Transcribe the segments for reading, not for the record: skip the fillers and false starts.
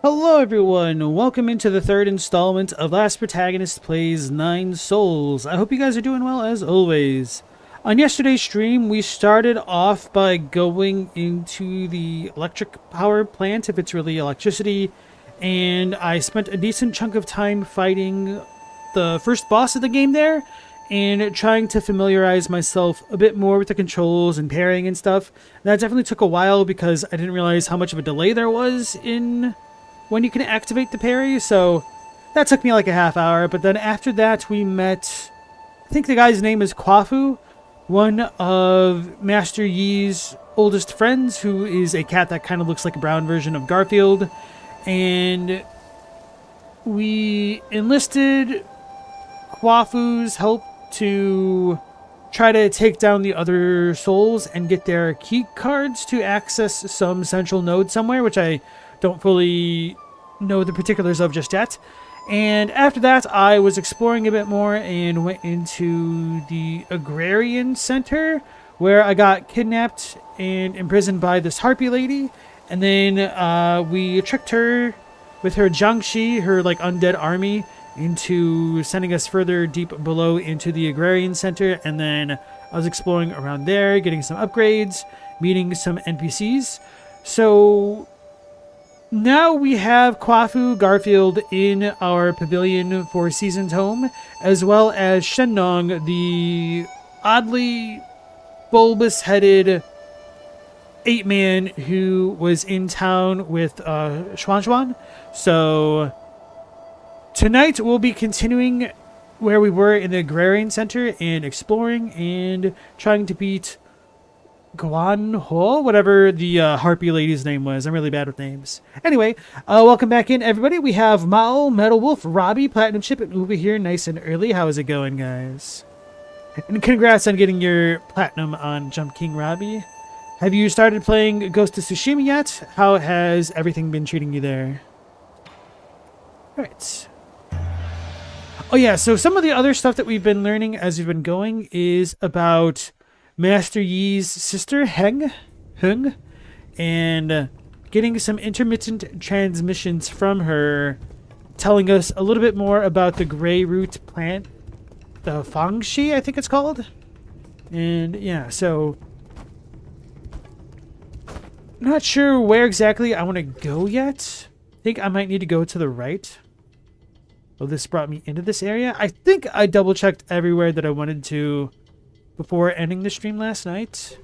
Hello everyone, welcome into the third installment of Last Protagonist Plays 9 Souls. I hope you guys are doing well as always. On yesterday's stream, we started off by going into the electric power plant, if it's really electricity, and I spent a decent chunk of time fighting the first boss of the game there, and trying to familiarize myself a bit more with the controls and parrying and stuff. That definitely took a while because I didn't realize how much of a delay there was in when you can activate the parry, so that took me like a half hour. But then after that we met, I think the guy's name is Kwafu, one of Master Yi's oldest friends, who is a cat that kind of looks like a brown version of Garfield, and we enlisted Kwafu's help to try to take down the other souls and get their key cards to access some central node somewhere, which I don't fully know the particulars of just yet. And after that, I was exploring a bit more and went into the Agrarian Center, where I got kidnapped and imprisoned by this harpy lady. And then we tricked her with her Jiangxi, her like undead army, into sending us further deep below into the Agrarian Center. And then I was exploring around there, getting some upgrades, meeting some NPCs. So now we have Kwafu Garfield in our Pavilion Four Seasons home, as well as Shenong, the oddly bulbous-headed ape-man who was in town with Xuan. So tonight we'll be continuing where we were in the Agrarian Center and exploring and trying to beat Guan Ho, whatever the harpy lady's name was. I'm really bad with names. Anyway, welcome back in, everybody. We have Mao, Metal Wolf, Robbie, Platinum Chip, and over here nice and early. How is it going, guys? And congrats on getting your Platinum on Jump King, Robbie. Have you started playing Ghost of Tsushima yet? How has everything been treating you there? Alright. Oh yeah, so some of the other stuff that we've been learning as we've been going is about Master Yi's sister, Heng, and getting some intermittent transmissions from her, telling us a little bit more about the gray root plant, the Fangxi, I think it's called. And yeah, so not sure where exactly I want to go yet. I think I might need to go to the right. Oh, this brought me into this area. I think I double-checked everywhere that I wanted to before ending the stream last night.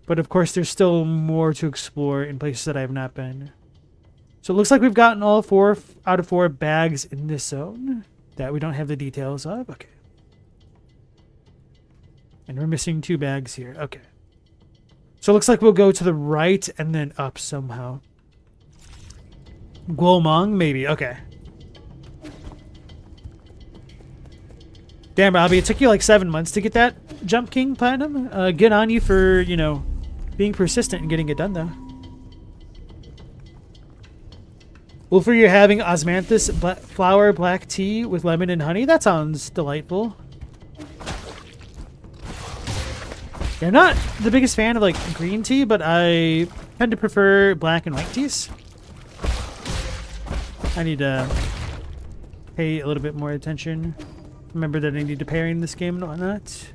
But of course, there's still more to explore in places that I have not been. So it looks like we've gotten all 4 out of 4 bags in this zone that we don't have the details of. Okay. And we're missing 2 bags here. Okay. So it looks like we'll go to the right and then up somehow. Guomong, maybe. Okay. Damn, Robbie, it took you like 7 months to get that Jump King Platinum. Good on you for, you know, being persistent and getting it done, though. Wolfer, you're having osmanthus flower black tea with lemon and honey? That sounds delightful. Yeah, I'm not the biggest fan of, like, green tea, but I tend to prefer black and white teas. I need to pay a little bit more attention. Remember that I need to parry in this game and whatnot.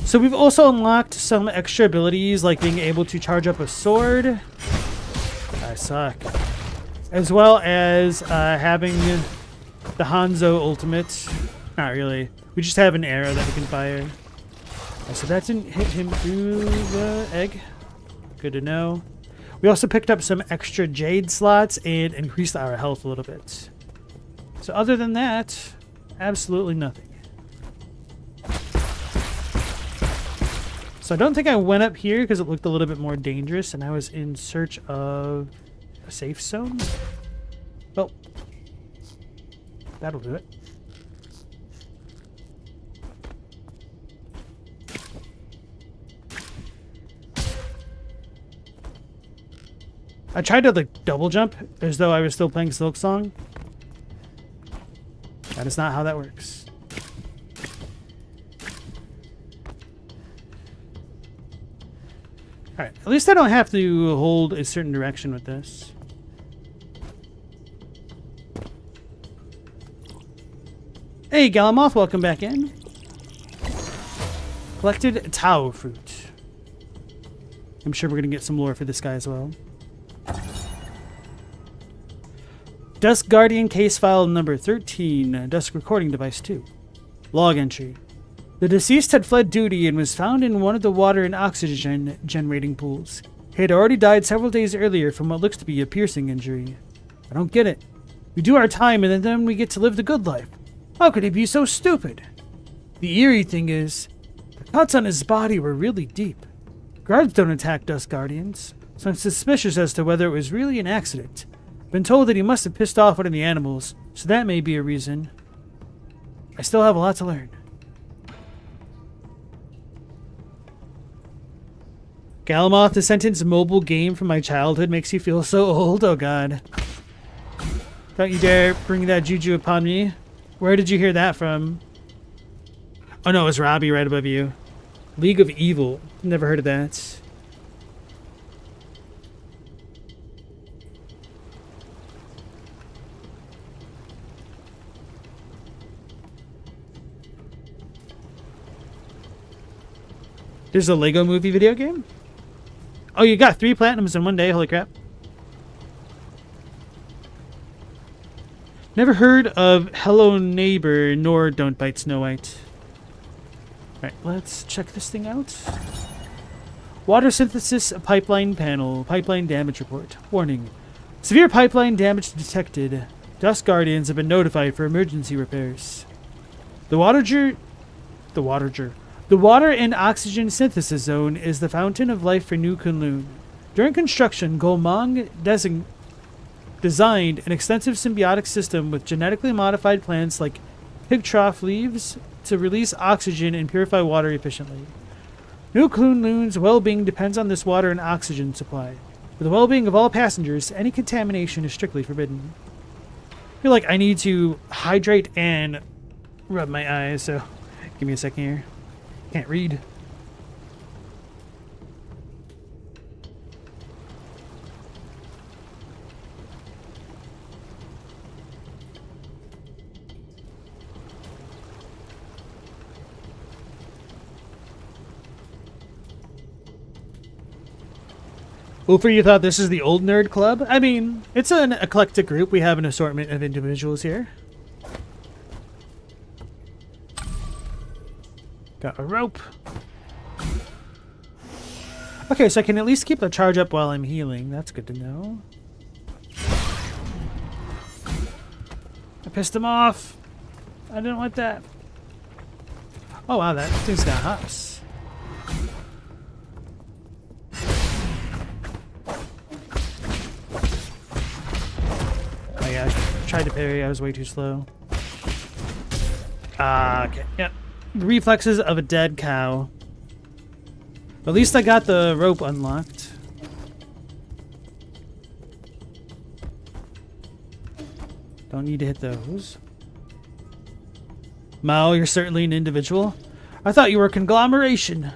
So we've also unlocked some extra abilities, like being able to charge up a sword. I suck. As well as having the Hanzo ultimate. Not really. We just have an arrow that we can fire. So that didn't hit him through the egg. Good to know. We also picked up some extra jade slots and increased our health a little bit. So other than that, absolutely nothing. So I don't think I went up here because it looked a little bit more dangerous and I was in search of a safe zone. Well, that'll do it. I tried to like double jump as though I was still playing Silksong. That is not how that works. Alright, at least I don't have to hold a certain direction with this. Hey, Galamoth, welcome back in. Collected Tao fruit. I'm sure we're going to get some lore for this guy as well. Dusk Guardian case file number 13. Dusk recording device 2. Log entry. The deceased had fled duty and was found in one of the water and oxygen generating pools. He had already died several days earlier from what looks to be a piercing injury. I don't get it. We do our time and then we get to live the good life. How could he be so stupid? The eerie thing is, the cuts on his body were really deep. Guards don't attack Dusk Guardians, so I'm suspicious as to whether it was really an accident. Been told that he must have pissed off one of the animals, so that may be a reason. I still have a lot to learn. Galamoth, the sentence mobile game from my childhood makes you feel so old. Oh god. Don't you dare bring that juju upon me. Where did you hear that from? Oh no, it was Robbie right above you. League of Evil. Never heard of that. There's a Lego movie video game? Oh, you got 3 platinums in one day. Holy crap. Never heard of Hello Neighbor nor Don't Bite Snow White. Alright, let's check this thing out. Water synthesis pipeline panel. Pipeline damage report. Warning. Severe pipeline damage detected. Dusk Guardians have been notified for emergency repairs. The water and oxygen synthesis zone is the fountain of life for New Kunlun. During construction, Golmong designed an extensive symbiotic system with genetically modified plants like pig trough leaves to release oxygen and purify water efficiently. New Kunlun's well-being depends on this water and oxygen supply. For the well-being of all passengers, any contamination is strictly forbidden. I feel like I need to hydrate and rub my eyes, so give me a second here. Can't read. Wolfer, you thought this is the old nerd club? I mean, it's an eclectic group. We have an assortment of individuals here. Got a rope. Okay, so I can at least keep the charge up while I'm healing. That's good to know. I pissed him off. I didn't want that. Oh wow, that thing's got hops. Oh yeah, I tried to parry. I was way too slow. Okay, yep. The reflexes of a dead cow. At least I got the rope unlocked. Don't need to hit those. Mao, you're certainly an individual. I thought you were a conglomeration.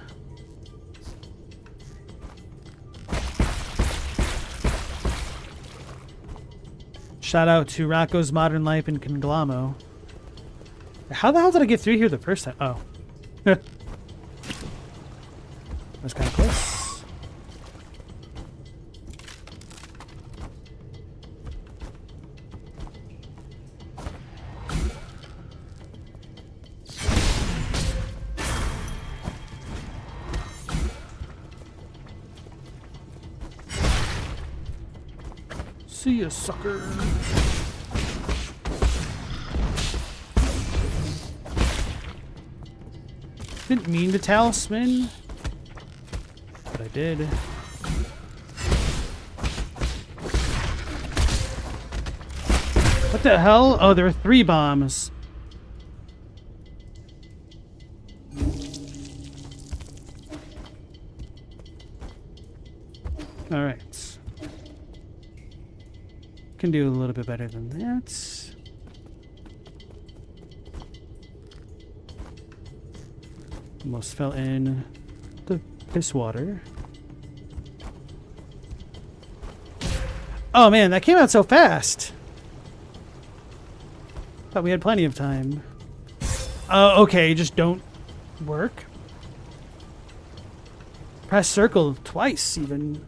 Shout out to Rocco's Modern Life in Conglamo. How the hell did I get through here the first time? Oh. That was kind of close. See ya, sucker. Didn't mean to talisman, but I did. What the hell? Oh, there are 3 bombs. All right. Can do a little bit better than that. Almost fell in the piss water. Oh man, that came out so fast. Thought we had plenty of time. Okay, just don't work. Press circle twice, even.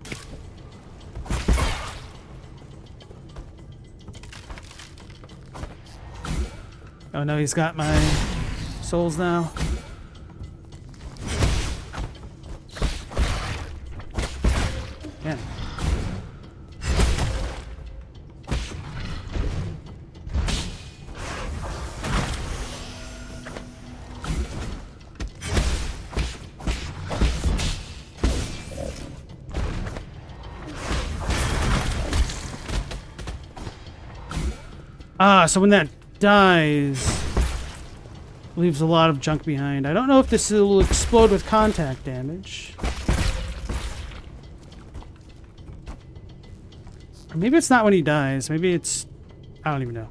Oh no, he's got my souls now. Yeah. Ah, so when that dies, leaves a lot of junk behind. I don't know if this will explode with contact damage. Or maybe it's not when he dies. Maybe it's... I don't even know.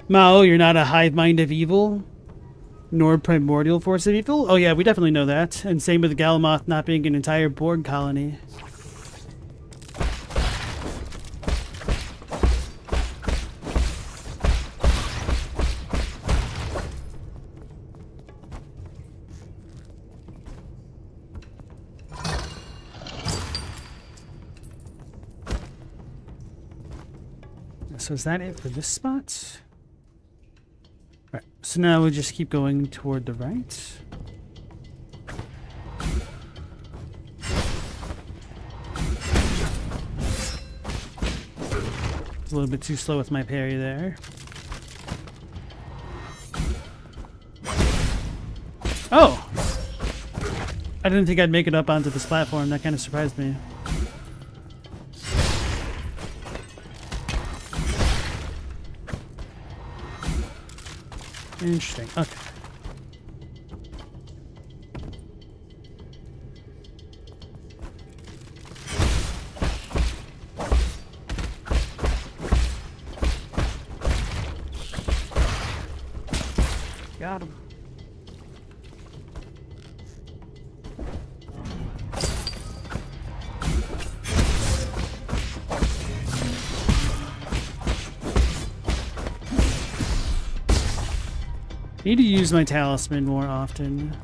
Mao, you're not a hive mind of evil, nor primordial force of evil? Oh yeah, we definitely know that. And same with Galamoth not being an entire Borg colony. So is that it for this spot? Right, so now we'll just keep going toward the right. It's a little bit too slow with my parry there. Oh! I didn't think I'd make it up onto this platform. That kind of surprised me. Interesting. Okay. Got him. Need to use my talisman more often.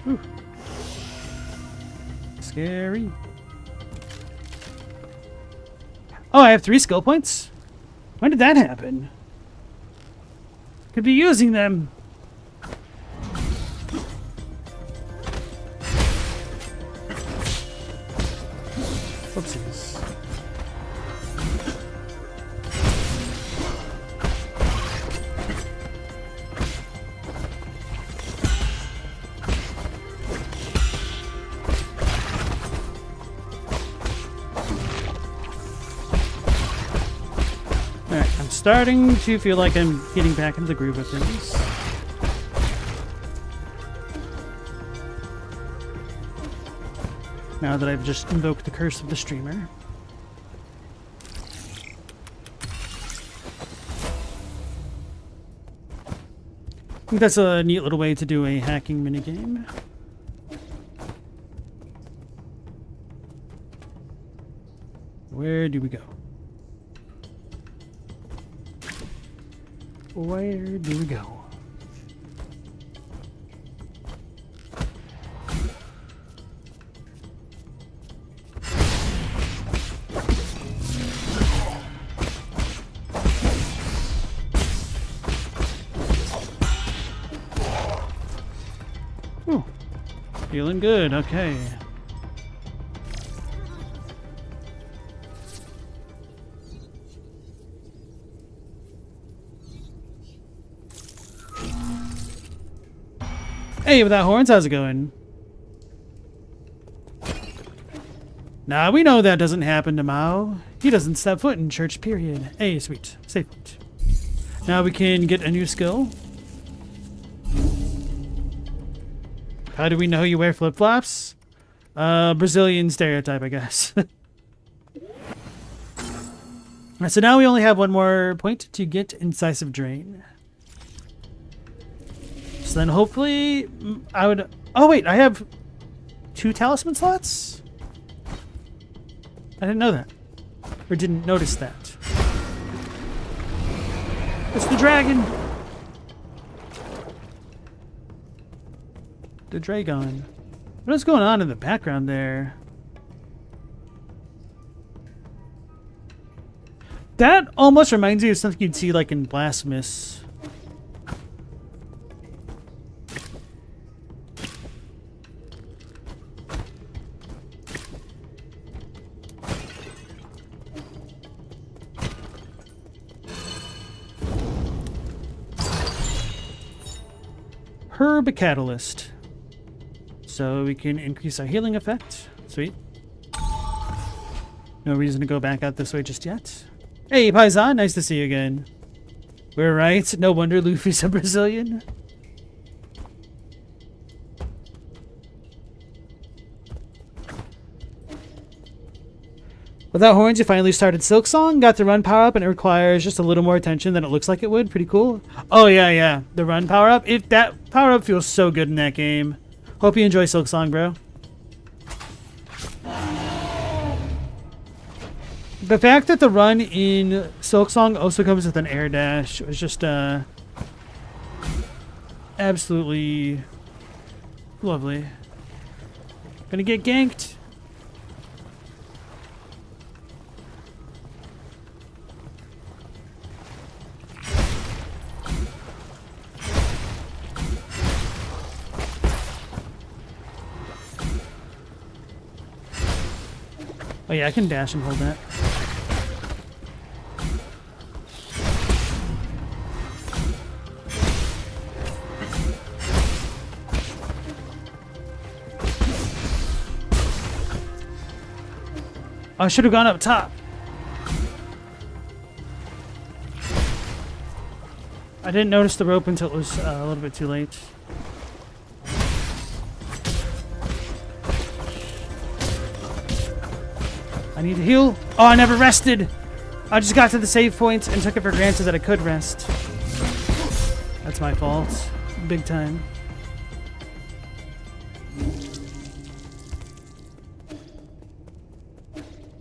Whew. Scary. Oh, I have 3 skill points? When did that happen? Could be using them. Whoopsies. Starting to feel like I'm getting back into the groove of things. Now that I've just invoked the curse of the streamer. I think that's a neat little way to do a hacking minigame. Where do we go? Where do we go? Ooh, feeling good, okay. Hey, without horns, how's it going? Nah, we know that doesn't happen to Mao. He doesn't step foot in church, period. Hey, sweet. Safe foot. Now we can get a new skill. How do we know you wear flip-flops? Brazilian stereotype, I guess. So now we only have one more point to get Incisive Drain. So then hopefully I would... Oh wait, I have 2 talisman slots? I didn't know that. Or didn't notice that. It's the dragon! The Dragon. What is going on in the background there? That almost reminds me of something you'd see like in Blasphemous. Herb Catalyst. So we can increase our healing effect. Sweet. No reason to go back out this way just yet. Hey, Paisan, nice to see you again. We're right. No wonder Luffy's a Brazilian. Without horns, you finally started Silksong. Got the run power up, and it requires just a little more attention than it looks like it would. Pretty cool. Oh yeah. The run power up. That power up feels so good in that game. Hope you enjoy Silksong, bro. The fact that the run in Silksong also comes with an air dash was just absolutely lovely. Gonna get ganked. Oh yeah, I can dash and hold that. I should have gone up top. I didn't notice the rope until it was a little bit too late. I need to heal. Oh, I never rested. I just got to the save point and took it for granted that I could rest. That's my fault. Big time.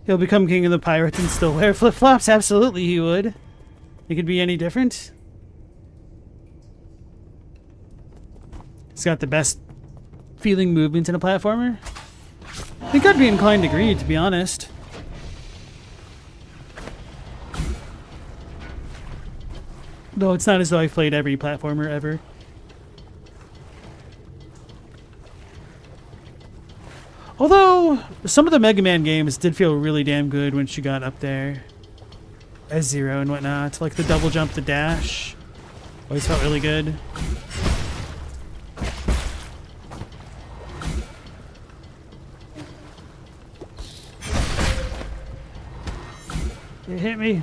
He'll become king of the pirates and still wear flip-flops? Absolutely he would. It could be any different. He's got the best feeling movement in a platformer. I think I'd be inclined to agree, to be honest. Though it's not as though I've played every platformer ever. Although, some of the Mega Man games did feel really damn good when she got up there. As Zero and whatnot. Like the double jump, the dash. Always felt really good. It hit me.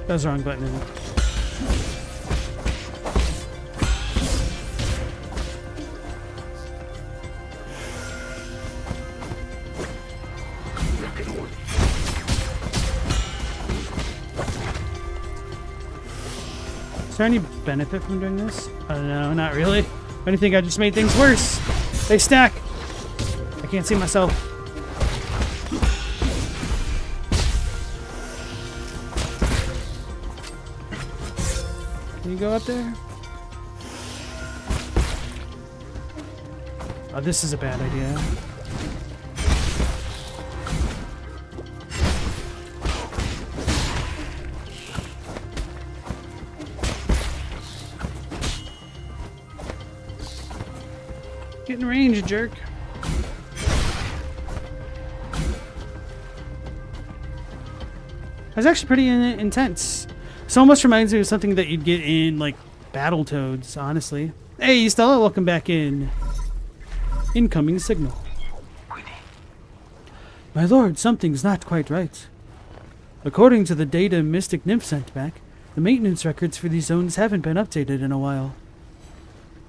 That was the wrong button, isn't it? Is there any benefit from doing this? I don't know, not really. I think I just made things worse. They stack. I can't see myself. Can you go up there? Oh, this is a bad idea. Get in range, you jerk. That's actually pretty intense. This almost reminds me of something that you'd get in, like, Battletoads, honestly. Hey, Stella, welcome back in. Incoming signal. My lord, something's not quite right. According to the data Mystic Nymph sent back, The maintenance records for these zones haven't been updated in a while.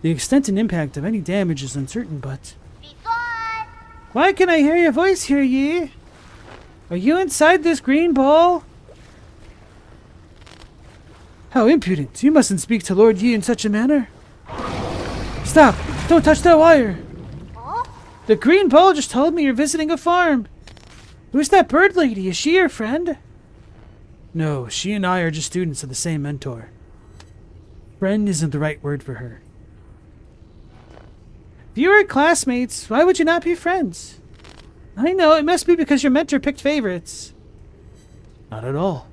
The extent and impact of any damage is uncertain, but... Why can I hear your voice here, Yi? Are you inside this green ball? How impudent! You mustn't speak to Lord Yi in such a manner. Stop! Don't touch that wire! The green ball just told me you're visiting a farm. Who's that bird lady? Is she your friend? No, she and I are just students of the same mentor. Friend isn't the right word for her. If you were classmates, why would you not be friends? I know, it must be because your mentor picked favorites. Not at all.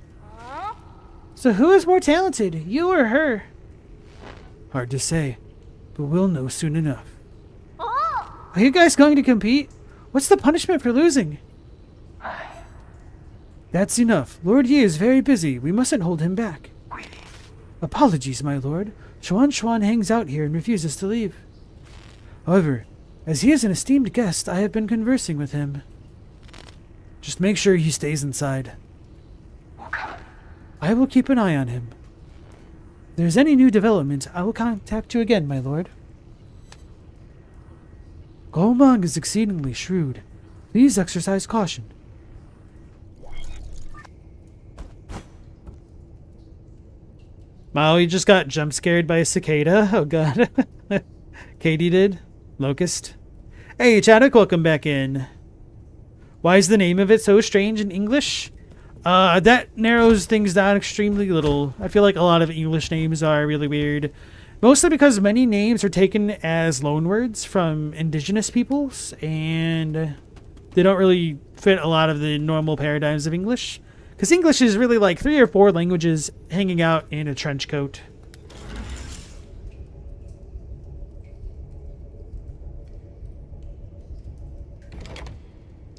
So who is more talented, you or her? Hard to say, but we'll know soon enough. Are you guys going to compete? What's the punishment for losing? That's enough. Lord Yi is very busy. We mustn't hold him back. Apologies, my lord. Xuan hangs out here and refuses to leave. However, as he is an esteemed guest, I have been conversing with him. Just make sure he stays inside. I will keep an eye on him. If there's any new development, I will contact you again, my lord. Golmang is exceedingly shrewd. Please exercise caution. Wow, you just got jump scared by a cicada? Oh god. Katie did? Locust? Hey, Chadwick, welcome back in. Why is the name of it so strange in English? That narrows things down extremely little. I feel like a lot of English names are really weird. Mostly because many names are taken as loanwords from indigenous peoples, and they don't really fit a lot of the normal paradigms of English. Because English is really like 3 or 4 languages hanging out in a trench coat.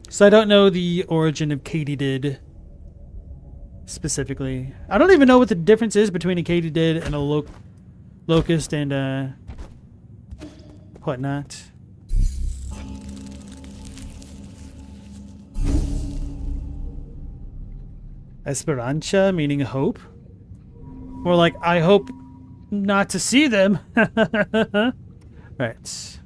So I don't know the origin of katydid specifically. I don't even know what the difference is between a katydid and a locust and whatnot. Esperanza, meaning hope. More like, I hope not to see them. Right.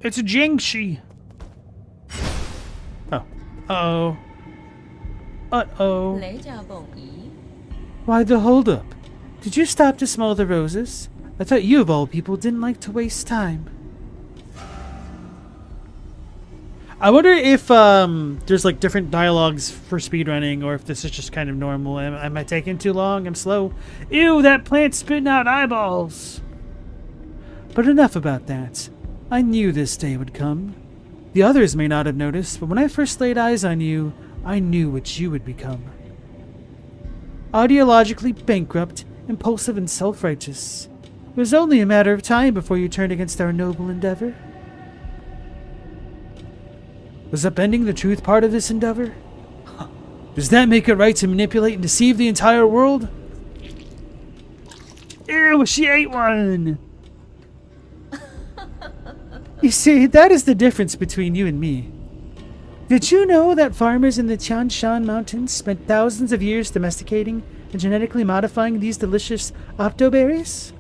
It's a Jingshi. Oh. Uh-oh. Uh-oh. Why the holdup? Did you stop to smell the roses? I thought you of all people didn't like to waste time. I wonder if there's like different dialogues for speedrunning, or if this is just kind of normal. Am I taking too long? I'm slow. Ew, that plant's spitting out eyeballs. But enough about that. I knew this day would come. The others may not have noticed, but when I first laid eyes on you, I knew what you would become. Ideologically bankrupt, impulsive, and self-righteous. It was only a matter of time before you turned against our noble endeavor. Was upending the truth part of this endeavor? Does that make it right to manipulate and deceive the entire world? Ew, she ate one! You see, that is the difference between you and me. Did you know that farmers in the Tian Shan Mountains spent thousands of years domesticating and genetically modifying these delicious optoberries?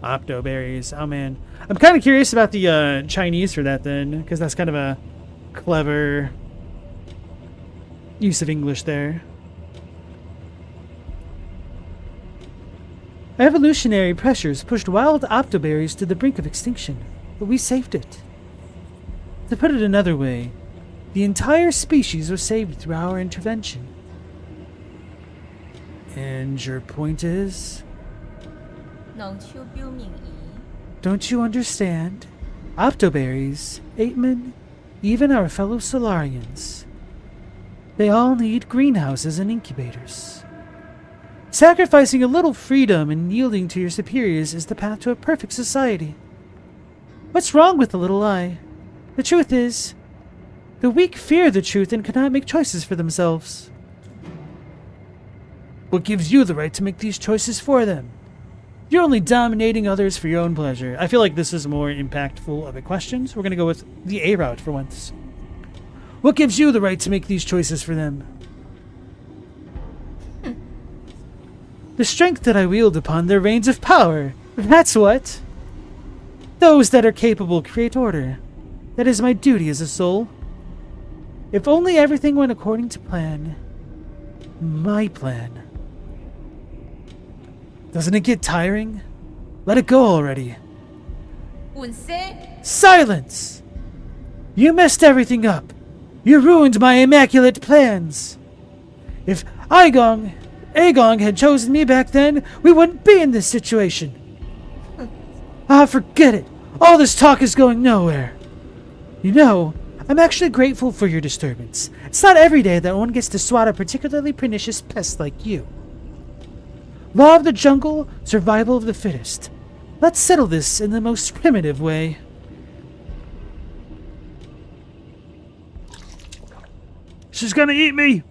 Optoberries, oh man. I'm kind of curious about the Chinese for that then, because that's kind of a clever use of English there. Evolutionary pressures pushed wild optoberries to the brink of extinction, but we saved it. To put it another way, the entire species was saved through our intervention. And your point is? Don't you understand? Optoberries, Ateman, even our fellow Solarians. They all need greenhouses and incubators. Sacrificing a little freedom and yielding to your superiors is the path to a perfect society. What's wrong with the little eye? The truth is, the weak fear the truth and cannot make choices for themselves. What gives you the right to make these choices for them? You're only dominating others for your own pleasure. I feel like this is more impactful of a question, so we're going to go with the A route for once. What gives you the right to make these choices for them? The strength that I wield upon their reins of power. That's what. Those that are capable create order. That is my duty as a soul. If only everything went according to plan. My plan. Doesn't it get tiring? Let it go already. Silence! You messed everything up. You ruined my immaculate plans. If Aigong had chosen me back then, we wouldn't be in this situation. Forget it. All this talk is going nowhere. You know, I'm actually grateful for your disturbance. It's not every day that one gets to swat a particularly pernicious pest like you. Law of the jungle, survival of the fittest. Let's settle this in the most primitive way. She's gonna eat me!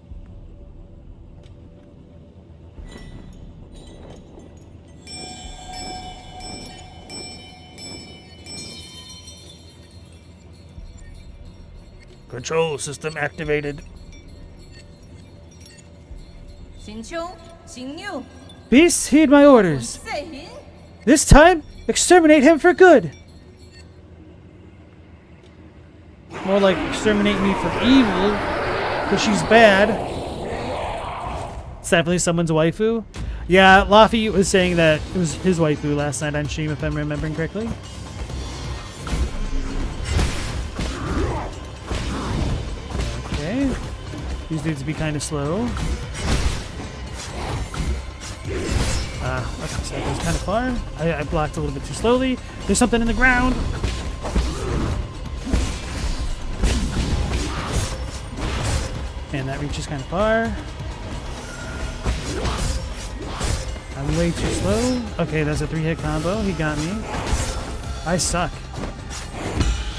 Control system activated. Beasts, heed my orders. This time, exterminate him for good. More like exterminate me for evil, because she's bad. It's definitely someone's waifu. Yeah, Laffy was saying that it was his waifu last night on stream, if I'm remembering correctly. Okay. These dudes be kind of slow. Okay, so that goes kind of far. I blocked a little bit too slowly. There's something in the ground. And that reaches kind of far. I'm way too slow. Okay, that's a 3-hit combo. He got me. I suck.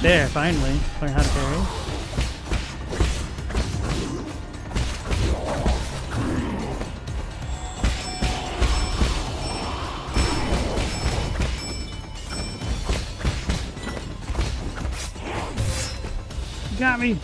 There, finally. Learn how to parry. Got me.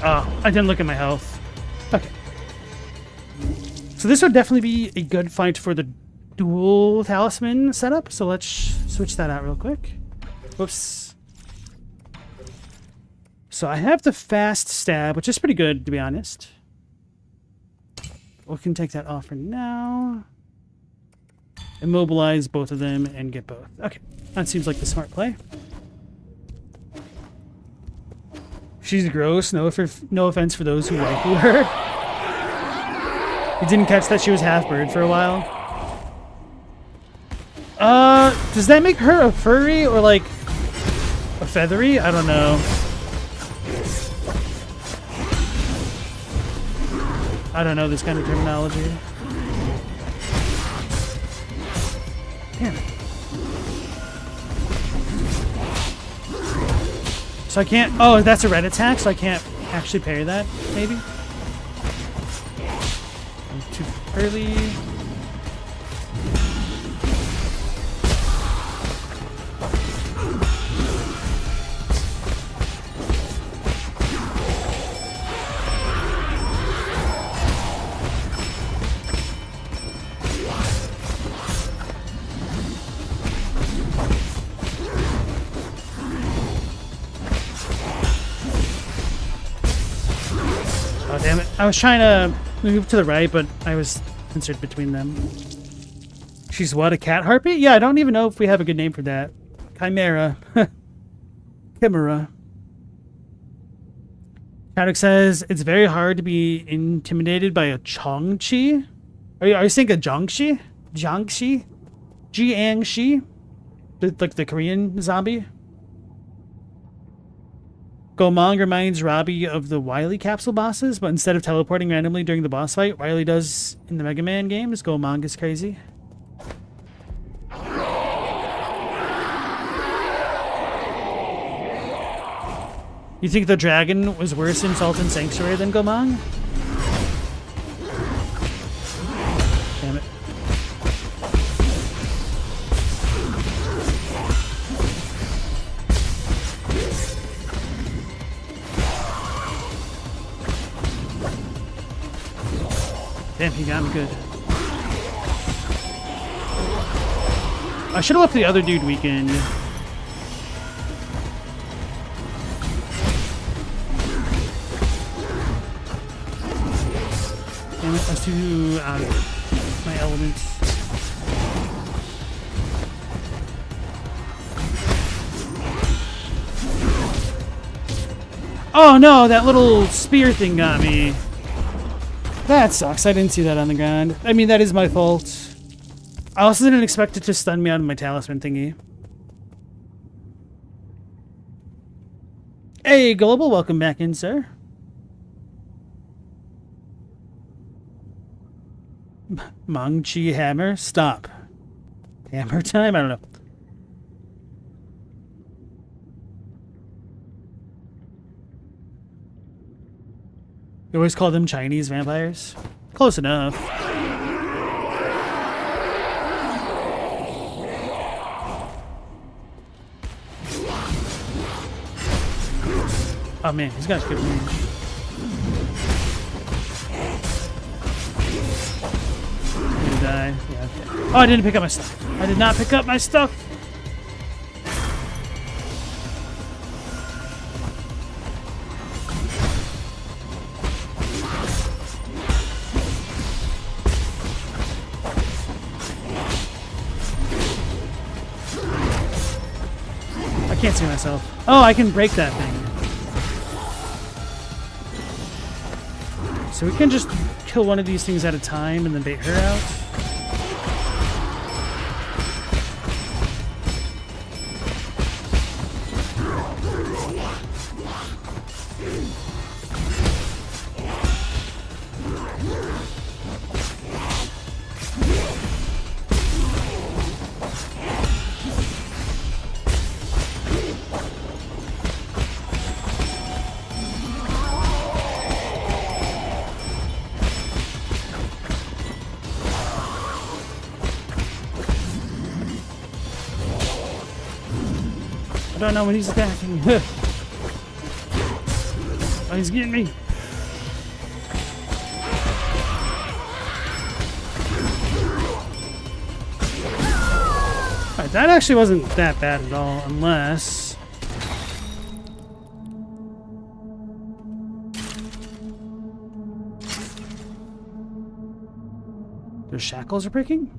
Oh, I didn't look at my health. Okay. So this would definitely be a good fight for the dual talisman setup. So let's switch that out real quick. Whoops. So I have the fast stab, which is pretty good, to be honest. We can take that off for now. Immobilize both of them and get both. Okay, that seems like the smart play. She's gross. No offense for those who waifu her. You didn't catch that she was half bird for a while? Does that make her a furry or like a feathery? I don't know. I don't know this kind of terminology. Damn it. So I can't... Oh, that's a red attack, so I can't actually parry that, maybe? I'm too early. Oh, damn it. I was trying to move to the right, but I was censored between them. She's what, a cat harpy? Yeah, I don't even know if we have a good name for that. Chimera. Chimera. Chadwick says, it's very hard to be intimidated by a Chongqi. Are you saying a Jiangxi? Jiangxi? Jiangxi? Like the Korean zombie? Gomang reminds Robbie of the Wily capsule bosses, but instead of teleporting randomly during the boss fight, Wily does in the Mega Man games, Gomang is crazy. You think the dragon was worse in Salt and Sanctuary than Gomang? Damn it. Damn, he got me good. I should have left the other dude weakened. Damn it, I was too out of my elements. Oh no, that little spear thing got me. That sucks. I didn't see that on the ground. I mean, that is my fault. I also didn't expect it to stun me out of my talisman thingy. Hey, Global, welcome back in, sir. Mangchi hammer? Stop. Hammer time? I don't know. You always call them Chinese vampires? Close enough. Oh man, he's got good range. Gonna die. Yeah, okay. Oh, I didn't pick up my stuff. I did not pick up my stuff. I can't see myself. Oh, I can break that thing. So we can just kill one of these things at a time and then bait her out. I don't know when he's attacking. Oh, he's getting me. Alright, that actually wasn't that bad at all, unless... Their shackles are breaking?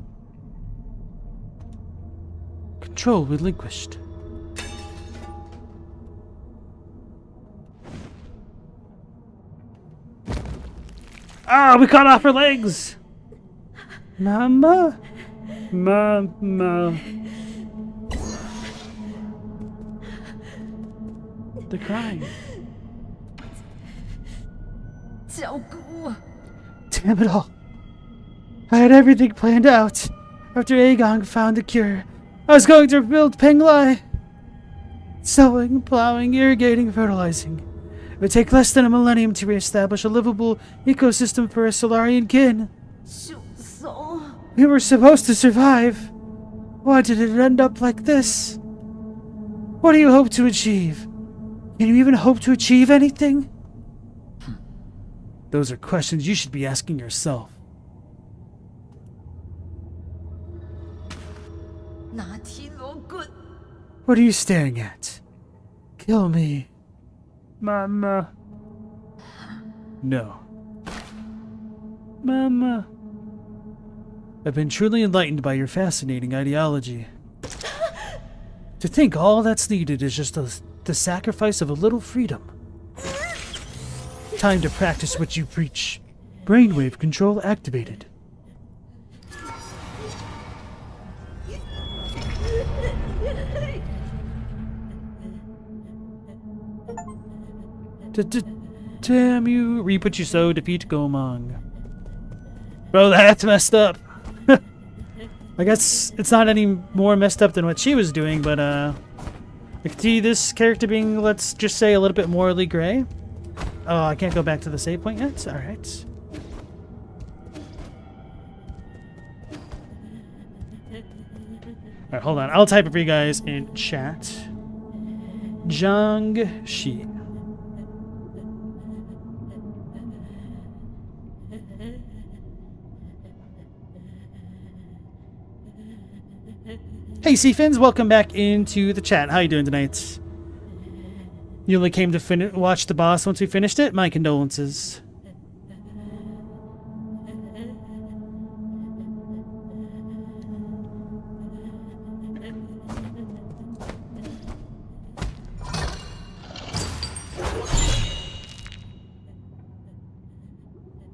Control relinquished. Ah, we cut off her legs! Mama? Mama. They're crying. Damn it all. I had everything planned out. After Aegon found the cure, I was going to rebuild Penglai. Sowing, plowing, irrigating, fertilizing. It would take less than a millennium to reestablish a livable ecosystem for a Solarian kin. We were supposed to survive. Why did it end up like this? What do you hope to achieve? Can you even hope to achieve anything? Those are questions you should be asking yourself. What are you staring at? Kill me. Mama. No. Mama. I've been truly enlightened by your fascinating ideology. To think all that's needed is just the sacrifice of a little freedom. Time to practice what you preach. Brainwave control activated. Damn you. Reap what you sow, defeat Gomang. Bro, that's messed up. I guess it's not any more messed up than what she was doing, but I could see this character being, let's just say, a little bit morally gray. Oh, I can't go back to the save point yet? Alright. Alright, hold on. I'll type it for you guys in chat. Zhang Shi. Hey Seafins, welcome back into the chat. How you doing tonight? You only came to watch the boss once we finished it? My condolences.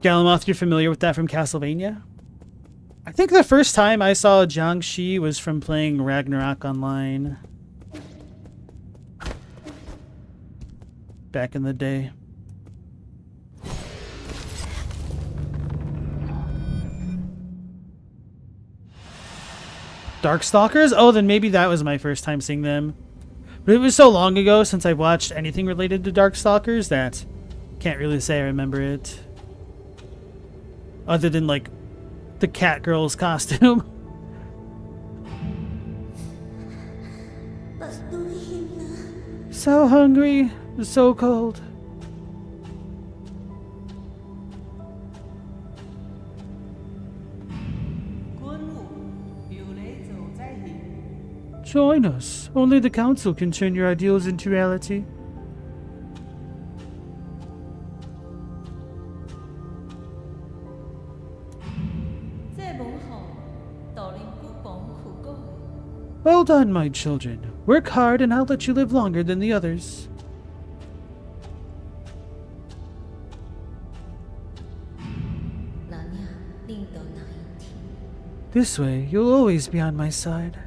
Galamoth, you're familiar with that from Castlevania? I think the first time I saw Jiangxi was from playing Ragnarok Online. Back in the day. Darkstalkers? Oh, then maybe that was my first time seeing them. But it was so long ago since I've watched anything related to Darkstalkers that can't really say I remember it. Other than, like, the cat girl's costume. So hungry, so cold. Join us. Only the council can turn your ideals into reality. Well done, my children. Work hard and I'll let you live longer than the others. This way, you'll always be on my side.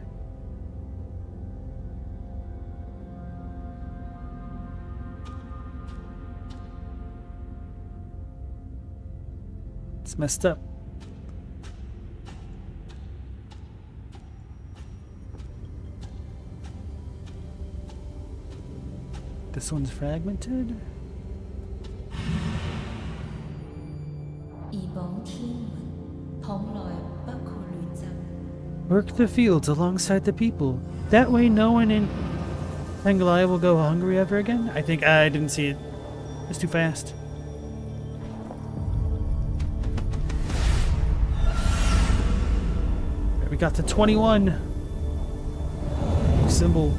It's messed up. This one's fragmented. Work the fields alongside the people. That way no one in Pengalaya will go hungry ever again. I think I didn't see it. It's too fast. We got to 21. Symbol.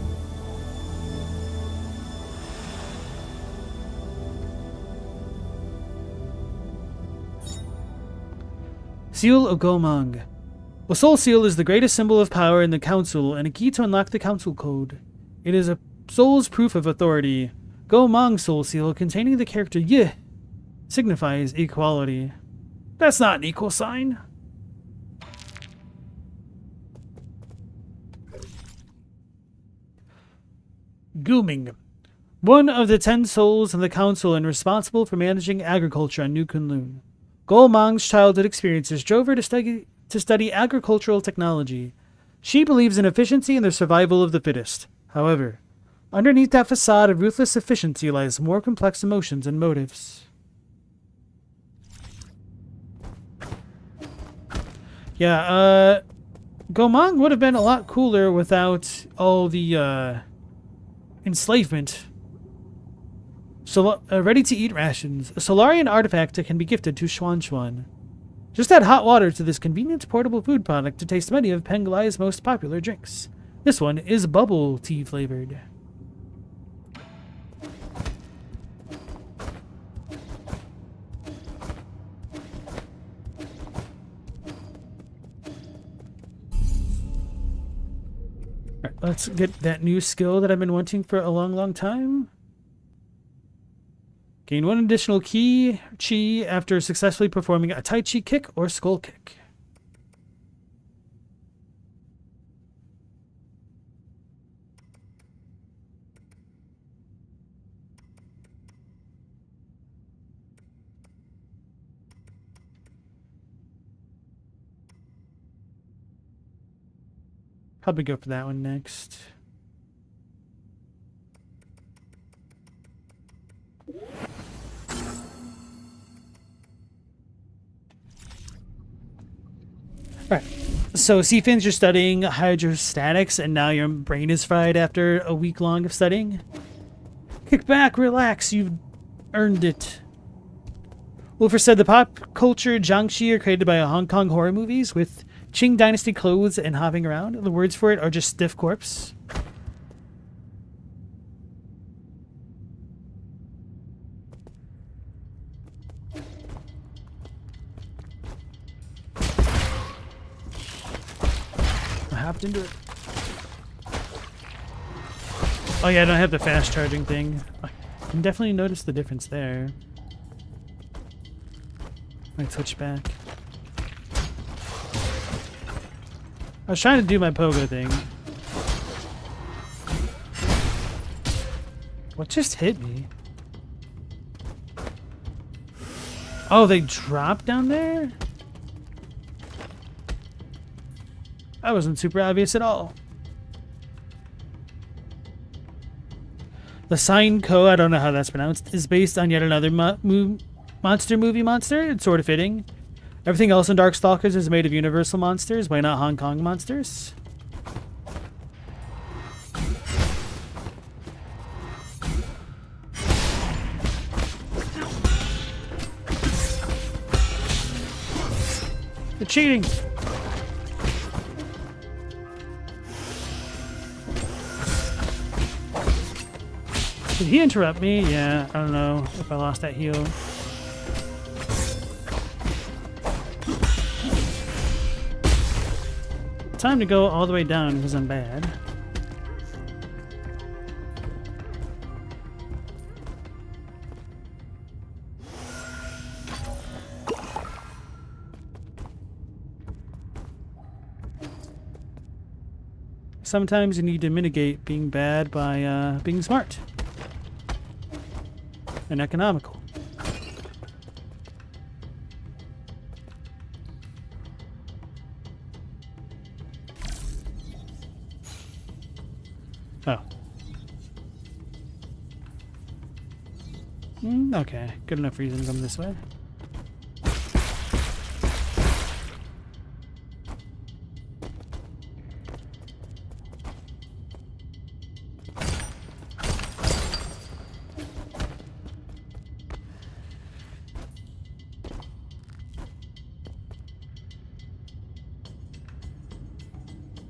Seal of Gomang. A soul seal is the greatest symbol of power in the council and a key to unlock the council code. It is a soul's proof of authority. Gomang soul seal containing the character Y signifies equality. That's not an equal sign. Gooming. One of the 10 souls in the council and responsible for managing agriculture on New Kunlun. Gomang's childhood experiences drove her to study agricultural technology. She believes in efficiency and the survival of the fittest. However, underneath that facade of ruthless efficiency lies more complex emotions and motives. Yeah, Gomang would have been a lot cooler without all the, enslavement. So, ready-to-eat rations. A Solarian artifact that can be gifted to Xuan Xuan. Just add hot water to this convenient portable food product to taste many of Pengalaya's most popular drinks. This one is bubble tea flavored. Alright, let's get that new skill that I've been wanting for a long time. Gain one additional chi after successfully performing a Tai Chi kick or skull kick. Probably go for that one next. Alright, so Seafins, you're studying hydrostatics, and now your brain is fried after a week long of studying. Kick back, relax, you've earned it. Wolfer said the pop culture Jiangxi are created by Hong Kong horror movies with Qing Dynasty clothes and hopping around. The words for it are just stiff corpse. Hopped into it. Oh yeah, I don't have the fast charging thing. I can definitely notice the difference there. I touch back. I was trying to do my pogo thing. What just hit me? Oh, they dropped down there? That wasn't super obvious at all. The Sign Co, I don't know how that's pronounced, is based on yet another monster movie monster. It's sort of fitting. Everything else in Darkstalkers is made of Universal monsters. Why not Hong Kong monsters? They're cheating! Did he interrupt me? Yeah, I don't know if I lost that heal. Time to go all the way down because I'm bad. Sometimes you need to mitigate being bad by being smart and economical. Oh. Okay, good enough reason to come this way.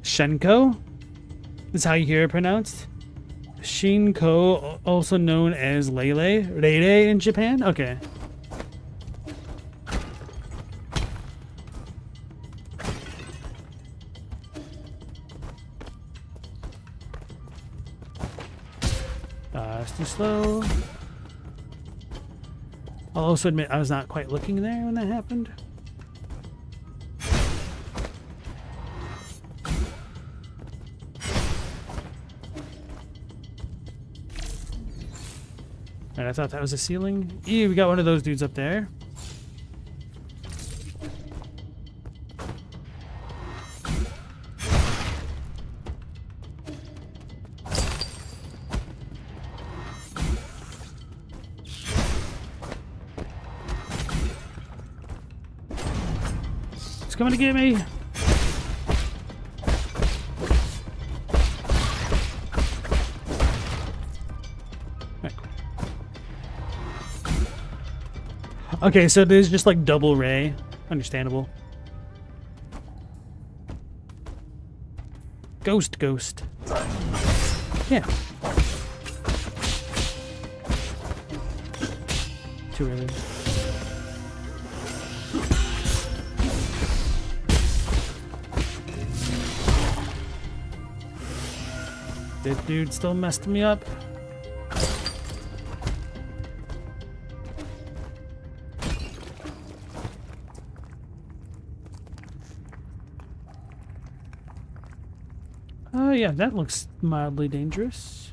Shenko? Is how you hear it pronounced? Shinko, also known as Lele in Japan? Okay. It's too slow. I'll also admit I was not quite looking there when that happened. I thought that was a ceiling. Ew, we got one of those dudes up there. It's coming to get me. Okay, so there's just like double ray. Understandable. Ghost. Yeah. Too early. This dude still messed me up. Oh yeah, that looks mildly dangerous.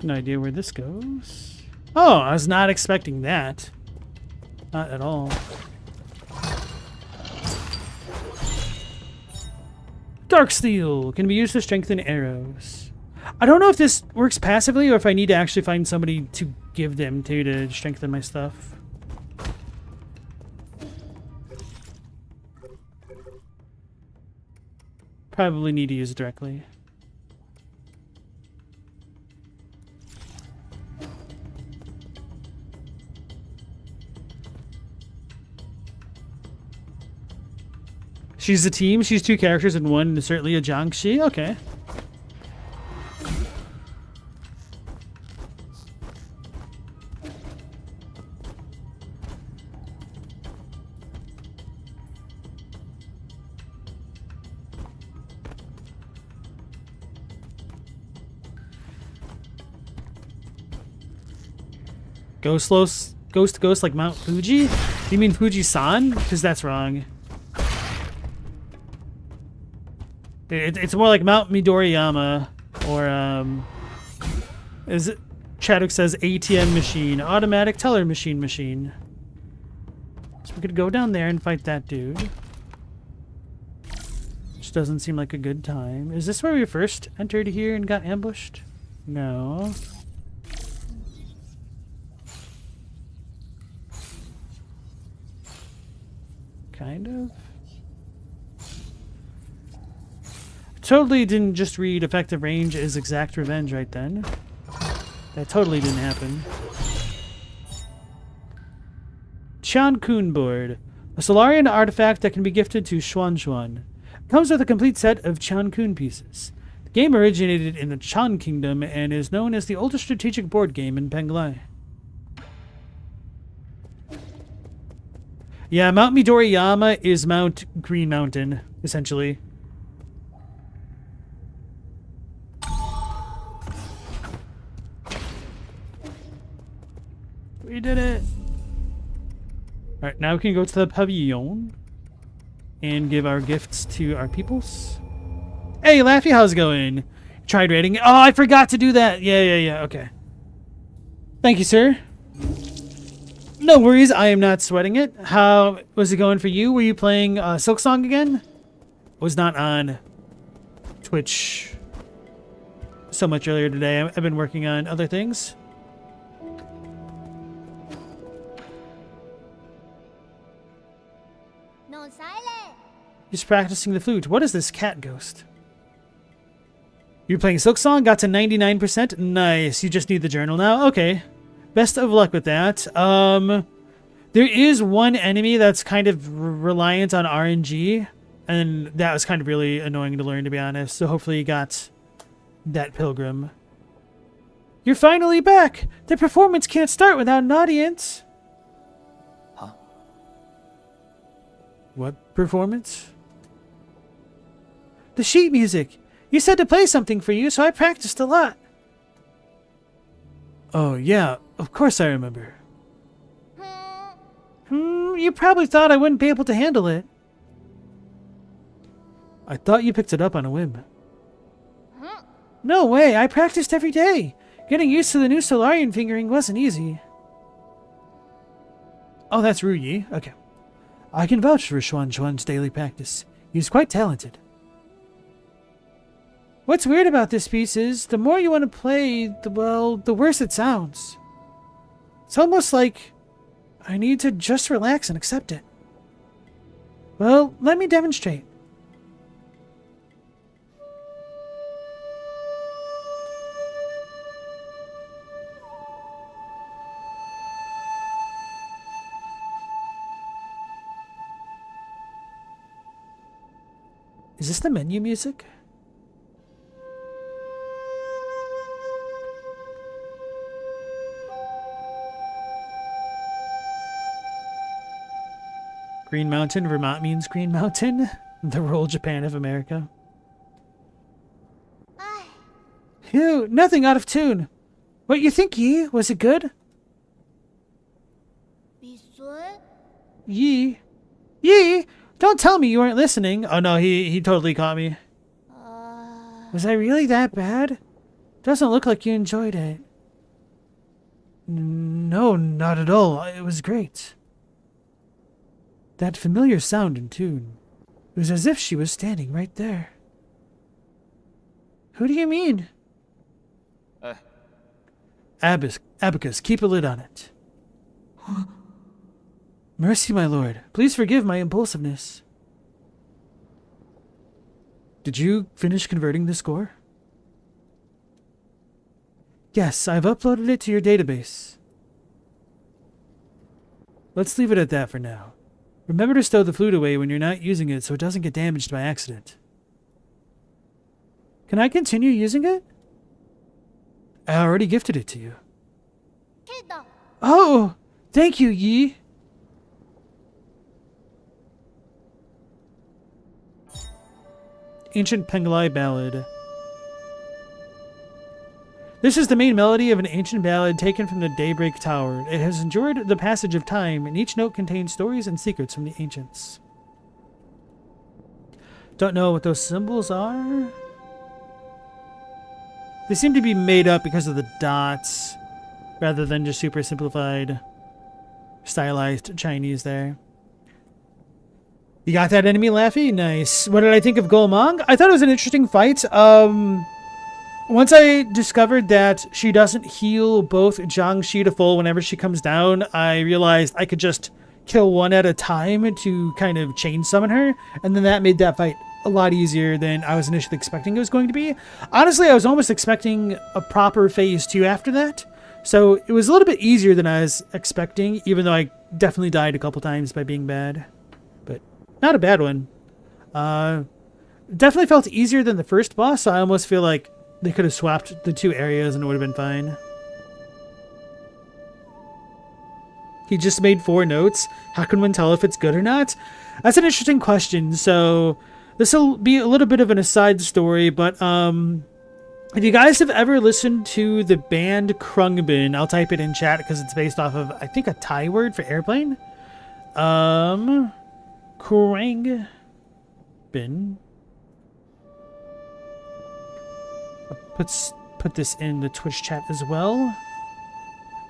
No idea where this goes. Oh, I was not expecting that. Not at all. Dark Steel can be used to strengthen arrows. I don't know if this works passively or if I need to actually find somebody to give them to strengthen my stuff. Probably need to use it directly. She's a team. She's two characters in one, and certainly a Jiangxi. Okay. Ghost like Mount Fuji? Do you mean Fuji-san? Because that's wrong. It's more like Mount Midoriyama, or is it? Chadwick says ATM machine, automatic teller machine. So we could go down there and fight that dude. Which doesn't seem like a good time. Is this where we first entered here and got ambushed? No. Kind of. Totally didn't just read effective range is exact revenge right then. That totally didn't happen. Chan Kun board. A Solarian artifact that can be gifted to Xuan Xuan. It comes with a complete set of Chan Kun pieces. The game originated in the Chan Kingdom and is known as the oldest strategic board game in Penglai. Yeah, Mount Midoriyama is Mount Green Mountain, essentially. We did it! Alright, now we can go to the pavilion and give our gifts to our peoples. Hey, Laffy, how's it going? Tried raiding it. Oh, I forgot to do that! Yeah, okay. Thank you, sir. No worries, I am not sweating it. How was it going for you? Were you playing Silksong again? Was not on Twitch so much earlier today. I've been working on other things. He's practicing the flute. What is this cat ghost? You're playing Silksong? Got to 99%? Nice. You just need the journal now? Okay. Best of luck with that. There is one enemy that's kind of reliant on RNG, and that was kind of really annoying to learn, to be honest. So hopefully you got that pilgrim. You're finally back! The performance can't start without an audience! Huh? What performance? The sheet music! You said to play something for you, so I practiced a lot. Oh, yeah, of course I remember. You probably thought I wouldn't be able to handle it. I thought you picked it up on a whim. No way, I practiced every day. Getting used to the new Solarian fingering wasn't easy. Oh, that's Ruyi. Okay. I can vouch for Xuan Xuan's daily practice. He's quite talented. What's weird about this piece is, the more you want to play, the worse it sounds. It's almost like I need to just relax and accept it. Well, let me demonstrate. Is this the menu music? Green Mountain, Vermont means Green Mountain. The rural Japan of America. Phew, nothing out of tune. What you think, Yi? Was it good? Yi? Yi? Don't tell me you weren't listening. Oh no, he totally caught me. Was I really that bad? Doesn't look like you enjoyed it. No, not at all. It was great. That familiar sound and tune. It was as if she was standing right there. Who do you mean? Abacus, keep a lid on it. Mercy, my lord. Please forgive my impulsiveness. Did you finish converting the score? Yes, I've uploaded it to your database. Let's leave it at that for now. Remember to stow the flute away when you're not using it so it doesn't get damaged by accident. Can I continue using it? I already gifted it to you. Oh, thank you, Yi. Ancient Penglai Ballad. This is the main melody of an ancient ballad taken from the Daybreak Tower. It has endured the passage of time, and each note contains stories and secrets from the ancients. Don't know what those symbols are. They seem to be made up because of the dots, rather than just super simplified, stylized Chinese there. You got that enemy, Laffy? Nice. What did I think of Golmong? I thought it was an interesting fight. Once I discovered that she doesn't heal both Jiangxi to full whenever she comes down, I realized I could just kill one at a time to kind of chain summon her, and then that made that fight a lot easier than I was initially expecting it was going to be. Honestly, I was almost expecting a proper phase 2 after that, so it was a little bit easier than I was expecting, even though I definitely died a couple times by being bad. But not a bad one. Definitely felt easier than the first boss, so I almost feel like they could have swapped the two areas and it would have been fine. He just made 4 notes. How can one tell if it's good or not? That's an interesting question. So this will be a little bit of an aside story, but if you guys have ever listened to the band Krungbin, I'll type it in chat because it's based off of, I think, a Thai word for airplane. Krungbin. Put this in the Twitch chat as well.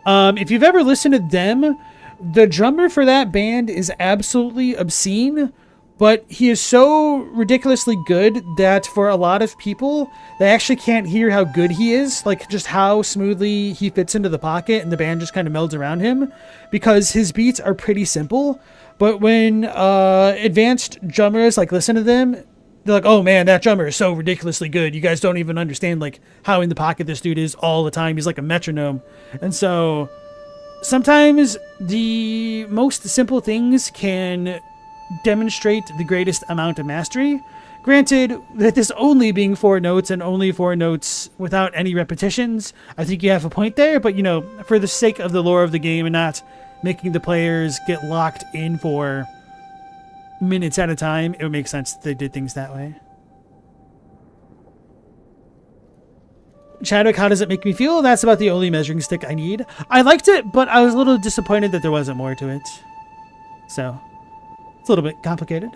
If you've ever listened to them, the drummer for that band is absolutely obscene, but he is so ridiculously good that for a lot of people, they actually can't hear how good he is, like just how smoothly he fits into the pocket and the band just kind of melds around him, because his beats are pretty simple. But when advanced drummers like listen to them, they're like, oh man, that drummer is so ridiculously good. You guys don't even understand like how in the pocket this dude is all the time. He's like a metronome. And so sometimes the most simple things can demonstrate the greatest amount of mastery. Granted, that this only being 4 notes and only 4 notes without any repetitions, I think you have a point there. But, you know, for the sake of the lore of the game and not making the players get locked in for minutes at a time, it would make sense that they did things that way. Chadwick, how does it make me feel? That's about the only measuring stick I need. I liked it, but I was a little disappointed that there wasn't more to it. So, it's a little bit complicated.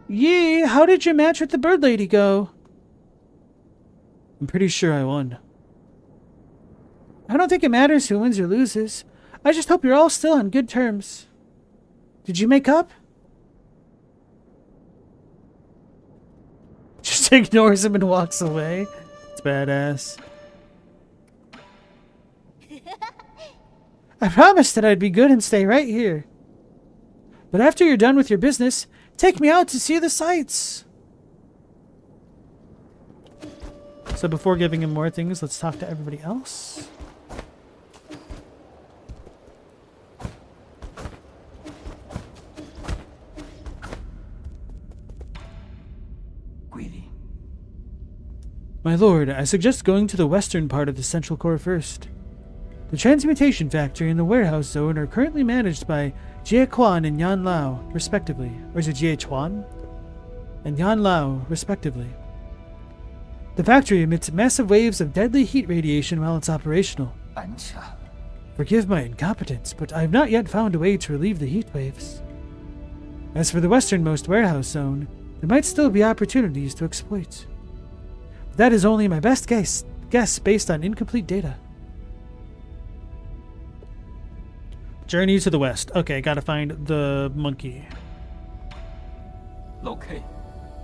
Yee, how did your match with the bird lady go? I'm pretty sure I won. I don't think it matters who wins or loses. I just hope you're all still on good terms. Did you make up? Just ignores him and walks away. It's badass. I promised that I'd be good and stay right here. But after you're done with your business, take me out to see the sights. So before giving him more things, let's talk to everybody else. My lord, I suggest going to the western part of the central core first. The transmutation factory and the warehouse zone are currently managed by Jie Quan and Yan Lao, respectively. Or is it Jie Chuan? And Yan Lao, respectively. The factory emits massive waves of deadly heat radiation while it's operational. Forgive my incompetence, but I have not yet found a way to relieve the heat waves. As for the westernmost warehouse zone, there might still be opportunities to exploit. But that is only my best guess based on incomplete data. Journey to the west. Okay, gotta find the monkey. Okay.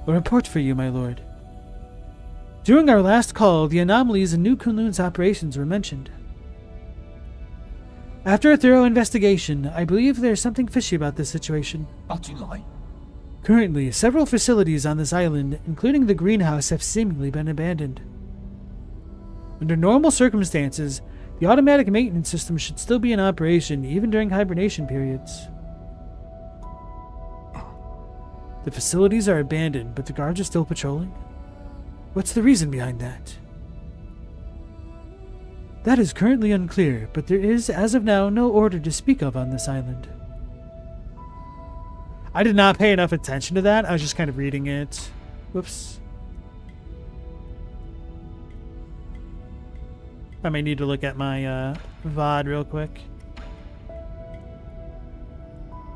A report for you, my lord. During our last call, the anomalies in New Kunlun's operations were mentioned. After a thorough investigation, I believe there's something fishy about this situation. Currently, several facilities on this island, including the greenhouse, have seemingly been abandoned. Under normal circumstances, the automatic maintenance system should still be in operation even during hibernation periods. The facilities are abandoned, but the guards are still patrolling? What's the reason behind that? That is currently unclear, but there is, as of now, no order to speak of on this island. I did not pay enough attention to that. I was just kind of reading it. Whoops. I may need to look at my VOD real quick.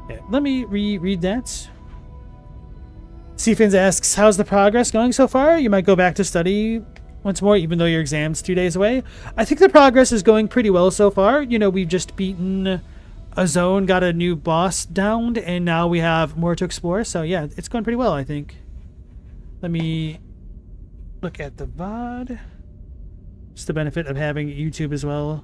Okay, let me reread that. Seafins asks, how's the progress going so far? You might go back to study once more, even though your exam's 2 days away. I think the progress is going pretty well so far. You know, we've just beaten a zone, got a new boss downed, and now we have more to explore. So yeah, it's going pretty well, I think. Let me look at the VOD. Just the benefit of having YouTube as well.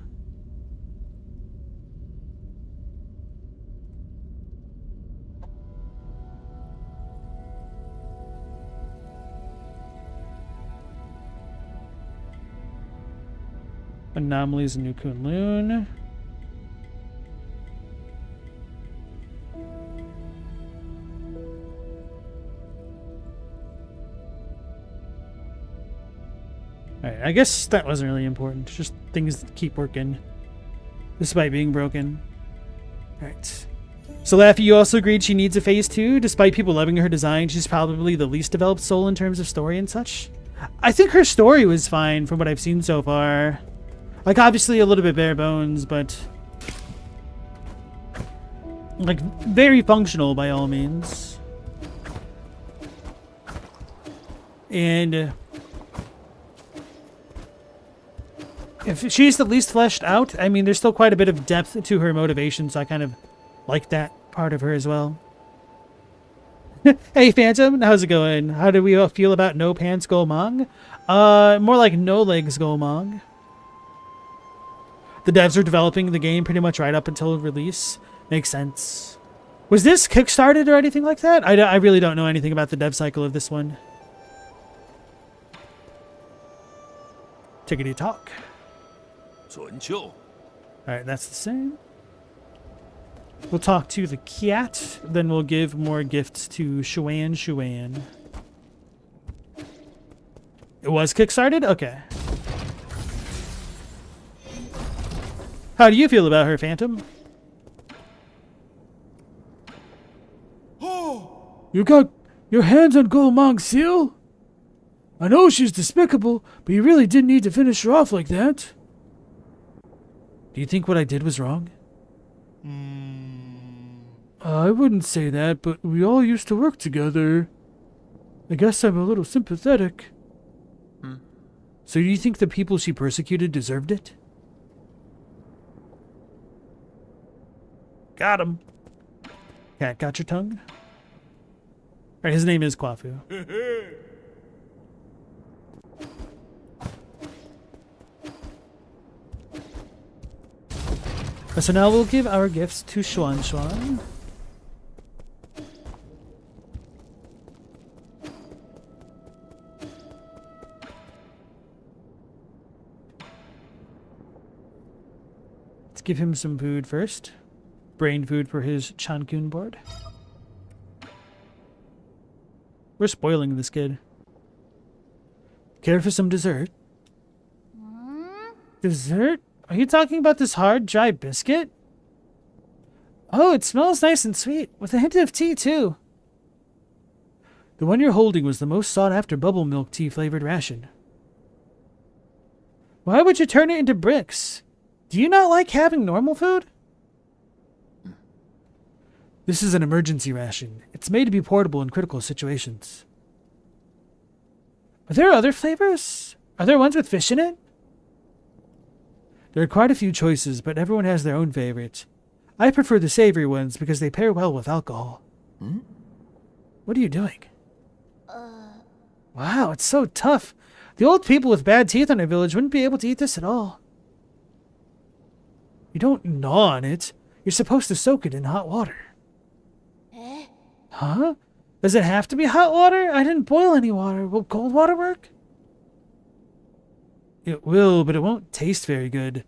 Anomalies in New Kunlun. Alright, I guess that wasn't really important. Just things that keep working despite being broken. Alright. So Laffy, you also agreed she needs a phase 2. Despite people loving her design, she's probably the least developed soul in terms of story and such. I think her story was fine from what I've seen so far. Like, obviously a little bit bare bones, but like, very functional by all means. And if she's the least fleshed out, I mean, there's still quite a bit of depth to her motivation, so I kind of like that part of her as well. Hey, Phantom, how's it going? How do we all feel about No Pants Golmong? More like No Legs Golmong. The devs are developing the game pretty much right up until release. Makes sense. Was this kickstarted or anything like that? I really don't know anything about the dev cycle of this one. Tickety talk. Alright, that's the same. We'll talk to the cat, then we'll give more gifts to Shuan. It was kickstarted? Okay. How do you feel about her, Phantom? Oh! You got your hands on Golmong's seal? I know she's despicable, but you really didn't need to finish her off like that. Do you think what I did was wrong? I wouldn't say that, but we all used to work together. I guess I'm a little sympathetic. So do you think the people she persecuted deserved it? Got him. Cat got your tongue? Alright, his name is Kwafu. So now we'll give our gifts to Shuan. Let's give him some food first. Brain food for his Chankun board. We're spoiling this kid. Care for some dessert? Dessert? Are you talking about this hard, dry biscuit? Oh, it smells nice and sweet, with a hint of tea, too. The one you're holding was the most sought-after bubble milk tea-flavored ration. Why would you turn it into bricks? Do you not like having normal food? This is an emergency ration. It's made to be portable in critical situations. Are there other flavors? Are there ones with fish in it? There are quite a few choices, but everyone has their own favorite. I prefer the savory ones because they pair well with alcohol. Hmm? What are you doing? Wow, it's so tough. The old people with bad teeth in our village wouldn't be able to eat this at all. You don't gnaw on it. You're supposed to soak it in hot water. Huh? Does it have to be hot water? I didn't boil any water. Will cold water work? It will, but it won't taste very good.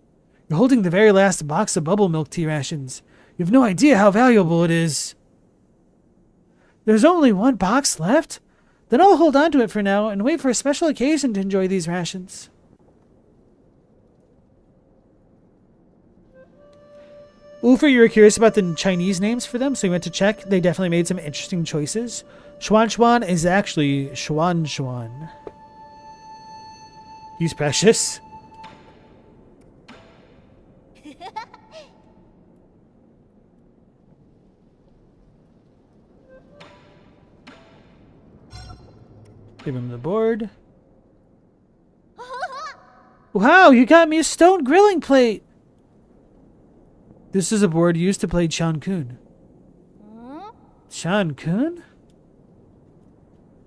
You're holding the very last box of bubble milk tea rations. You have no idea how valuable it is. There's only one box left? Then I'll hold on to it for now and wait for a special occasion to enjoy these rations. Ulfer, you were curious about the Chinese names for them, so you went to check. They definitely made some interesting choices. Xuan Xuan is actually Xuan Xuan. He's precious. Give him the board. Wow, you got me a stone grilling plate! This is a board used to play Chan Kun. Chan Kun?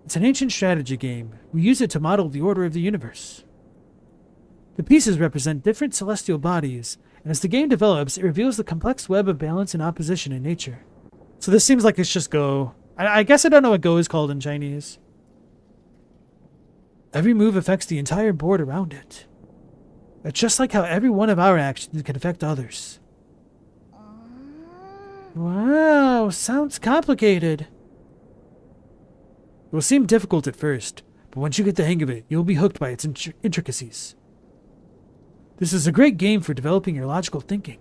It's an ancient strategy game. We use it to model the order of the universe. The pieces represent different celestial bodies, and as the game develops, it reveals the complex web of balance and opposition in nature. So this seems like it's just Go. I guess I don't know what Go is called in Chinese. Every move affects the entire board around it. It's just like how every one of our actions can affect others. Wow, sounds complicated. It will seem difficult at first, but once you get the hang of it, you'll be hooked by its intricacies. This is a great game for developing your logical thinking.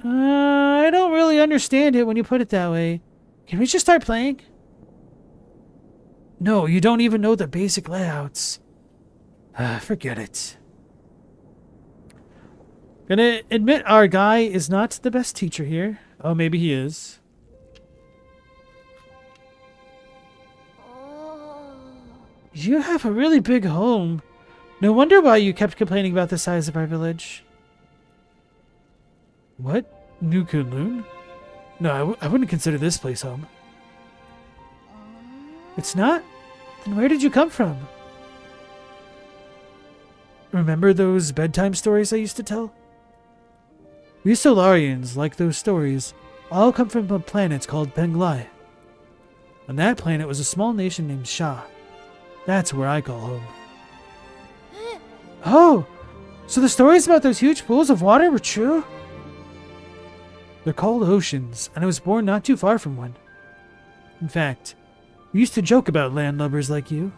I don't really understand it when you put it that way. Can we just start playing? No, you don't even know the basic layouts. Forget it. Gonna admit our guy is not the best teacher here. Oh, maybe he is. You have a really big home. No wonder why you kept complaining about the size of our village. What? New Kunlun? No, I wouldn't consider this place home. It's not? Then where did you come from? Remember those bedtime stories I used to tell? We Solarians, like those stories, all come from a planet called Penglai. On that planet was a small nation named Sha. That's where I call home. Oh, so the stories about those huge pools of water were true? They're called oceans, and I was born not too far from one. In fact, we used to joke about landlubbers like you.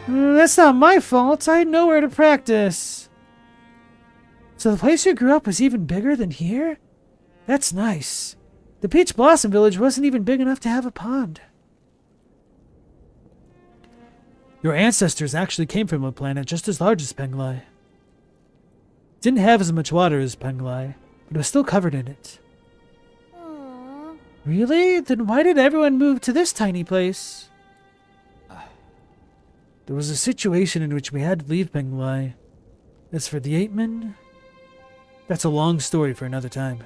That's not my fault. I had nowhere to practice. So the place you grew up was even bigger than here? That's nice. The Peach Blossom Village wasn't even big enough to have a pond. Your ancestors actually came from a planet just as large as Penglai. It didn't have as much water as Penglai, but it was still covered in it. Really? Then why did everyone move to this tiny place? There was a situation in which we had to leave Penglai. As for the 8-men, that's a long story for another time.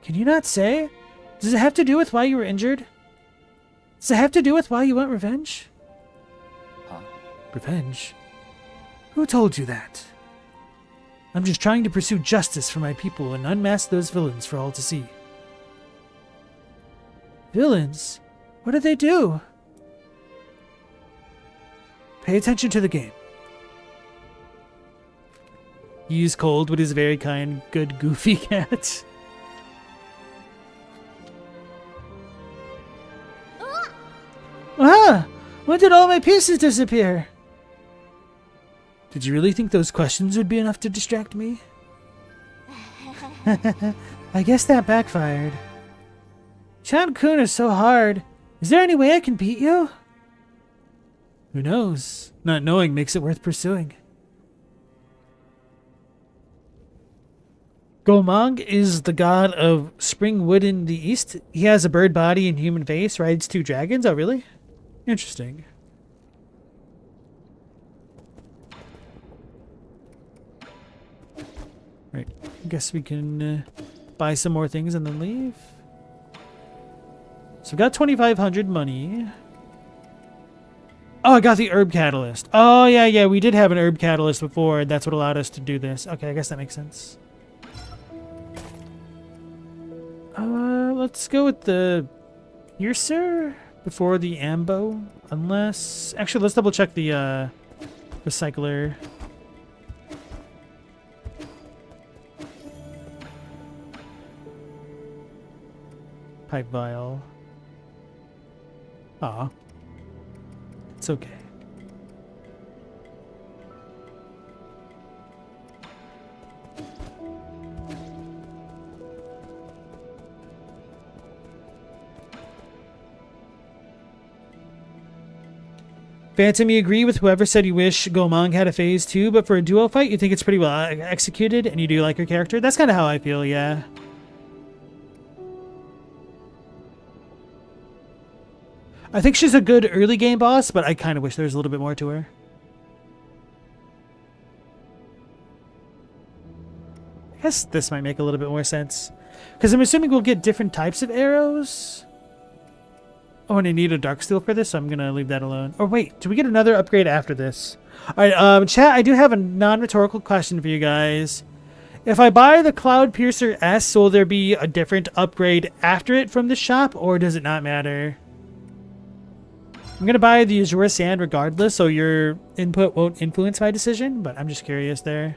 Can you not say? Does it have to do with why you were injured? Does it have to do with why you want revenge? Revenge? Who told you that? I'm just trying to pursue justice for my people and unmask those villains for all to see. Villains? What did they do? Pay attention to the game. He's cold, but he's a very kind, good, goofy cat. Ah! When did all my pieces disappear? Did you really think those questions would be enough to distract me? I guess that backfired. Chan Kun is so hard. Is there any way I can beat you? Who knows? Not knowing makes it worth pursuing. Gomang is the god of spring wood in the east. He has a bird body and human face, rides 2 dragons. Oh, really? Interesting. Right. I guess we can buy some more things and then leave. So we got 2,500 money. Oh, I got the herb catalyst. Oh, yeah, we did have an herb catalyst before. That's what allowed us to do this. Okay, I guess that makes sense. Let's go with the piercer before the ambo. Unless... Actually, let's double check the recycler. Pipe vial. Aw. It's okay. Phantom, you agree with whoever said you wish Gomang had a phase 2, but for a duo fight, you think it's pretty well executed, and you do like your character? That's kind of how I feel, yeah. I think she's a good early game boss, but I kind of wish there was a little bit more to her. I guess this might make a little bit more sense. Because I'm assuming we'll get different types of arrows. Oh, and I need a dark steel for this, so I'm going to leave that alone. Or wait, do we get another upgrade after this? Alright, chat, I do have a non-rhetorical question for you guys. If I buy the Cloud Piercer S, will there be a different upgrade after it from the shop, or does it not matter? I'm going to buy the Azure Sand regardless, so your input won't influence my decision, but I'm just curious there.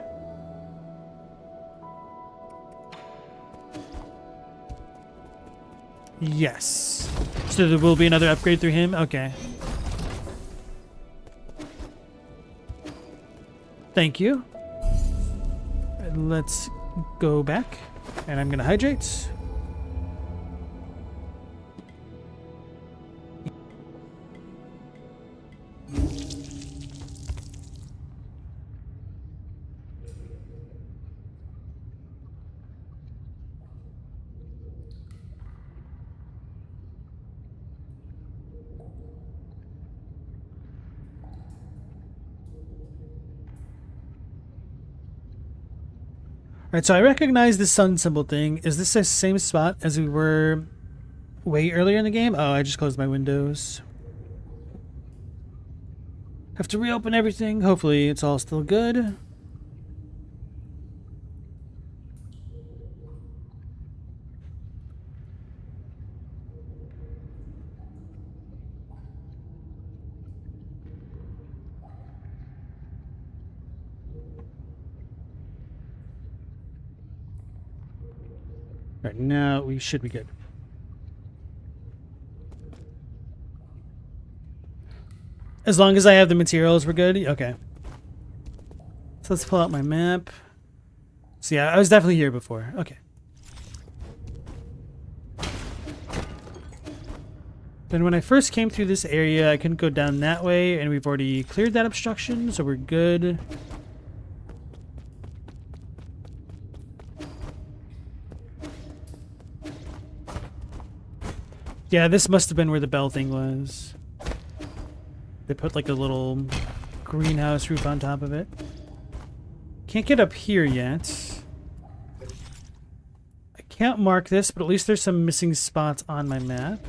Yes. So there will be another upgrade through him? Okay. Thank you. Let's go back. And I'm going to hydrate. Alright, so I recognize the sun symbol thing. Is this the same spot as we were way earlier in the game? Oh, I just closed my windows. Have to reopen everything. Hopefully it's all still good. Right, now we should be good. As long as I have the materials, we're good? Okay. So let's pull out my map. So yeah, I was definitely here before. Okay. Then when I first came through this area, I couldn't go down that way, and we've already cleared that obstruction, so we're good. Yeah, this must have been where the bell thing was. They put like a little greenhouse roof on top of it. Can't get up here yet. I can't mark this, but at least there's some missing spots on my map.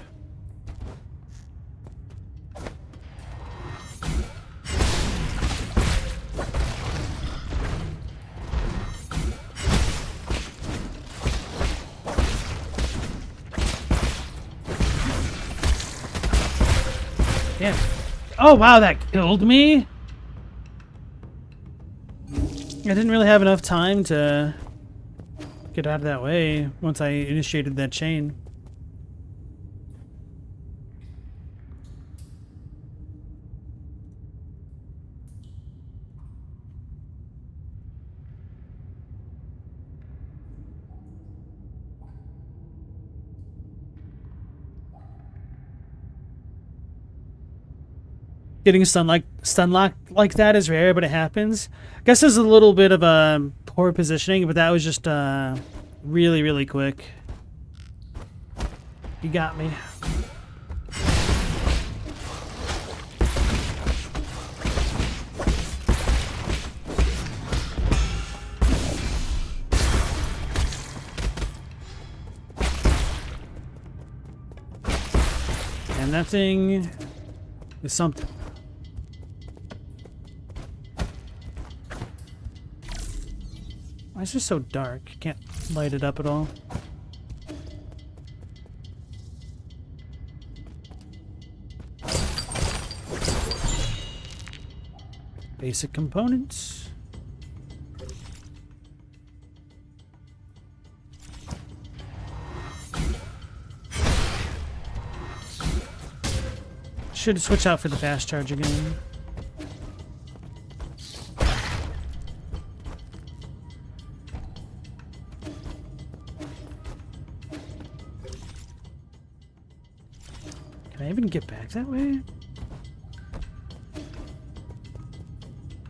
Damn. Oh, wow, that killed me? I didn't really have enough time to get out of that way once I initiated that chain. Getting stun locked like that is rare, but it happens. I guess there's a little bit of a poor positioning, but that was just really, really quick. You got me. And that thing is something. Why is it so dark? Can't light it up at all. Basic components. Should switch out for the fast charge again. Can I even get back that way?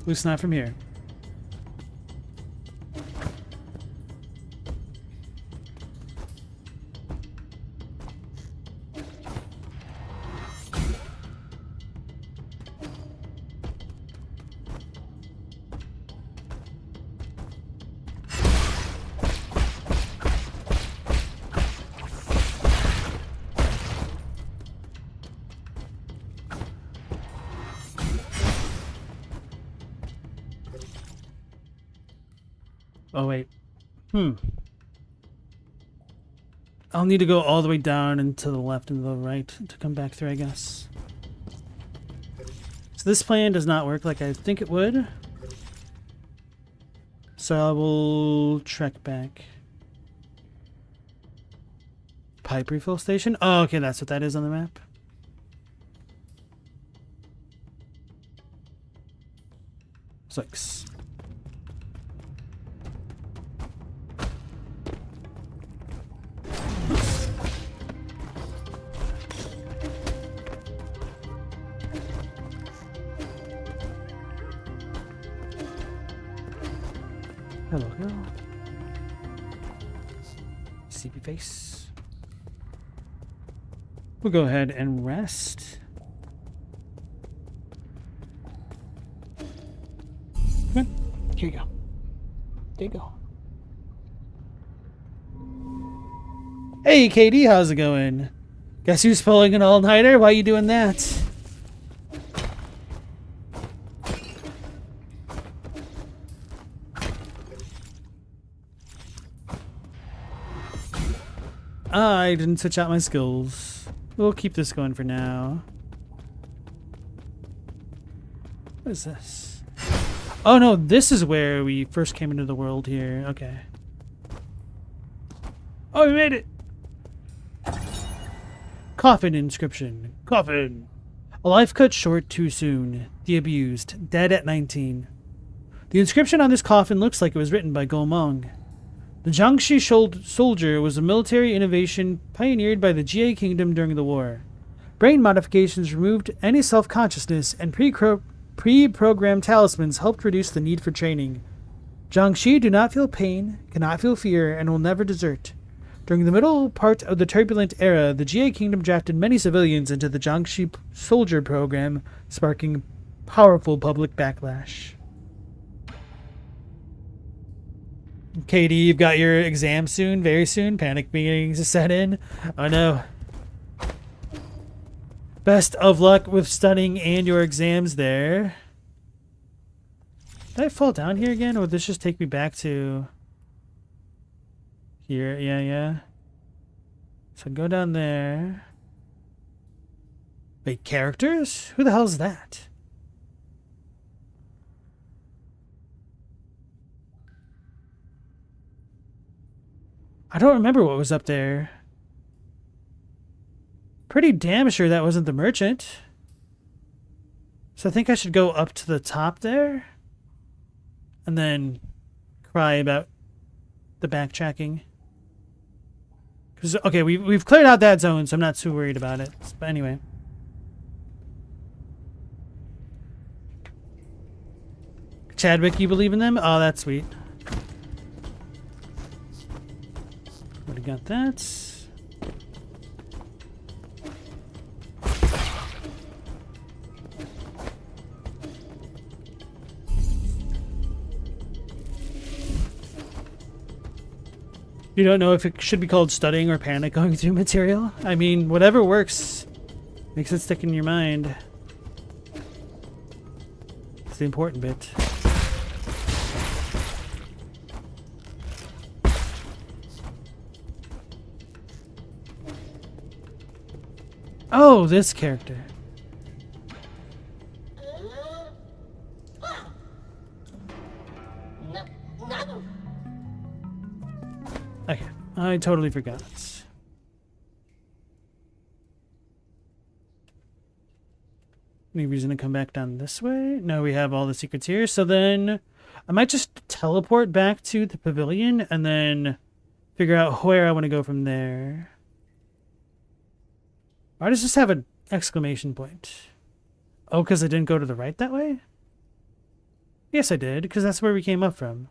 At least not from here. Oh, wait. I'll need to go all the way down and to the left and to the right to come back through, I guess. So this plan does not work like I think it would. So I will trek back. Pipe refill station? Oh, okay, that's what that is on the map. Six. Hello, hello. Sleepy face. We'll go ahead and rest. Come on. Here you go. There you go. Hey, KD, how's it going? Guess who's pulling an all-nighter? Why are you doing that? I didn't switch out my skills. We'll keep this going for now. What is this? Oh no, this is where we first came into the world here. Okay. Oh, we made it! Coffin inscription. Coffin. A life cut short too soon. The abused. Dead at 19. The inscription on this coffin looks like it was written by Gomong. The Jiangxi soldier was a military innovation pioneered by the Jie Kingdom during the war. Brain modifications removed any self-consciousness, and pre-programmed talismans helped reduce the need for training. Jiangxi do not feel pain, cannot feel fear, and will never desert. During the middle part of the turbulent era, the Jie Kingdom drafted many civilians into the Jiangxi soldier program, sparking powerful public backlash. Katie, you've got your exam soon, very soon. Panic beginning to set in. Oh no. Best of luck with studying and your exams there. Did I fall down here again, or would this just take me back to here? Yeah. So go down there. Wait, characters? Who the hell is that? I don't remember what was up there. Pretty damn sure that wasn't the merchant. So I think I should go up to the top there. And then cry about the backtracking. Because, okay, we've cleared out that zone, so I'm not too worried about it. But anyway. Chadwick, you believe in them? Oh, that's sweet. got that. You don't know if it should be called studying or panic going through material? I mean, whatever works makes it stick in your mind. It's the important bit. Oh, this character. Okay, I totally forgot. Any reason to come back down this way? No, we have all the secrets here. So then I might just teleport back to the pavilion and then figure out where I want to go from there. Why does this have an exclamation point? Oh, because I didn't go to the right that way? Yes, I did, because that's where we came up from.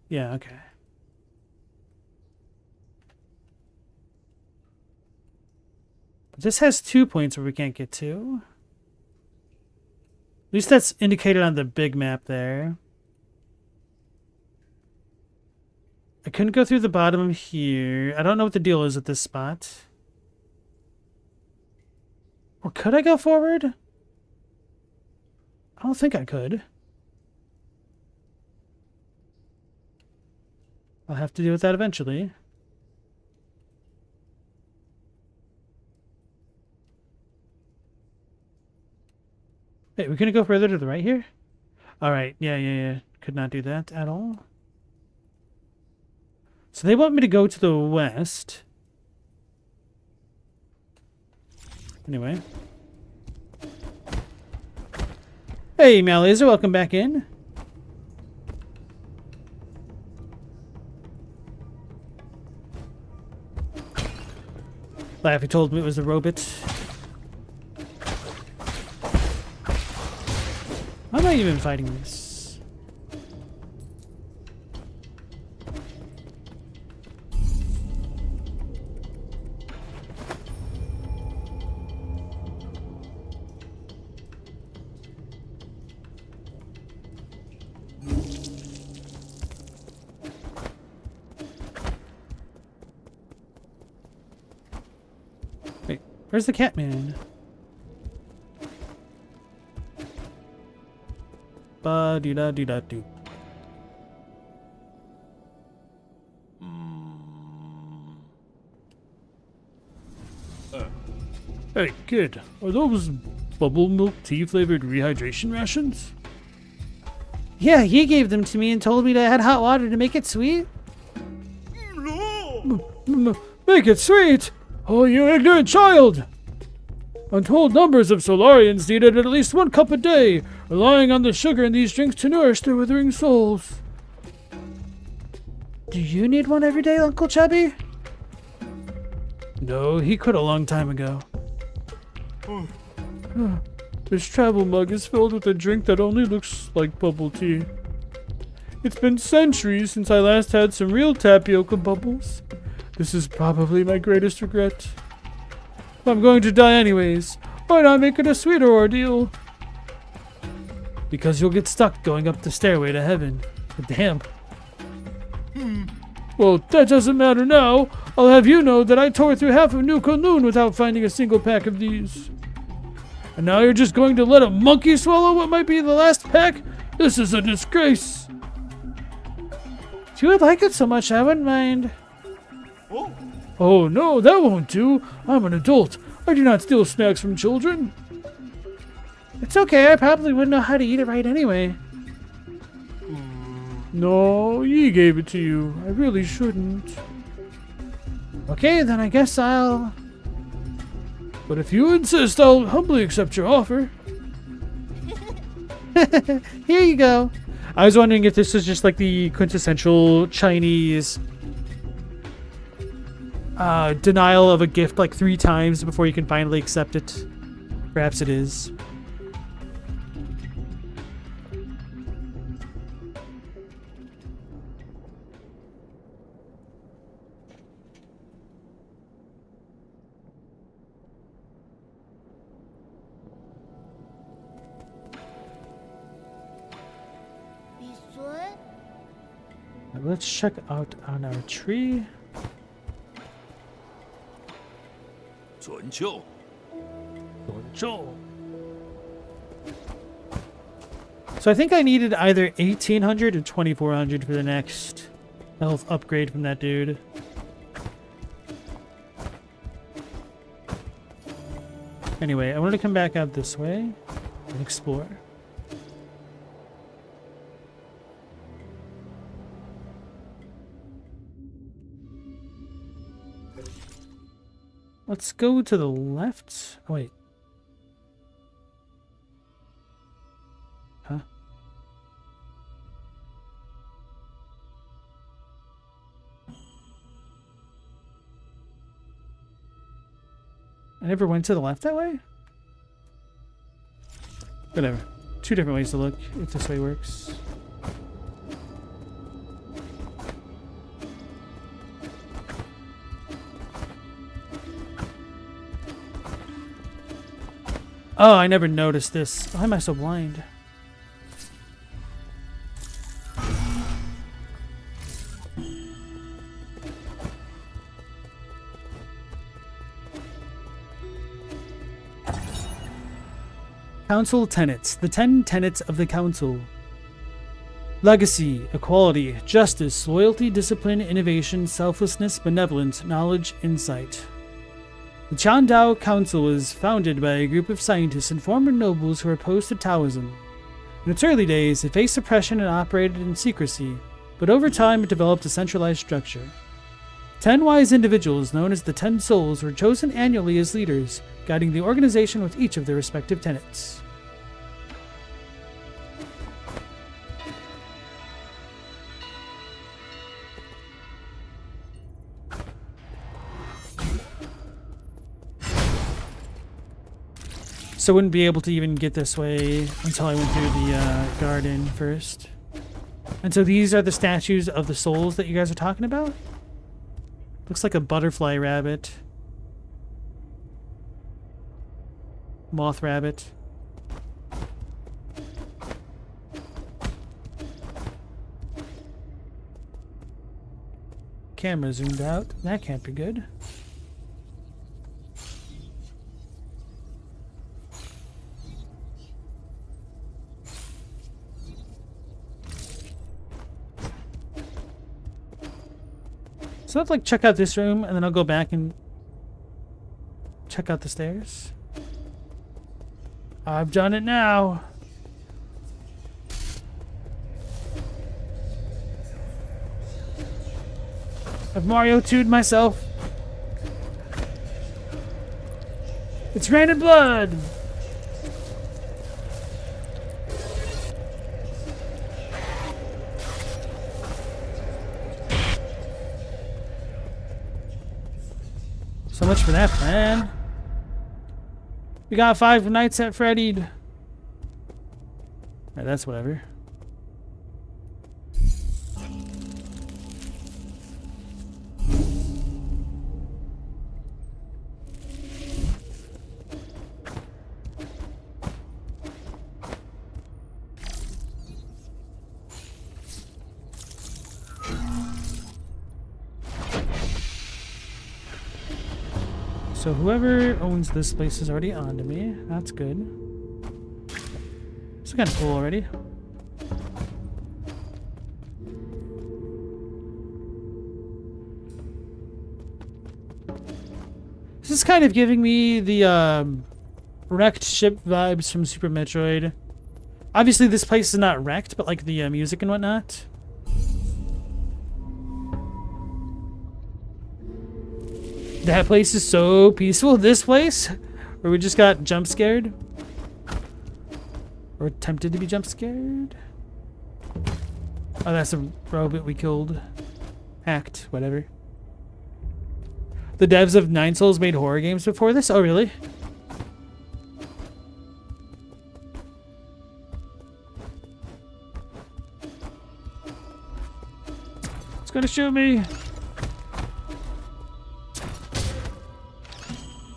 Yeah, okay. But this has 2 points where we can't get to. At least that's indicated on the big map there. I couldn't go through the bottom here. I don't know what the deal is at this spot. Or could I go forward? I don't think I could. I'll have to deal with that eventually. Wait, we're gonna go further to the right here? Alright, yeah. Could not do that at all. So they want me to go to the west. Anyway. Hey, Malaser, welcome back in. Laffy told me it was the robot. Why am I even fighting this? Wait, where's the Catman? Ba-dee-da-dee-da-doo. Hey, kid, are those bubble milk tea flavored rehydration rations? Yeah, he gave them to me and told me to add hot water to make it sweet. Make it sweet! Oh, you ignorant child! Untold numbers of Solarians needed at least 1 cup a day, relying on the sugar in these drinks to nourish their withering souls. Do you need one every day, Uncle Chubby? No, he quit a long time ago. This travel mug is filled with a drink that only looks like bubble tea. It's been centuries since I last had some real tapioca bubbles. This is probably my greatest regret. If I'm going to die anyways, why not make it a sweeter ordeal? Because you'll get stuck going up the stairway to heaven. Damn. Well, that doesn't matter now. I'll have you know that I tore through half of New Kowloon without finding a single pack of these. And now you're just going to let a monkey swallow what might be the last pack? This is a disgrace. If you would like it so much, I wouldn't mind. Oh no, that won't do. I'm an adult. I do not steal snacks from children. It's okay, I probably wouldn't know how to eat it right anyway. No, Yi gave it to you. I really shouldn't. Okay, then I guess I'll... But if you insist, I'll humbly accept your offer. Here you go. I was wondering if this was just like the quintessential Chinese denial of a gift like 3 times before you can finally accept it. Perhaps it is. let's check out on our tree. 准就 So I think I needed either 1800 or 2400 for the next health upgrade from that dude. Anyway, I want to come back out this way and explore. Let's go to the left. Oh, wait. Huh? I never went to the left that way? Whatever. Two different ways to look, if this way works. Oh, I never noticed this. Why am I so blind? Council tenets. The 10 tenets of the Council. Legacy, equality, justice, loyalty, discipline, innovation, selflessness, benevolence, knowledge, insight. The Chandao Council was founded by a group of scientists and former nobles who were opposed to Taoism. In its early days, it faced oppression and operated in secrecy, but over time it developed a centralized structure. 10 wise individuals, known as the 10 Souls, were chosen annually as leaders, guiding the organization with each of their respective tenets. So I wouldn't be able to even get this way until I went through the garden first. And so these are the statues of the souls that you guys are talking about? Looks like a butterfly rabbit. Moth rabbit. Camera zoomed out. That can't be good. So I'd like check out this room and then I'll go back and check out the stairs. I've done it now. I've Mario 2'd myself. It's raining blood. So much for that plan. We got 5 Nights at Freddy'd. Alright, that's whatever. So whoever owns this place is already on to me. That's good. It's kind of cool already. This is kind of giving me the wrecked ship vibes from Super Metroid. Obviously this place is not wrecked, but like the music and whatnot. That place is so peaceful. This place, where we just got jump scared. Or attempted to be jump scared. Oh, that's a robot we killed. Hacked, whatever. The devs of Nine Souls made horror games before this? Oh, really? It's gonna shoot me.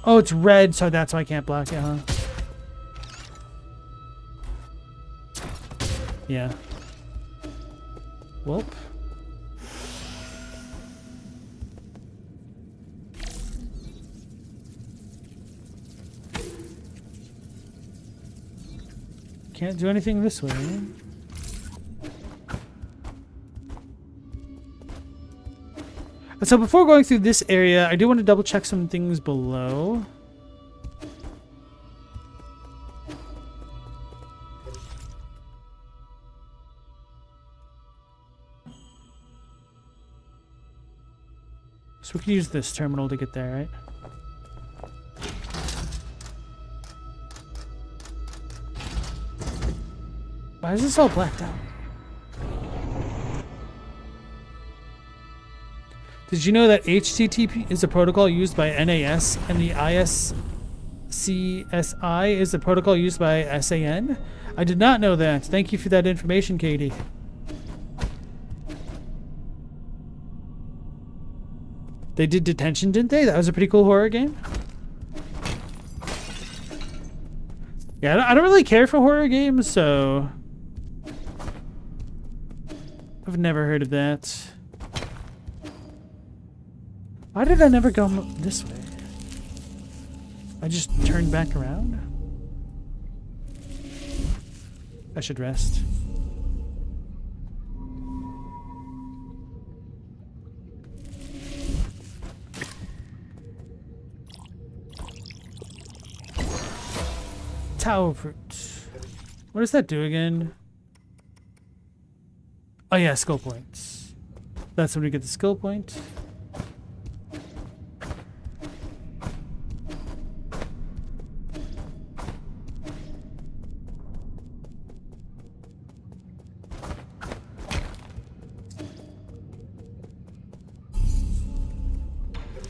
Oh, it's red, so that's why I can't block it, huh? Yeah. Welp. can't do anything this way. So before going through this area, I do want to double check some things below. So we can use this terminal to get there, right? Why is this all blacked out? Did you know that HTTP is a protocol used by NAS and the ISCSI is the protocol used by SAN? I did not know that. Thank you for that information, Katie. They did Detention, didn't they? That was a pretty cool horror game. Yeah, I don't really care for horror games, so I've never heard of that. Why did I never go this way? I just turned back around? I should rest. Tower fruit. What does that do again? Oh yeah, skill points. That's when we get the skill point.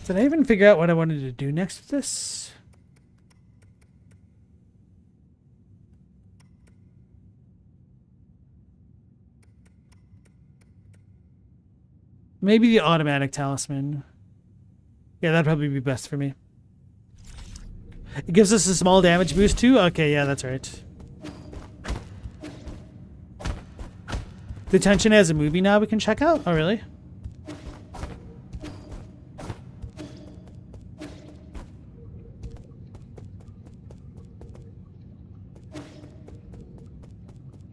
Did I even figure out what I wanted to do next with this? Maybe the automatic talisman. Yeah, that'd probably be best for me. It gives us a small damage boost too? Okay, yeah, that's right. Detention has a movie now we can check out? Oh, really?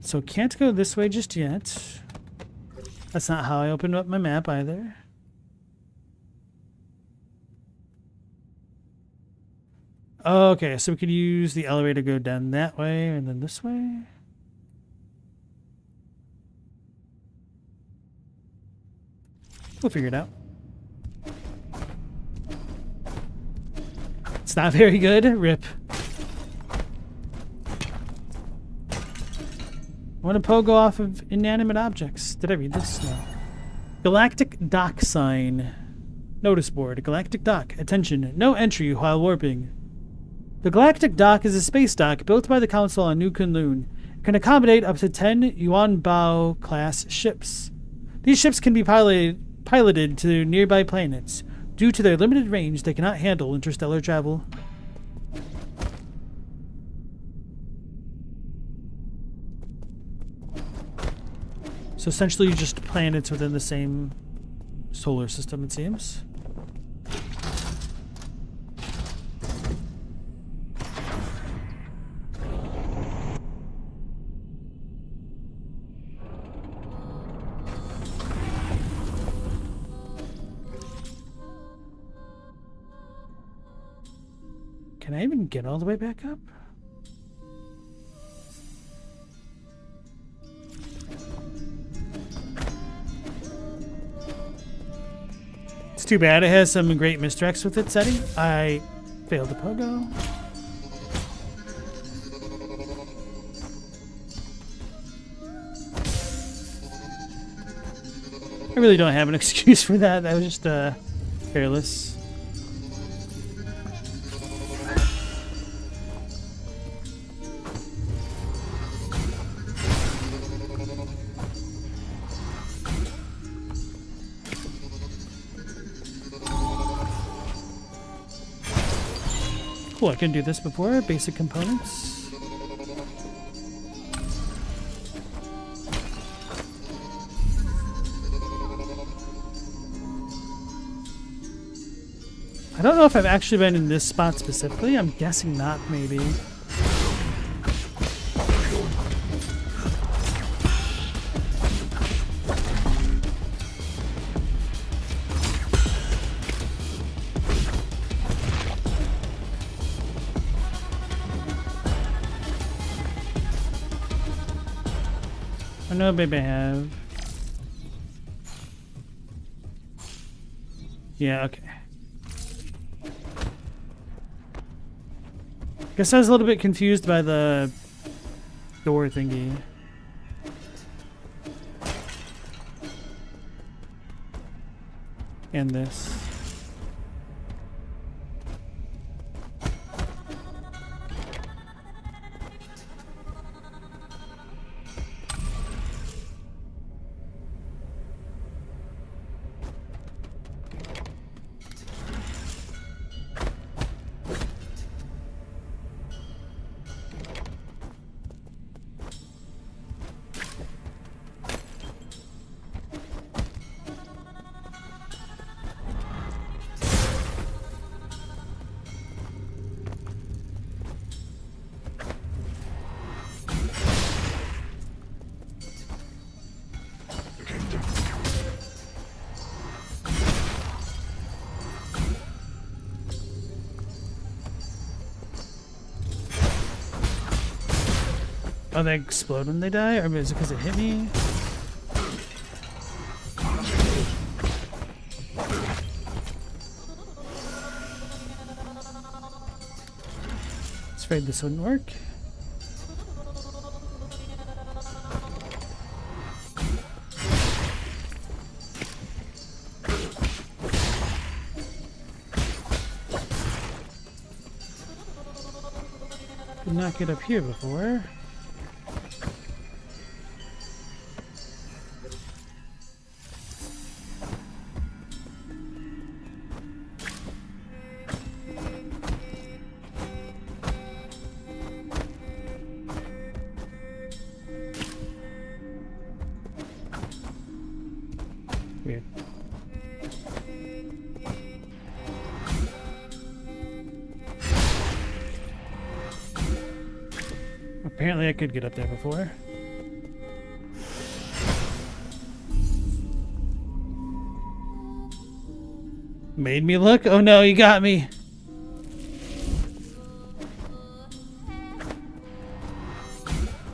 So can't go this way just yet. That's not how I opened up my map either. Okay, so we could use the elevator to go down that way and then this way. We'll figure it out. It's not very good. RIP. I want to pogo off of inanimate objects. Did I read this? No. Galactic dock sign. Notice board. Galactic dock. Attention. No entry while warping. The Galactic dock is a space dock built by the Council on New Kunlun. It can accommodate up to 10 Yuan Bao class ships. These ships can be piloted to nearby planets. Due to their limited range, they cannot handle interstellar travel. So essentially just planets within the same solar system, it seems. Can I even get all the way back up? It's too bad it has some great misdirects with its setting. I failed the pogo. I really don't have an excuse for that. That was just careless. Cool, I can do this before. Basic components. I don't know if I've actually been in this spot specifically. I'm guessing not, maybe. Oh no, baby, I have. Yeah, okay. Guess I was a little bit confused by the door thingy. And this. Oh, they explode when they die? Or is it because it hit me? I was afraid this wouldn't work. Did not get up here before. Weird. Apparently I could get up there before. Made me look? Oh no, you got me.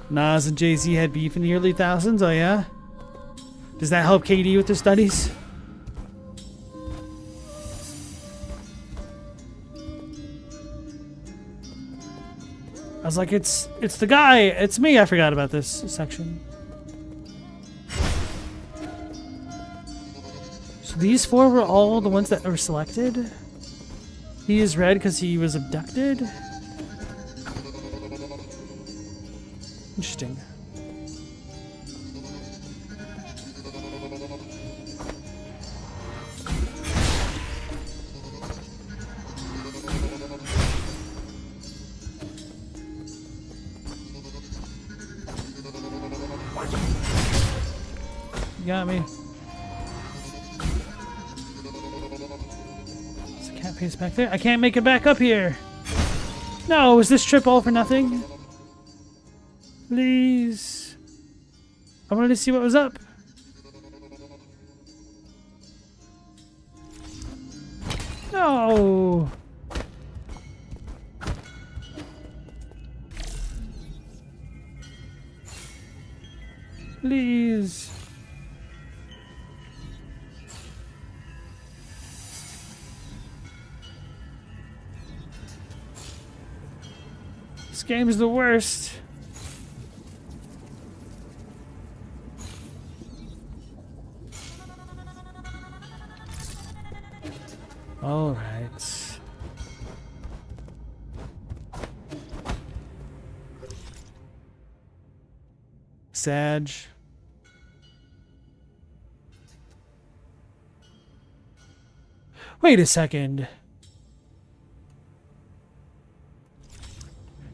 Nas and Jay-Z had beef in the early thousands, oh yeah? Does that help KD with her studies? I was like, it's the guy, it's me. I forgot about this section. So these four were all the ones that were selected? He is red because he was abducted? Interesting. You got me. There's a cat face back there. I can't make it back up here. No, was this trip all for nothing? Please. I wanted to see what was up. No. Please. This game is the worst. All right. Sag. Wait a second.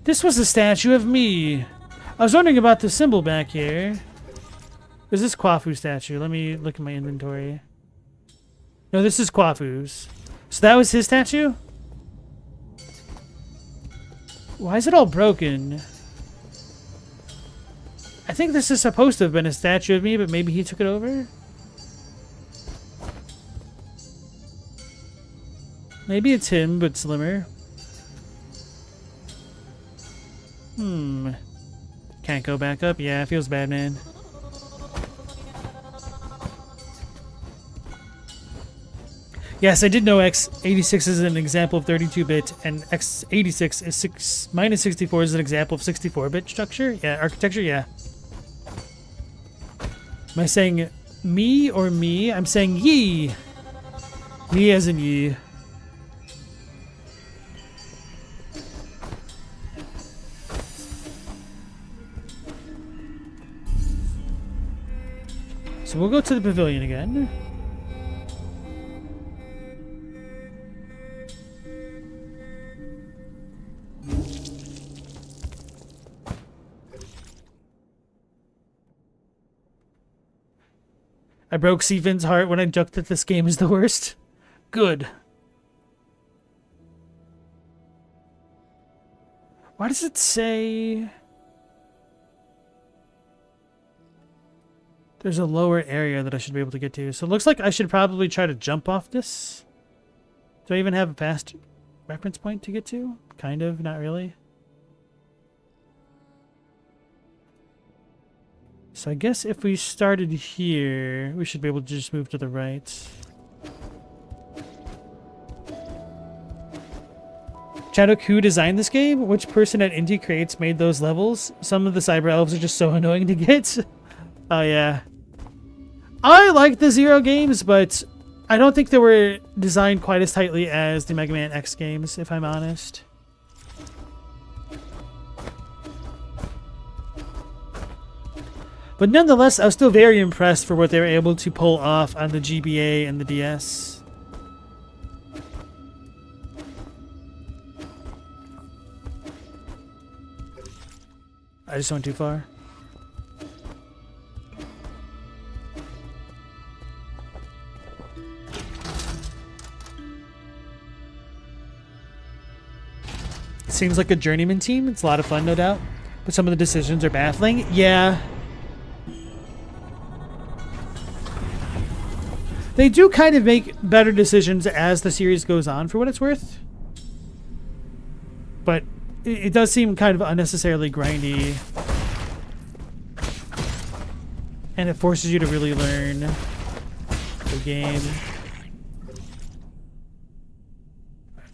This was a statue of me. I was wondering about the symbol back here. Is this Kwafu statue? Let me look at my inventory. No, this is Kwafu's. So that was his statue? Why is it all broken? I think this is supposed to have been a statue of me, but maybe he took it over? Maybe it's him, but slimmer. Can't go back up? Yeah, it feels bad, man. Yes, I did know x86 is an example of 32-bit, and x86 is minus 64 is an example of 64-bit structure. Yeah, architecture. Yeah. Am I saying me or me? I'm saying ye. Me as in ye. So we'll go to the pavilion again. I broke Steven's heart when I joked that this game is the worst. Good. Why does it say there's a lower area that I should be able to get to? So it looks like I should probably try to jump off this. Do I even have a fast reference point to get to? Kind of, not really. So I guess if we started here, we should be able to just move to the right. Chadwick, who designed this game? Which person at Indie Creates made those levels? Some of the cyber elves are just so annoying to get. Oh yeah. I like the Zero games, but I don't think they were designed quite as tightly as the Mega Man X games, if I'm honest. But nonetheless, I was still very impressed for what they were able to pull off on the GBA and the DS. I just went too far. It seems like a journeyman team. It's a lot of fun, no doubt. But some of the decisions are baffling. Yeah. They do kind of make better decisions as the series goes on, for what it's worth. But it does seem kind of unnecessarily grindy. And it forces you to really learn the game.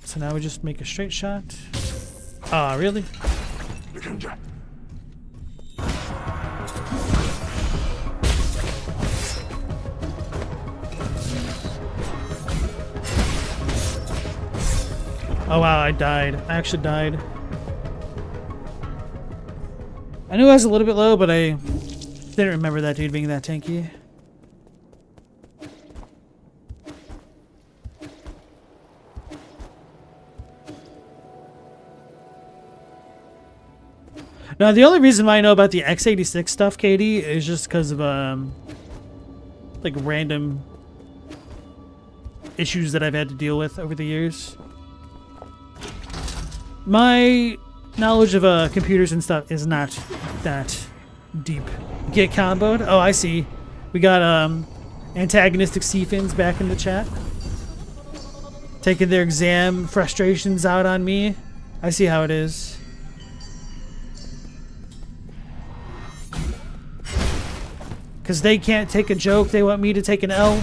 So now we just make a straight shot. Ah, really? Oh wow, I died. I actually died. I knew I was a little bit low, but I didn't remember that dude being that tanky. Now, the only reason why I know about the x86 stuff, Katie, is just because of like random issues that I've had to deal with over the years. My knowledge of computers and stuff is not that deep. Get comboed? Oh, I see. We got antagonistic Seafins back in the chat. Taking their exam frustrations out on me. I see how it is. Because they can't take a joke, they want me to take an L.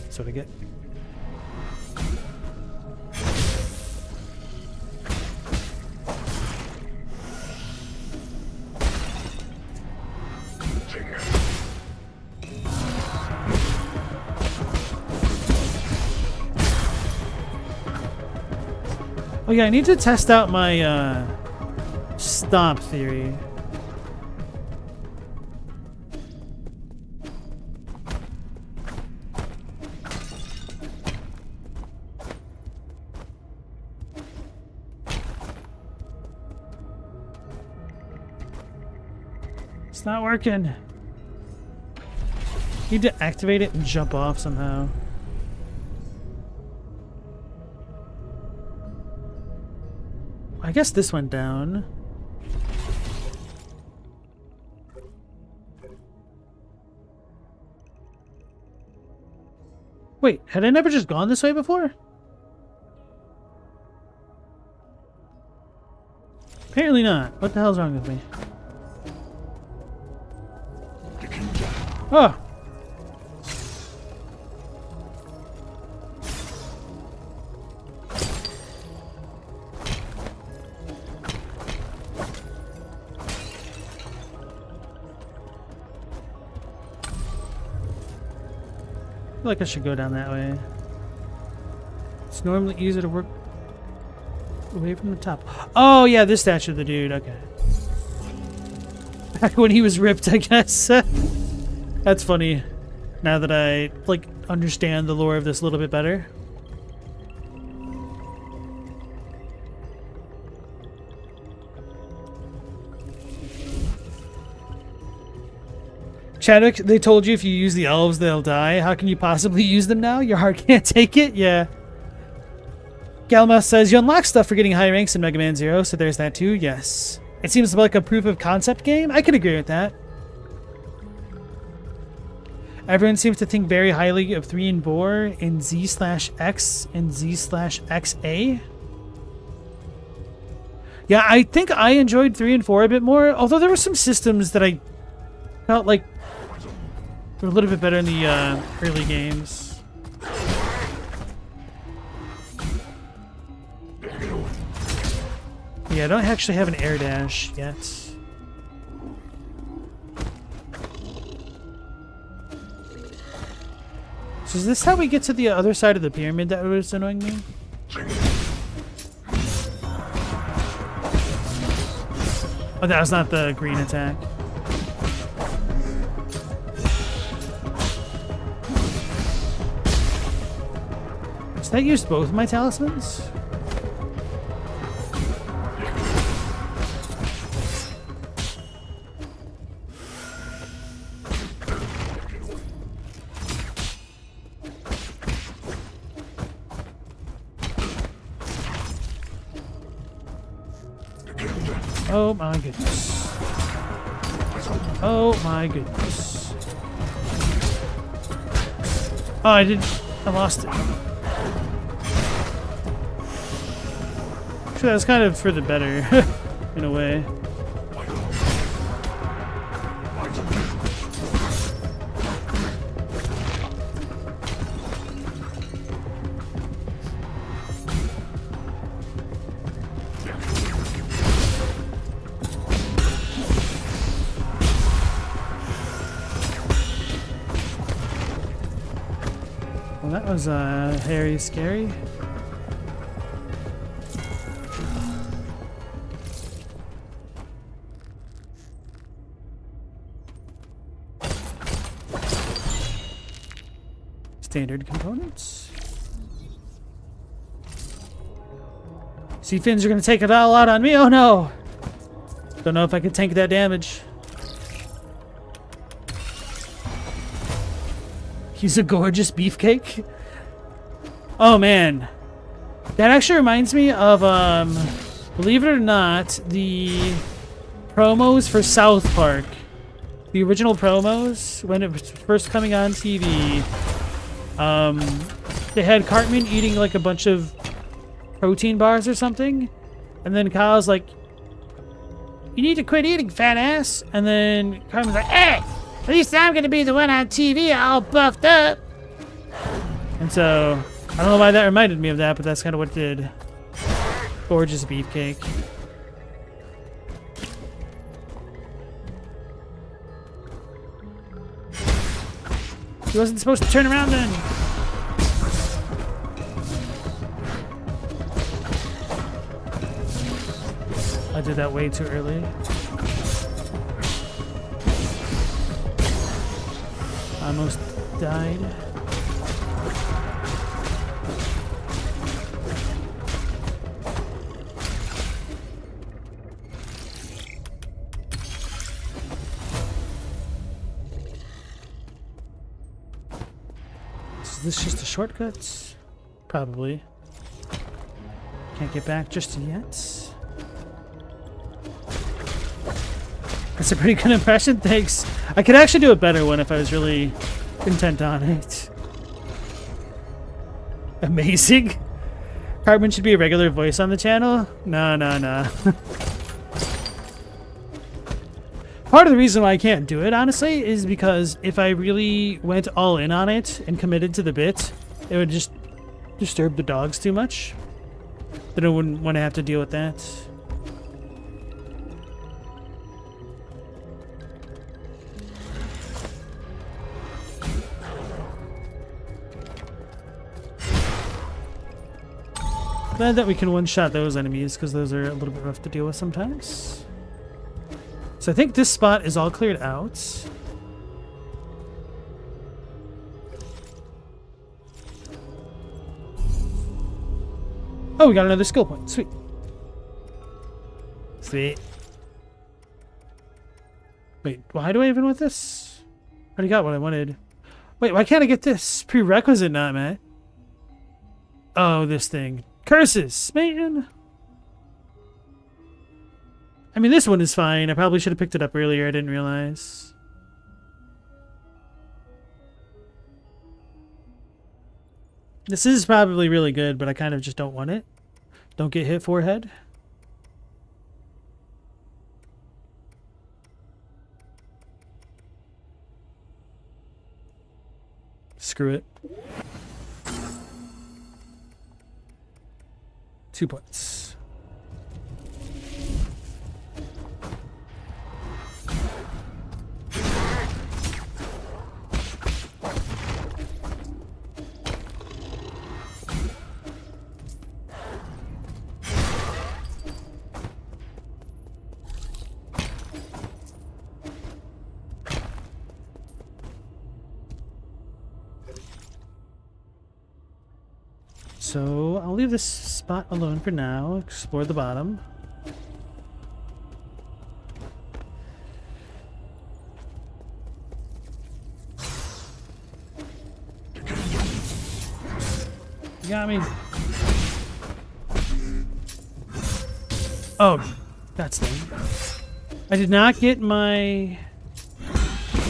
That's what I get. Oh yeah, I need to test out my stomp theory. It's not working. Need to activate it and jump off somehow. I guess this went down. Wait, had I never just gone this way before? Apparently not. What the hell's wrong with me? Oh! feel like I should go down that way. It's normally easier to work away from the top. Oh, yeah, this statue of the dude. Okay. Back when he was ripped, I guess. That's funny. Now that I, like, understand the lore of this a little bit better. Chadwick, they told you if you use the elves, they'll die. How can you possibly use them now? Your heart can't take it? Yeah. Galma says, you unlock stuff for getting high ranks in Mega Man Zero, so there's that too. Yes. It seems like a proof of concept game. I could agree with that. Everyone seems to think very highly of 3 and 4 in Z/X and Z/XA. Yeah, I think I enjoyed 3 and 4 a bit more, although there were some systems that I felt like were a little bit better in the early games. Yeah, I don't actually have an air dash yet. So is this how we get to the other side of the pyramid that was annoying me? Oh, that was not the green attack. So that used both my talismans? Oh my goodness. Oh my goodness. Oh, I lost it. Actually, that was kind of for the better, in a way. Well, that was hairy scary. Standard components. Sea fins are gonna take it all out on me. Oh no! Don't know if I can tank that damage. He's a gorgeous beefcake. Oh man, that actually reminds me of believe it or not, the promos for South Park. The original promos when it was first coming on TV. They had Cartman eating like a bunch of protein bars or something, and then Kyle's like, "You need to quit eating, fat ass." And then Cartman's like, "Hey, at least I'm gonna be the one on TV all buffed up." And so I don't know why that reminded me of that, but that's kind of what it did. Gorgeous beefcake. He wasn't supposed to turn around then. I did that way too early. Almost died. Is this just a shortcut? Probably. Can't get back just yet. That's a pretty good impression, thanks. I could actually do a better one if I was really intent on it. Amazing. Cartman should be a regular voice on the channel? No. Part of the reason why I can't do it, honestly, is because if I really went all in on it and committed to the bit, it would just disturb the dogs too much. Then I wouldn't want to have to deal with that. Glad that we can one-shot those enemies, because those are a little bit rough to deal with sometimes. So I think this spot is all cleared out. Oh, we got another skill point. Sweet. Sweet. Wait, why do I even want this? I already got what I wanted. Wait, why can't I get this? Prerequisite not met. Oh, this thing. Curses, man. I mean, this one is fine. I probably should have picked it up earlier. I didn't realize. This is probably really good, but I kind of just don't want it. Don't get hit forehead. Screw it. 2 points. So I'll leave this spot alone for now. Explore the bottom. You got me. Oh, that's thing. I did not get my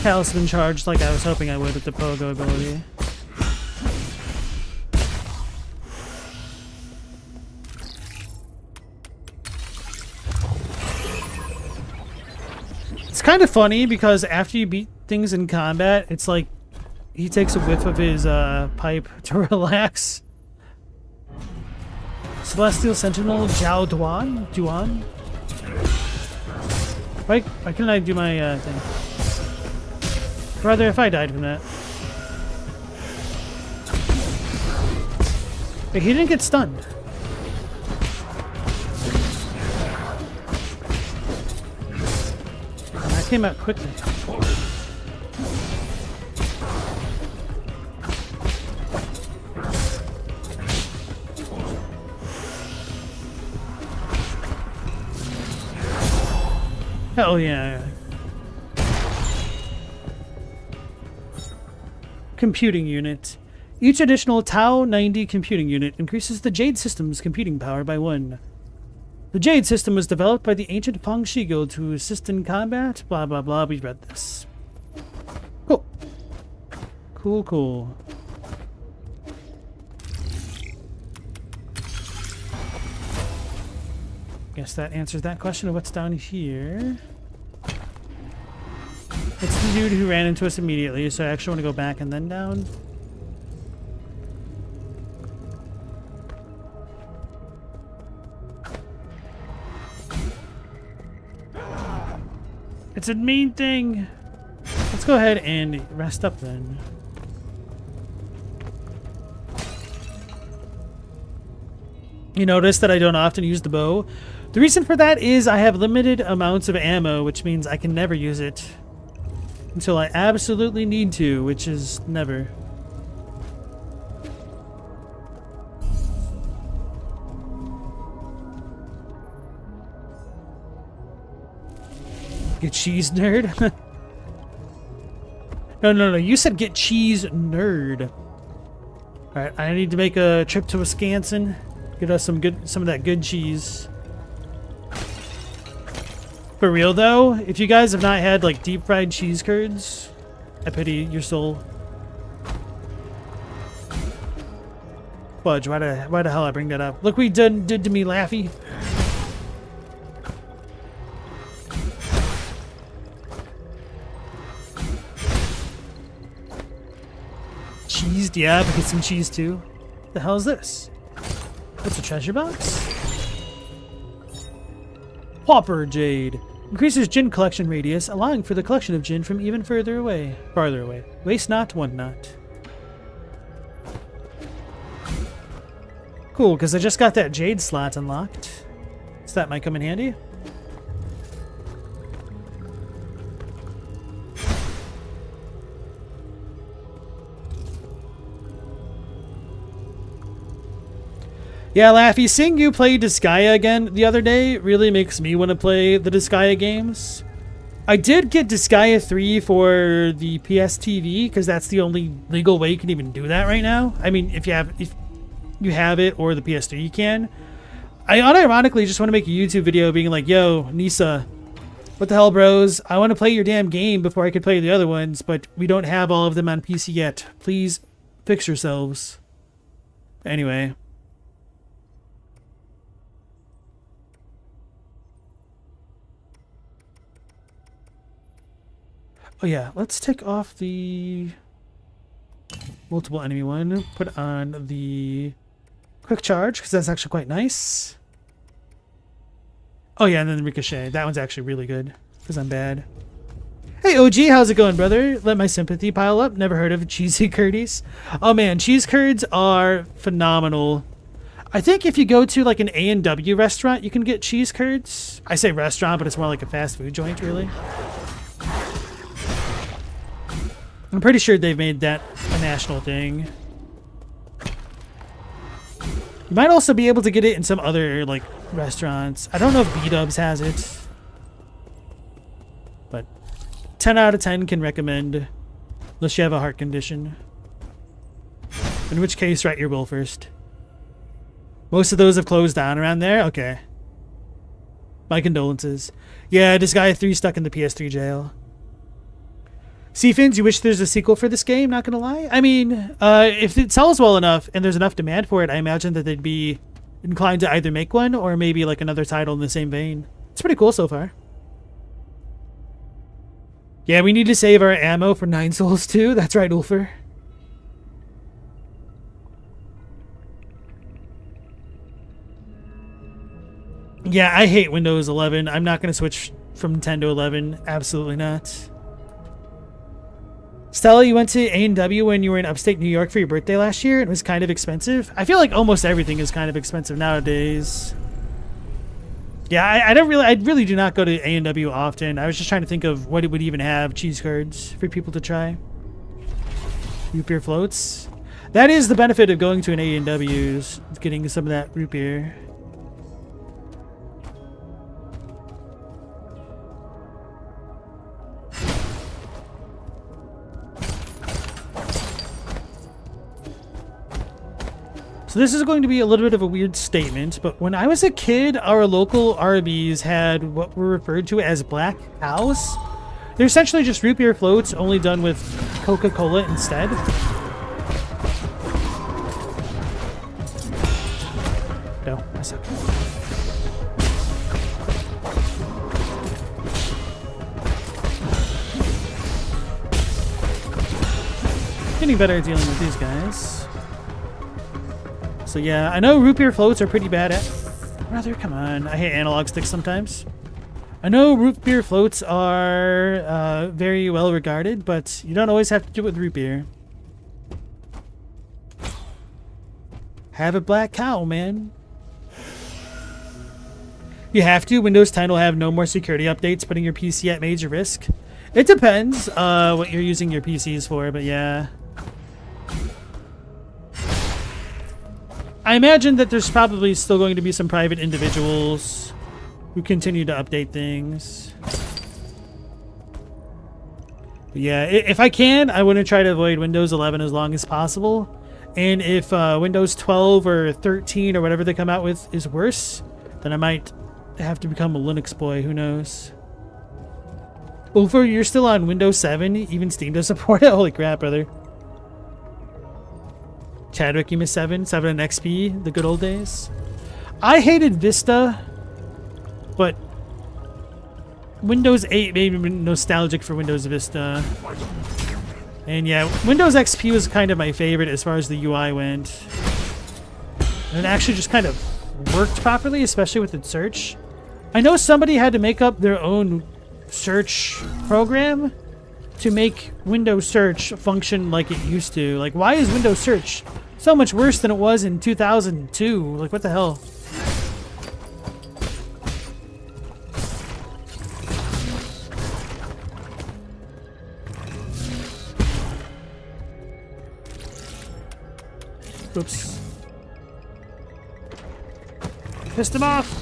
talisman charged like I was hoping I would with the pogo ability. It's kind of funny because after you beat things in combat, it's like he takes a whiff of his pipe to relax. Celestial Sentinel Jiao Duan? Why couldn't I do my thing? Rather, if I died from that. Wait, he didn't get stunned. Came out quickly. Hell yeah. Computing unit. Each additional Tau 90 computing unit increases the Jade system's computing power by 1. The Jade system was developed by the ancient Fangxi Guild to assist in combat. Blah, blah, blah. We read this. Cool. Cool, cool. Guess that answers that question of what's down here. It's the dude who ran into us immediately, so I actually want to go back and then down. It's a mean thing. Let's go ahead and rest up then. You notice that I don't often use the bow. The reason for that is I have limited amounts of ammo, which means I can never use it until I absolutely need to, which is never. Get cheese, nerd? No. You said get cheese, nerd. Alright, I need to make a trip to Wisconsin. Get us some of that good cheese. For real though, if you guys have not had like deep fried cheese curds, I pity your soul. Fudge, why the hell I bring that up? Look what he did to me, Laffy. Cheesed, yeah, but get some cheese too. What the hell is this? What's a treasure box? Pauper Jade. Increases Jinn collection radius, allowing for the collection of Jinn from even farther away. Waste not, want not. Cool, because I just got that jade slot unlocked. So that might come in handy. Yeah, Laffy, seeing you play Disgaea again the other day really makes me want to play the Disgaea games. I did get Disgaea 3 for the PS TV because that's the only legal way you can even do that right now. I mean, if you have it or the PS3, you can. I unironically just want to make a YouTube video being like, yo, Nisa, what the hell, bros? I want to play your damn game before I could play the other ones, but we don't have all of them on PC yet. Please fix yourselves. Anyway. Oh yeah, let's take off the multiple enemy one. Put on the quick charge, because that's actually quite nice. Oh yeah, and then the ricochet. That one's actually really good, because I'm bad. Hey OG, how's it going, brother? Let my sympathy pile up. Never heard of cheesy curdies. Oh man, cheese curds are phenomenal. I think if you go to like an A&W restaurant, you can get cheese curds. I say restaurant, but it's more like a fast food joint, really. I'm pretty sure they've made that a national thing. You might also be able to get it in some other, like, restaurants. I don't know if B-Dubs has it. But 10 out of 10 can recommend, unless you have a heart condition. In which case, write your will first. Most of those have closed down around there? Okay. My condolences. Yeah, this guy 3 stuck in the PS3 jail. Seafins, you wish there's a sequel for this game, not gonna lie? I mean, if it sells well enough and there's enough demand for it, I imagine that they'd be inclined to either make one or maybe like another title in the same vein. It's pretty cool so far. Yeah, we need to save our ammo for 9 souls too. That's right, Ulfer. Yeah, I hate Windows 11. I'm not gonna switch from 10 to 11. Absolutely not. Stella, you went to A&W when you were in upstate New York for your birthday last year. It was kind of expensive. I feel like almost everything is kind of expensive nowadays. Yeah, I really do not go to A&W often. I was just trying to think of what it would even have cheese curds for people to try. Root beer floats. That is the benefit of going to an A&W, is getting some of that root beer. So this is going to be a little bit of a weird statement, but when I was a kid, our local Arby's had what were referred to as black cows. They're essentially just root beer floats, only done with Coca-Cola instead. No, I suck. Getting better at dealing with these guys. So yeah, I know root beer floats are pretty bad at... Brother, come on. I hate analog sticks sometimes. I know root beer floats are very well regarded, but you don't always have to do it with root beer. Have a black cow, man. You have to. Windows 10 will have no more security updates, putting your PC at major risk. It depends what you're using your PCs for, but yeah. I imagine that there's probably still going to be some private individuals who continue to update things. But yeah, if I can, I want to try to avoid Windows 11 as long as possible. And if Windows 12 or 13 or whatever they come out with is worse, then I might have to become a Linux boy. Who knows? Ulfer, you're still on Windows 7? Even Steam does support it? Holy crap, brother. Chadwick, you miss 7 and XP, the good old days. I hated Vista, but Windows 8 made me nostalgic for Windows Vista. And yeah, Windows XP was kind of my favorite as far as the UI went. And it actually just kind of worked properly, especially with its search. I know somebody had to make up their own search program to make Windows Search function like it used to. Like, why is Windows Search So much worse than it was in 2002. Like, what the hell? Oops. Pissed him off.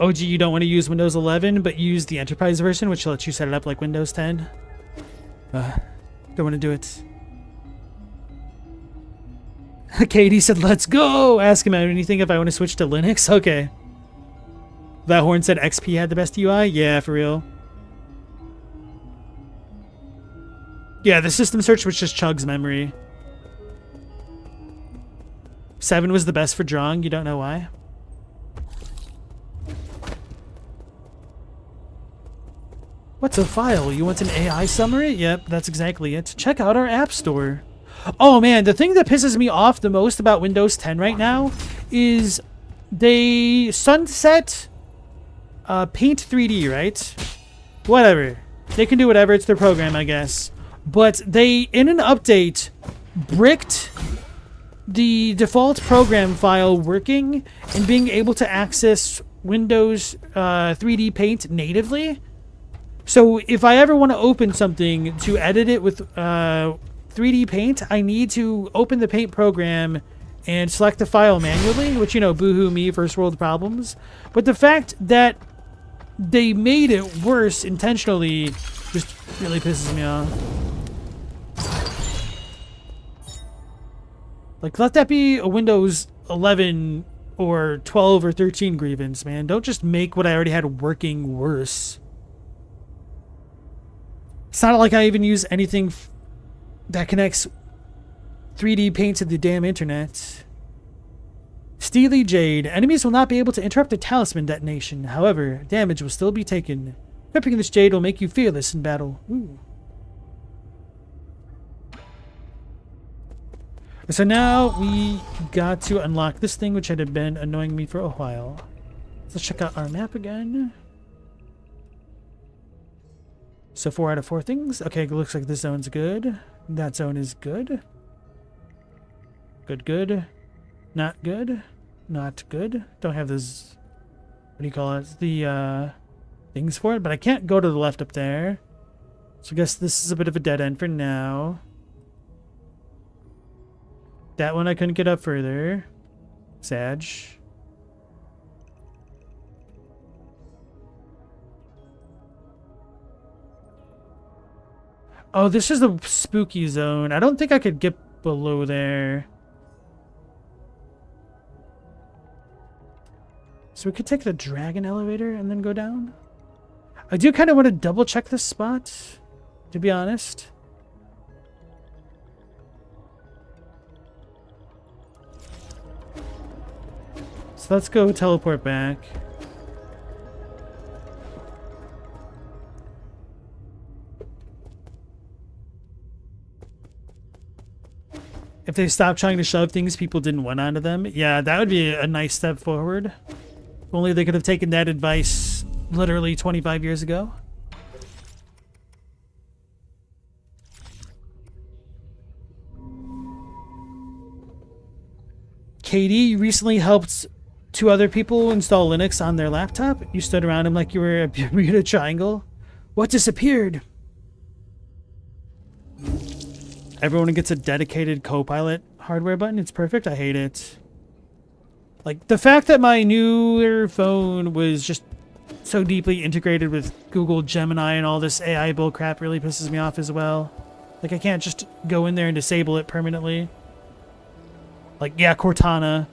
OG, you don't want to use Windows 11, but use the Enterprise version, which lets you set it up like Windows 10. Don't want to do it. Katie said, let's go! Ask him anything if I want to switch to Linux. Okay. That horn said XP had the best UI? Yeah, for real. Yeah, the system search which just chugs memory. 7 was the best for drawing, you don't know why? What's a file? You want an AI summary? Yep, that's exactly it. Check out our app store. Oh man, the thing that pisses me off the most about Windows 10 right now is they sunset Paint 3D, right? Whatever. They can do whatever, it's their program, I guess. But they, in an update, bricked the default program file working and being able to access Windows 3D Paint natively. So if I ever want to open something to edit it with 3D Paint, I need to open the Paint program and select the file manually, which, you know, boohoo me, first world problems. But the fact that they made it worse intentionally just really pisses me off. Like, let that be a Windows 11 or 12 or 13 grievance, man. Don't just make what I already had working worse. It's not like I even use anything that connects 3D Paint to the damn internet. Steely Jade. Enemies will not be able to interrupt a talisman detonation. However, damage will still be taken. Equipping this jade will make you fearless in battle. Ooh. So now we got to unlock this thing, which had been annoying me for a while. Let's check out our map again. So 4 out of 4 things. Okay, it looks like this zone's good. That zone is good. Good, good. Not good. Not good. Don't have this, what do you call it? The things for it, but I can't go to the left up there. So I guess this is a bit of a dead end for now. That one I couldn't get up further. Sag. Oh, this is the spooky zone. I don't think I could get below there. So we could take the dragon elevator and then go down. I do kind of want to double check this spot, to be honest. So let's go teleport back. If they stopped trying to shove things people didn't want onto them, yeah, that would be a nice step forward. If only they could have taken that advice literally 25 years ago. Katie, you recently helped 2 other people install Linux on their laptop. You stood around him like you were a Bermuda Triangle. What disappeared? Everyone gets a dedicated Copilot hardware button. It's perfect. I hate it. Like, the fact that my newer phone was just so deeply integrated with Google Gemini and all this AI bullcrap really pisses me off as well. Like, I can't just go in there and disable it permanently. Like, yeah, Cortana.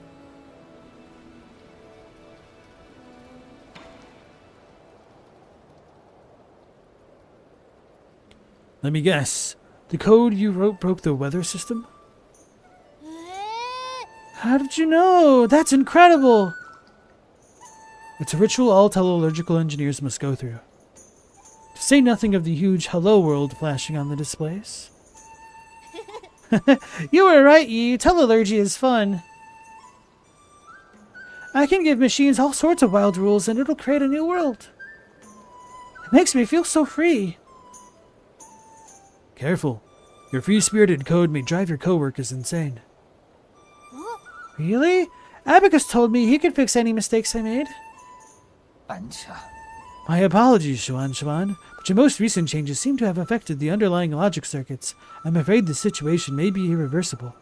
Let me guess. The code you wrote broke the weather system? How did you know? That's incredible! It's a ritual all teleological engineers must go through. To say nothing of the huge hello world flashing on the displays. You were right, Yi. Telelergy is fun. I can give machines all sorts of wild rules and it'll create a new world. It makes me feel so free. Careful. Your free-spirited code may drive your coworkers insane. Really? Abacus told me he could fix any mistakes I made. My apologies, Xuan, but your most recent changes seem to have affected the underlying logic circuits. I'm afraid the situation may be irreversible.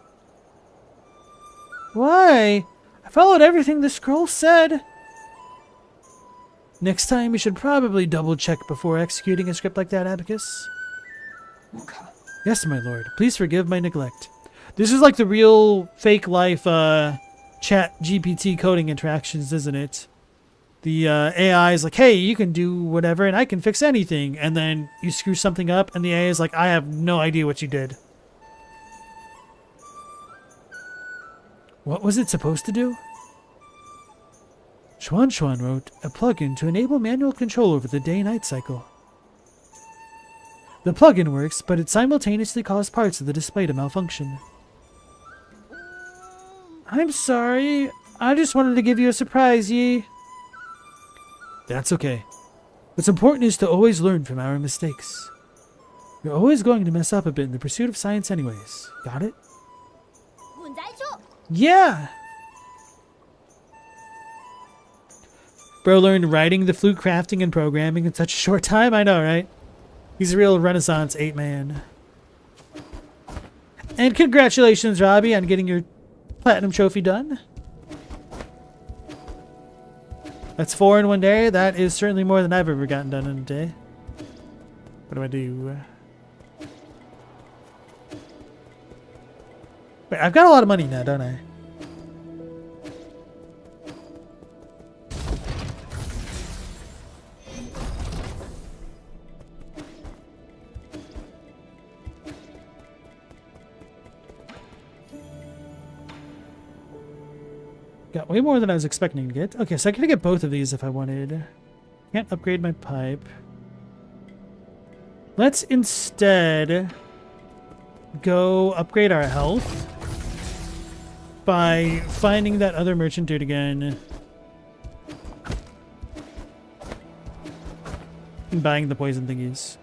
Why? I followed everything the scroll said. Next time, you should probably double-check before executing a script like that, Abacus. Yes, my lord. Please forgive my neglect. This is like the real fake life chat GPT coding interactions, isn't it? The AI is like, hey, you can do whatever and I can fix anything. And then you screw something up and the AI is like, I have no idea what you did. What was it supposed to do? Xuan wrote a plugin to enable manual control over the day-night cycle. The plugin works, but it simultaneously caused parts of the display to malfunction. I'm sorry. I just wanted to give you a surprise, Yi. That's okay. What's important is to always learn from our mistakes. You're always going to mess up a bit in the pursuit of science anyways. Got it? Yeah! Bro learned writing, the flute crafting, and programming in such a short time. I know, right? He's a real Renaissance 8-man. And congratulations, Robbie, on getting your platinum trophy done. That's 4 in one day. That is certainly more than I've ever gotten done in a day. What do I do? Wait, I've got a lot of money now, don't I? Got way more than I was expecting to get. Okay, so I could get both of these if I wanted. Can't upgrade my pipe. Let's instead go upgrade our health by finding that other merchant dude again and buying the poison thingies.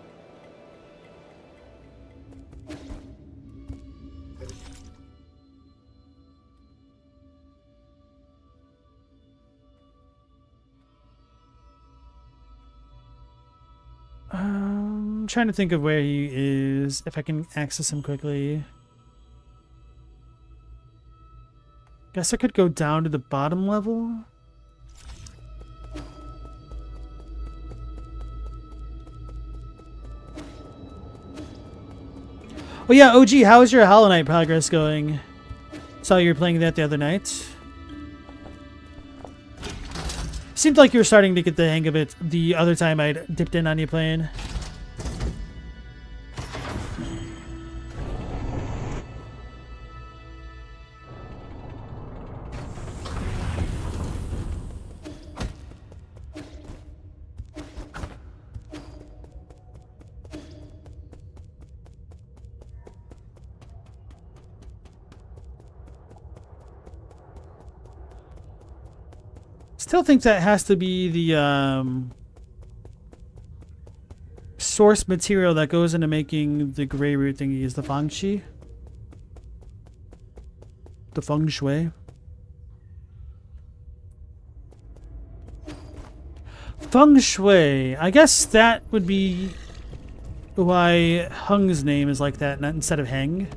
I'm trying to think of where he is, if I can access him quickly. Guess I could go down to the bottom level. Oh yeah, OG, how is your Hollow Knight progress going? Saw you were playing that the other night. Seemed like you were starting to get the hang of it the other time I dipped in on you playing. Still think that has to be the source material that goes into making the gray root thingy is the feng shui. The feng shui. Feng shui. I guess that would be why Hung's name is like that, not instead of Heng.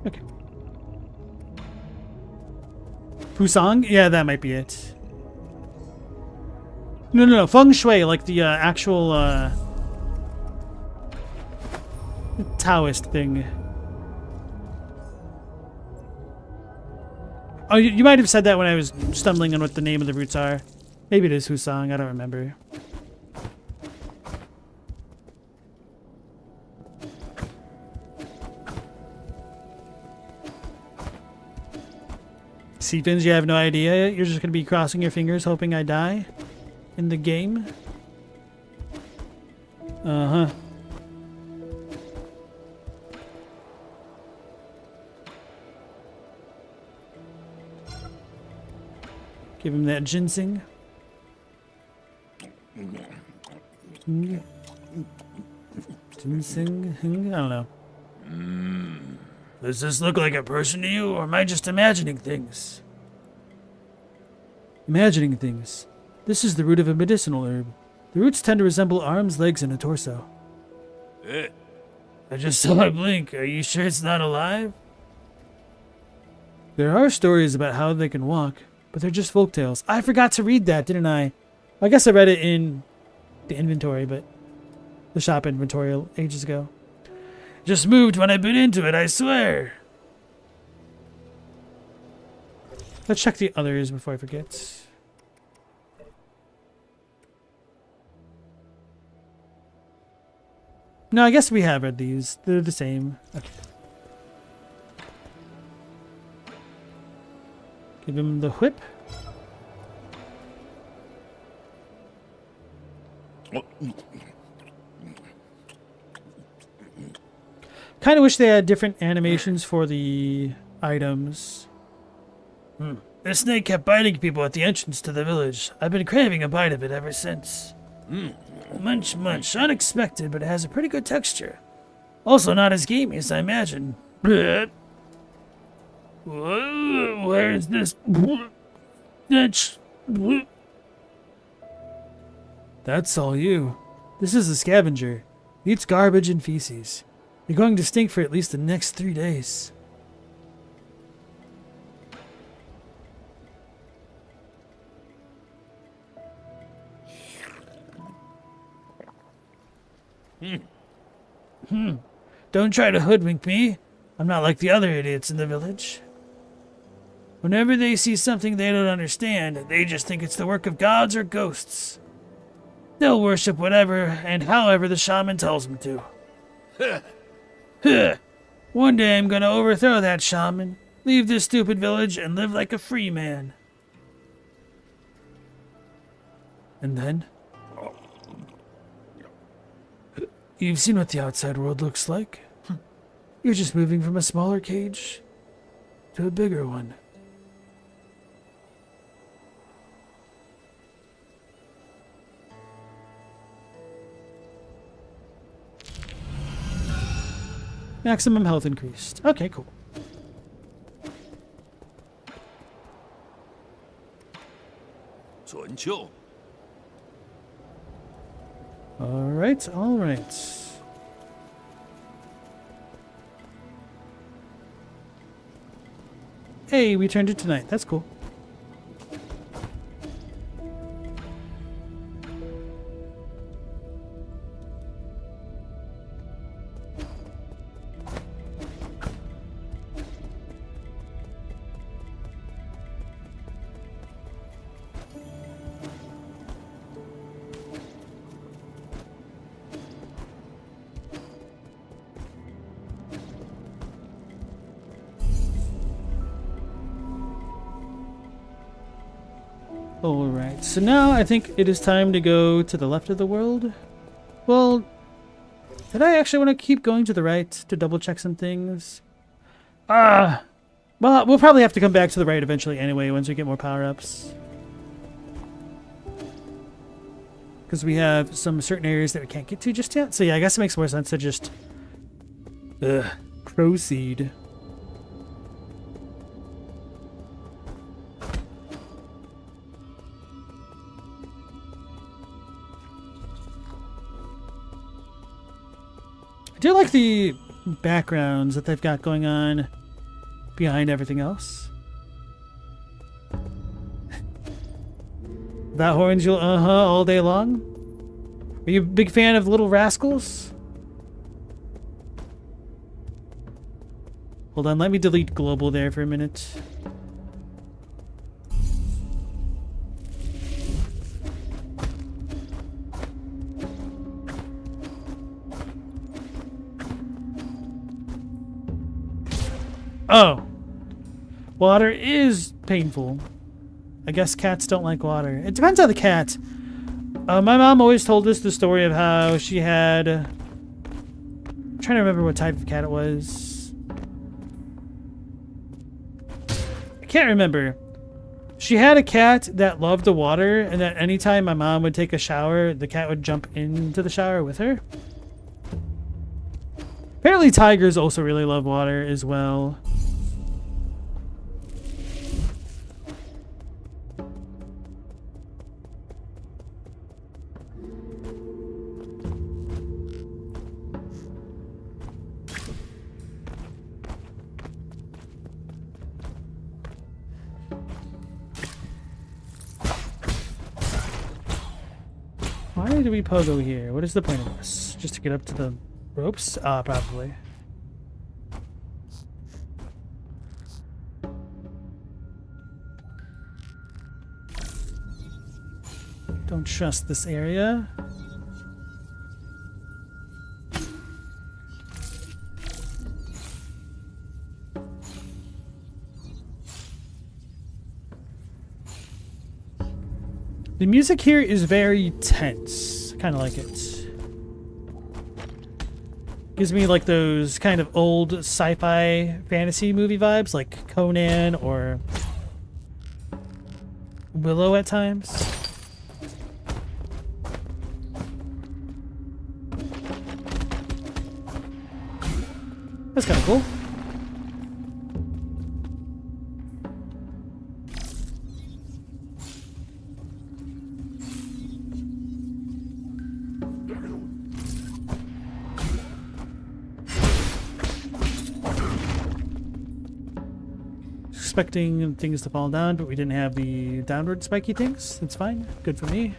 Okay. Fusang? Yeah, that might be it. No. Feng Shui, like the actual Taoist thing. Oh, you might have said that when I was stumbling on what the name of the roots are. Maybe it is Husang, I don't remember. Seafins, you have no idea. You're just going to be crossing your fingers hoping I die in the game. Uh-huh. Give him that ginseng. Ginseng? I don't know. Does this look like a person to you, or am I just imagining things? Imagining things. This is the root of a medicinal herb. The roots tend to resemble arms, legs, and a torso. I just saw it blink. Are you sure it's not alive? There are stories about how they can walk, but they're just folktales. I forgot to read that, didn't I? I guess I read it in the inventory, but the shop inventory ages ago. Just moved when I bit into it, I swear. Let's check the others before I forget. No, I guess we have read these. They're the same. Okay. Give him the whip. Kind of wish they had different animations for the items. The snake kept biting people at the entrance to the village. I've been craving a bite of it ever since. Munch, munch. Unexpected, but it has a pretty good texture. Also not as gamey as I imagined. Where is this? That's all you. This is a scavenger. Eats garbage and feces. You're going to stink for at least the next 3 days. Don't try to hoodwink me. I'm not like the other idiots in the village. Whenever they see something they don't understand, they just think it's the work of gods or ghosts. They'll worship whatever and however the shaman tells them to. One day I'm gonna overthrow that shaman, leave this stupid village, and live like a free man. And then? You've seen what the outside world looks like. You're just moving from a smaller cage to a bigger one. Maximum health increased. Okay, cool. Alright, alright. Hey, we turned it tonight. That's cool. Alright, so now I think it is time to go to the left of the world. Well, did I actually want to keep going to the right to double check some things? Well, we'll probably have to come back to the right eventually anyway once we get more power-ups. Because we have some certain areas that we can't get to just yet. So yeah, I guess it makes more sense to just proceed. I do like the backgrounds that they've got going on behind everything else. That horns you'll all day long? Are you a big fan of Little Rascals? Hold on, let me delete global there for a minute. Oh. Water is painful. I guess cats don't like water. It depends on the cat. My mom always told us the story of how she had... I'm trying to remember what type of cat it was. I can't remember. She had a cat that loved the water, and that anytime my mom would take a shower, the cat would jump into the shower with her. Apparently tigers also really love water as well. Why do we pogo here? What is the point of this? Just to get up to the ropes? Probably. Don't trust this area. The music here is very tense. I kind of like it. Gives me like those kind of old sci-fi fantasy movie vibes, like Conan or Willow at times. That's kind of cool. Expecting things to fall down, but we didn't have the downward spiky things. That's fine. Good for me.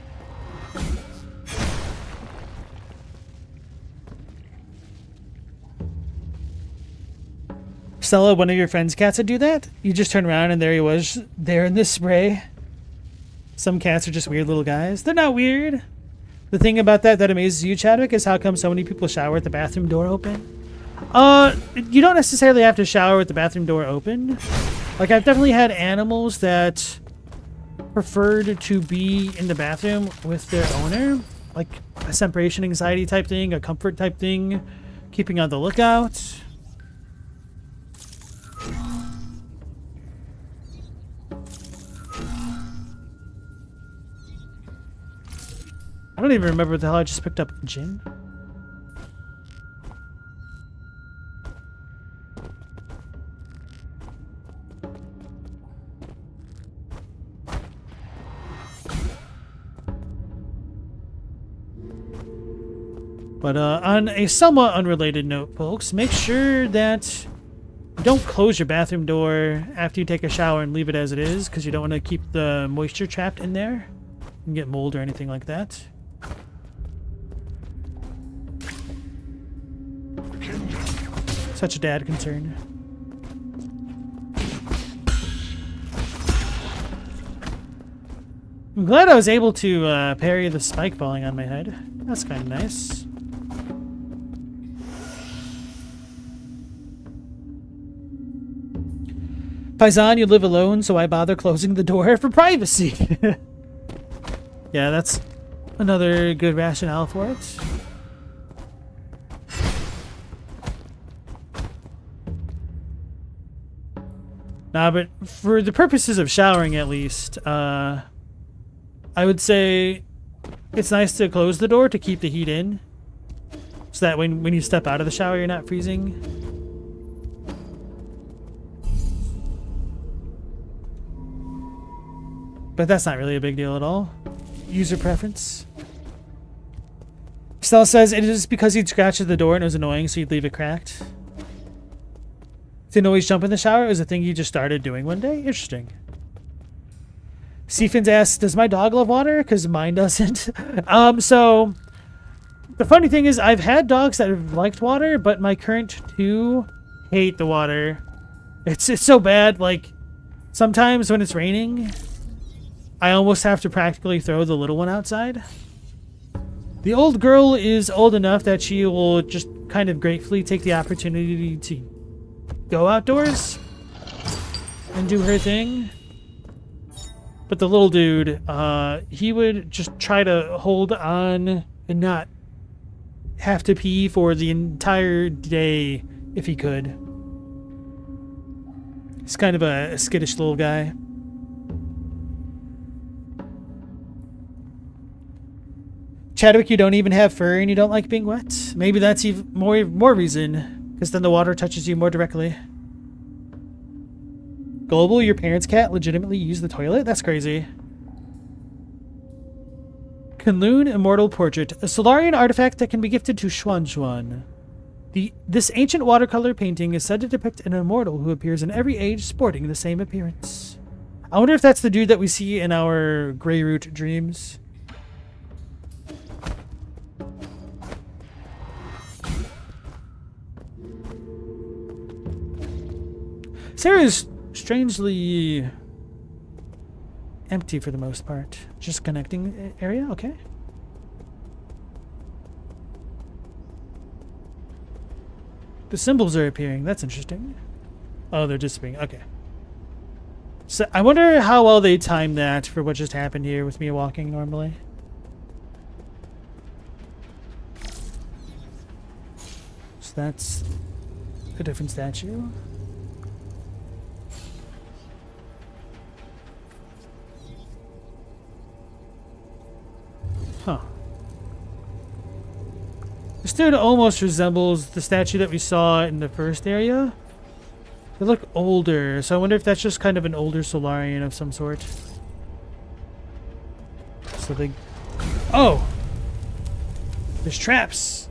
Stella, one of your friend's cats would do that? You just turn around and there he was, there in this spray. Some cats are just weird little guys. They're not weird. The thing about that amazes you, Chadwick, is how come so many people shower with the bathroom door open? You don't necessarily have to shower with the bathroom door open. Like, I've definitely had animals that preferred to be in the bathroom with their owner. Like, a separation anxiety type thing, a comfort type thing, keeping on the lookout. I don't even remember what the hell I just picked up. Gin? But on a somewhat unrelated note, folks, make sure that you don't close your bathroom door after you take a shower and leave it as it is, because you don't want to keep the moisture trapped in there and get mold or anything like that. Such a dad concern. I'm glad I was able to parry the spike falling on my head. That's kind of nice. Paisan, you live alone, so I bother closing the door for privacy. Yeah, that's another good rationale for it. Nah, but for the purposes of showering at least, I would say it's nice to close the door to keep the heat in. So that when you step out of the shower, you're not freezing. But that's not really a big deal at all. User preference. Stella says it is because he'd scratch at the door and it was annoying, so he'd leave it cracked. Didn't always jump in the shower. It was a thing he just started doing one day. Interesting. Seafins asks, does my dog love water? Because mine doesn't. So the funny thing is I've had dogs that have liked water, but my current two hate the water. It's so bad. Like, sometimes when it's raining, I almost have to practically throw the little one outside. The old girl is old enough that she will just kind of gratefully take the opportunity to go outdoors. and do her thing. But the little dude, he would just try to hold on and not have to pee for the entire day if he could. He's kind of a skittish little guy. Chadwick, you don't even have fur and you don't like being wet? Maybe that's even more reason, because then the water touches you more directly. Global, your parents' cat legitimately used the toilet? That's crazy. Kunlun Immortal Portrait, a Solarian artifact that can be gifted to Xuan. This ancient watercolor painting is said to depict an immortal who appears in every age sporting the same appearance. I wonder if that's the dude that we see in our Greyroot dreams. Sarah's strangely empty for the most part. Just connecting area, okay. The symbols are appearing. That's interesting. Oh, they're disappearing. Okay. So I wonder how well they timed that for what just happened here with me walking normally. So that's a different statue. Huh. This dude almost resembles the statue that we saw in the first area. They look older, so I wonder if that's just kind of an older Solarian of some sort. So they... Oh! There's traps!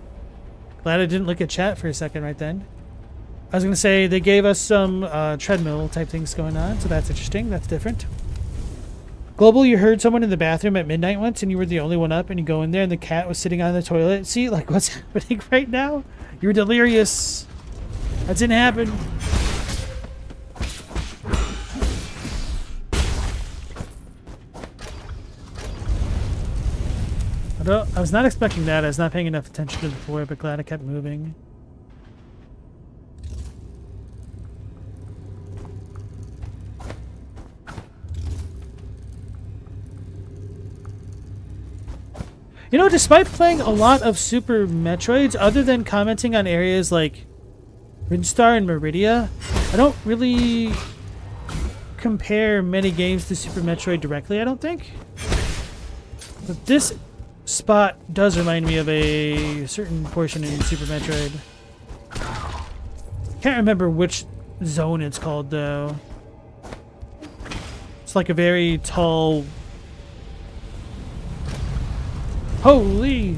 Glad I didn't look at chat for a second right then. I was gonna say, they gave us some treadmill type things going on, so that's interesting. That's different. Global, you heard someone in the bathroom at midnight once and you were the only one up and you go in there and the cat was sitting on the toilet. See, like, what's happening right now? You're delirious. That didn't happen. I was not expecting that. I was not paying enough attention to the floor, but glad I kept moving. You know, despite playing a lot of Super Metroids, other than commenting on areas like Rinstar and Meridia, I don't really compare many games to Super Metroid directly, I don't think. But this spot does remind me of a certain portion in Super Metroid. Can't remember which zone it's called, though. It's like a very tall... Holy!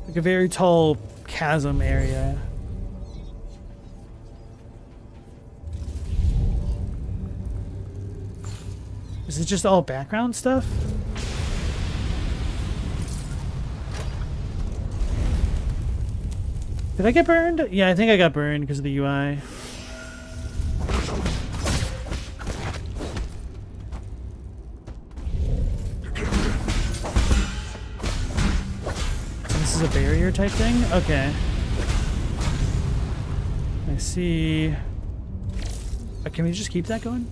Like a very tall chasm area. Is it just all background stuff? Did I get burned? Yeah, I think I got burned because of the UI. A barrier type thing? Okay. I see. Can we just keep that going?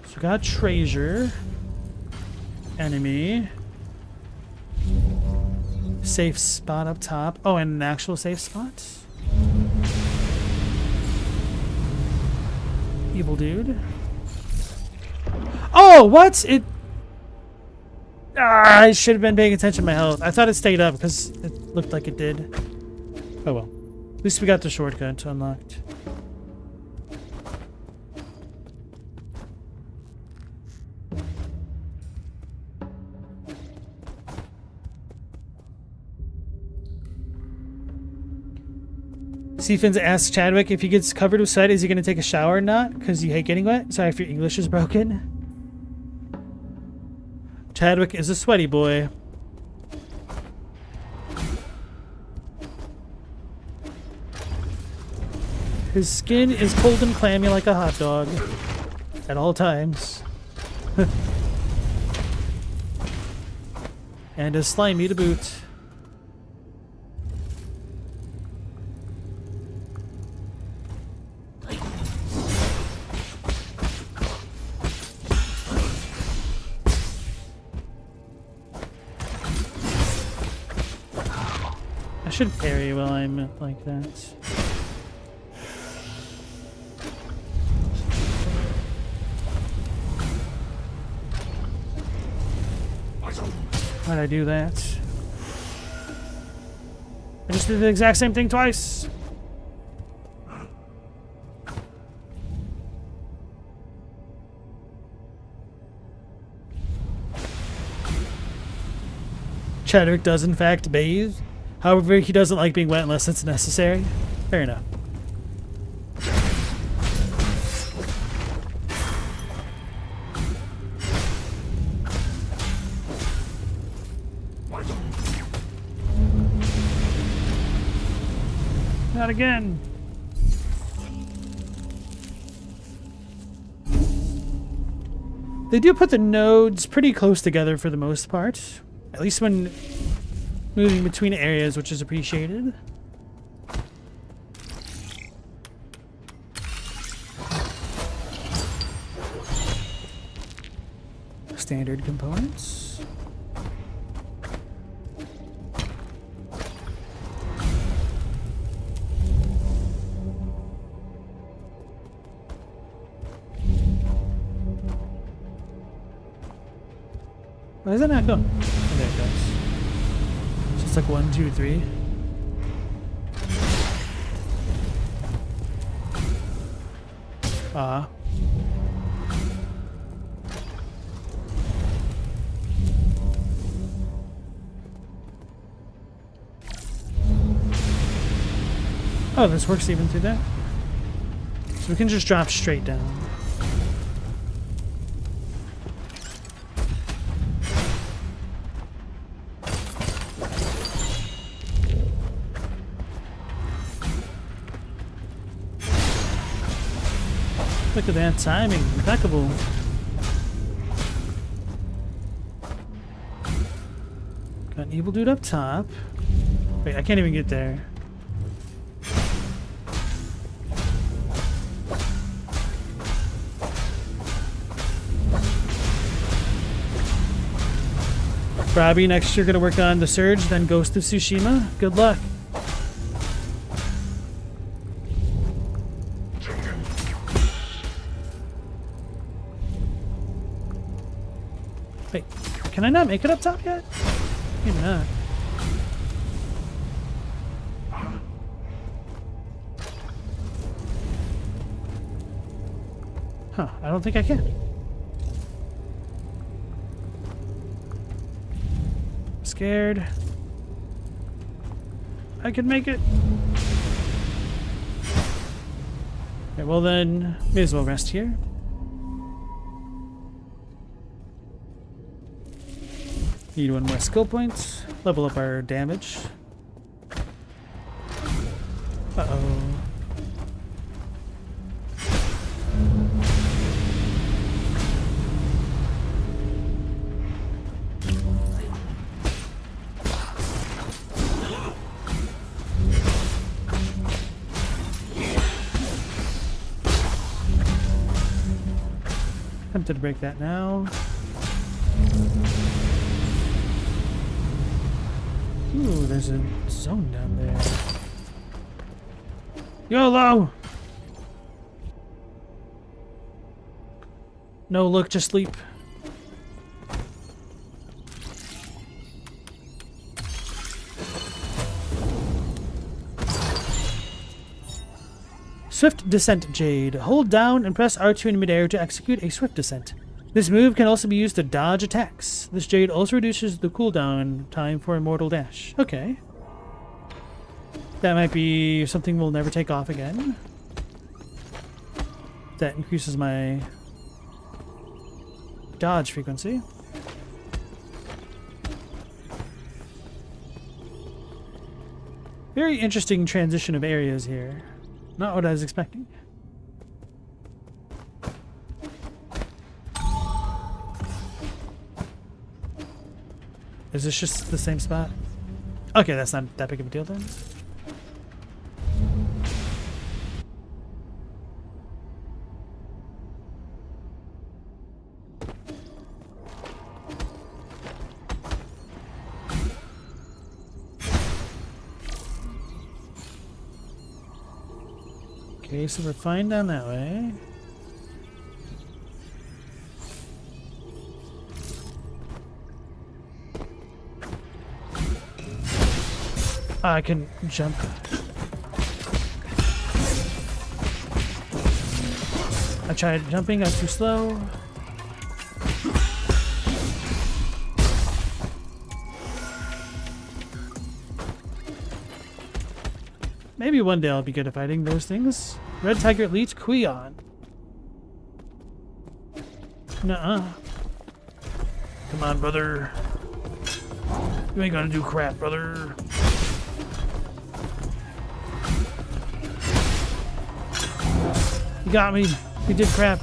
So we got treasure. Enemy. Safe spot up top. Oh, and an actual safe spot. Evil dude. Oh, what? It... I should have been paying attention to my health. I thought it stayed up because it looked like it did. Oh well. At least we got the shortcut unlocked. Seafins asks Chadwick if he gets covered with sweat, is he going to take a shower or not? Because you hate getting wet? Sorry if your English is broken. Chadwick is a sweaty boy. His skin is cold and clammy like a hot dog at all times. And is slimy to boot. should parry while I'm like that. Why'd I do that? I just did the exact same thing twice. Chadwick does in fact bathe. However, he doesn't like being wet unless it's necessary. Fair enough. Not again. They do put the nodes pretty close together for the most part. At least when moving between areas, which is appreciated. Standard components. Why is that not going? Oh, there it goes. Just like 1, 2, 3. Oh, this works even through that. So we can just drop straight down. Look at that timing, impeccable. Got an evil dude up top. Wait, I can't even get there. Robbie, next you're gonna work on the Surge, then Ghost of Tsushima. Good luck. Wait, can I not make it up top yet? Maybe not. Huh, I don't think I can. Scared. I can make it. Okay, well then, may as well rest here. Need 1 more skill point. Level up our damage. Uh-oh. Tempted to break that now. Ooh, there's a zone down there. YOLO! No look, just sleep. Swift Descent Jade. Hold down and press R2 in midair to execute a swift descent. This move can also be used to dodge attacks. This jade also reduces the cooldown time for Immortal Dash. Okay. That might be something we'll never take off again. That increases my dodge frequency. Very interesting transition of areas here. Not what I was expecting. Is this just the same spot? Okay, that's not that big of a deal then. Okay, so we're fine down that way. I can jump. I tried jumping, I was too slow. Maybe one day I'll be good at fighting those things. Red Tiger Elite Kuion. Nuh-uh. Come on, brother. You ain't gonna do crap, brother. You got me. You did crap.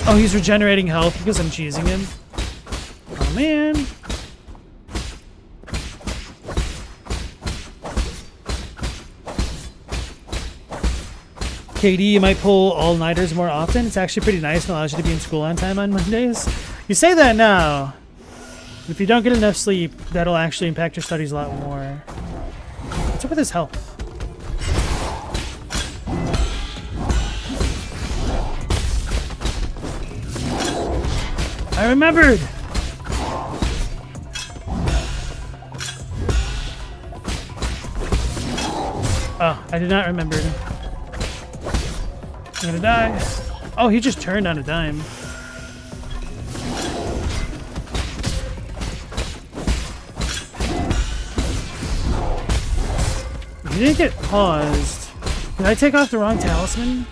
Oh, he's regenerating health because I'm cheesing him. Oh, man. KD, you might pull all-nighters more often. It's actually pretty nice and allows you to be in school on time on Mondays. You say that now. If you don't get enough sleep, that'll actually impact your studies a lot more. What's up with his health? I remembered! Oh, I did not remember. I'm gonna die. Oh, he just turned on a dime. He didn't get paused. Did I take off the wrong talisman?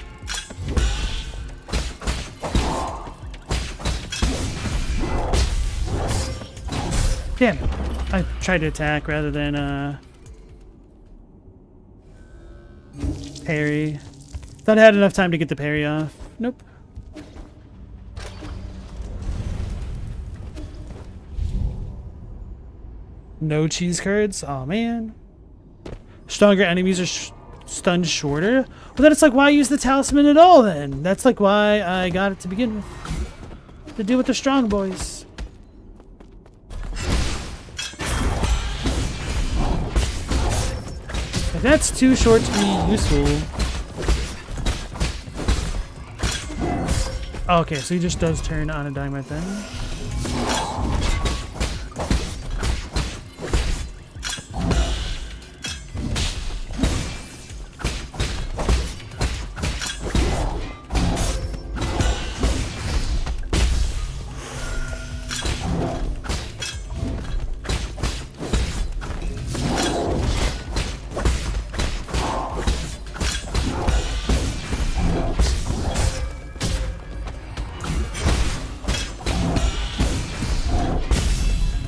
Damn it. I tried to attack rather than, parry. Thought I had enough time to get the parry off. Nope. No cheese curds? Aw, man. Stronger enemies are stunned shorter? Well, then it's like, why use the talisman at all, then? That's like why I got it to begin with. To deal with the strong boys. If that's too short to be useful. Oh, okay, so he just does turn on a dime right then.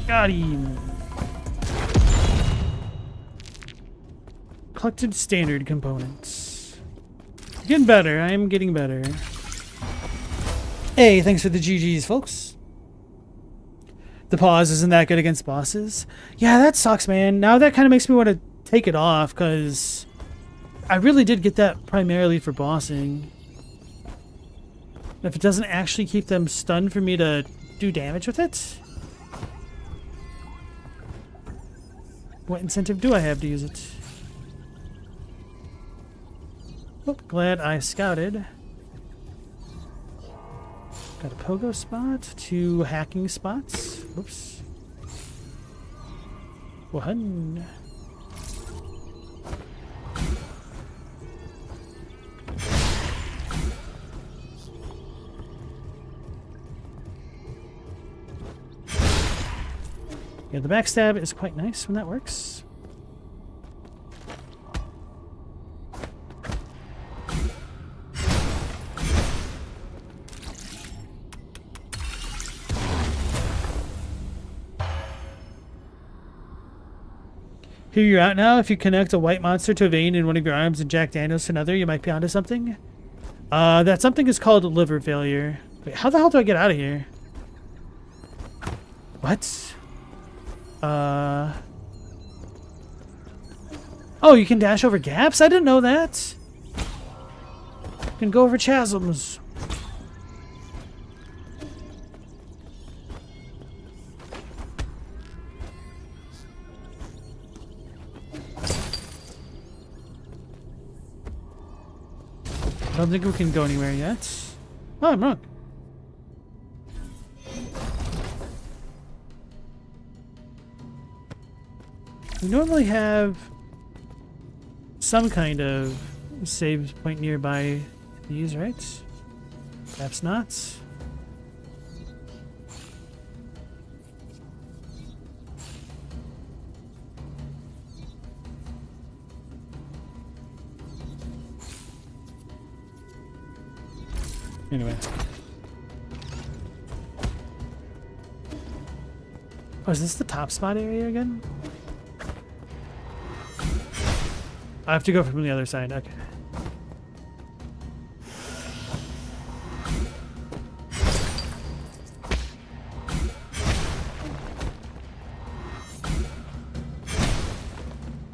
Got him. Collected standard components. Getting better. I am getting better. Hey, thanks for the GGs, folks. The pause isn't that good against bosses. Yeah, that sucks, man. Now that kind of makes me want to take it off, because I really did get that primarily for bossing. If it doesn't actually keep them stunned for me to do damage with it, what incentive do I have to use it? Oh, glad I scouted. Got a pogo spot, 2 hacking spots. Whoops. One. Yeah, the backstab is quite nice when that works. Here you're out now. If you connect a white monster to a vein in one of your arms and Jack Daniels to another, you might be onto something. That something is called liver failure. Wait, how the hell do I get out of here? What? Oh, you can dash over gaps? I didn't know that. You can go over chasms. don't think we can go anywhere yet. Oh, I'm wrong. We normally have some kind of save point nearby these, right? Perhaps not. Anyway. Oh, is this the top spot area again? I have to go from the other side. Okay.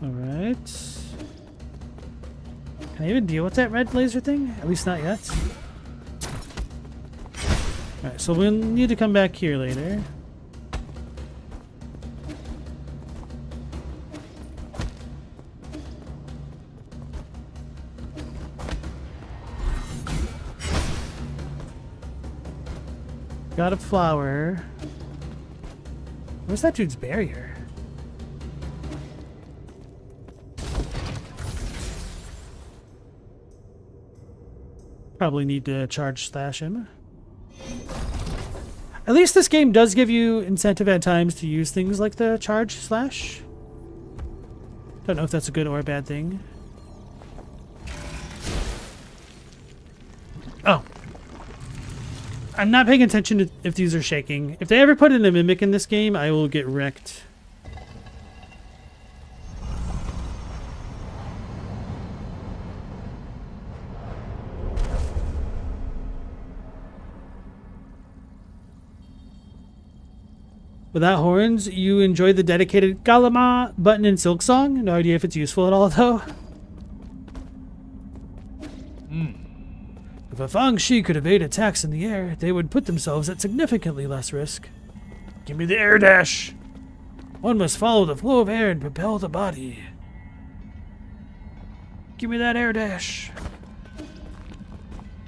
Alright. Can I even deal with that red laser thing? At least not yet. Alright, so we'll need to come back here later. Got a flower. Where's that dude's barrier? Probably need to charge slash him. At least this game does give you incentive at times to use things like the charge slash. Don't know if that's a good or a bad thing. Oh. I'm not paying attention to if these are shaking. If they ever put in a mimic in this game, I will get wrecked. Without horns, you enjoy the dedicated Galama button in Silksong. No idea if it's useful at all, though. If a Fang Shi could evade attacks in the air, they would put themselves at significantly less risk. Give me the air dash. One must follow the flow of air and propel the body. Give me that air dash.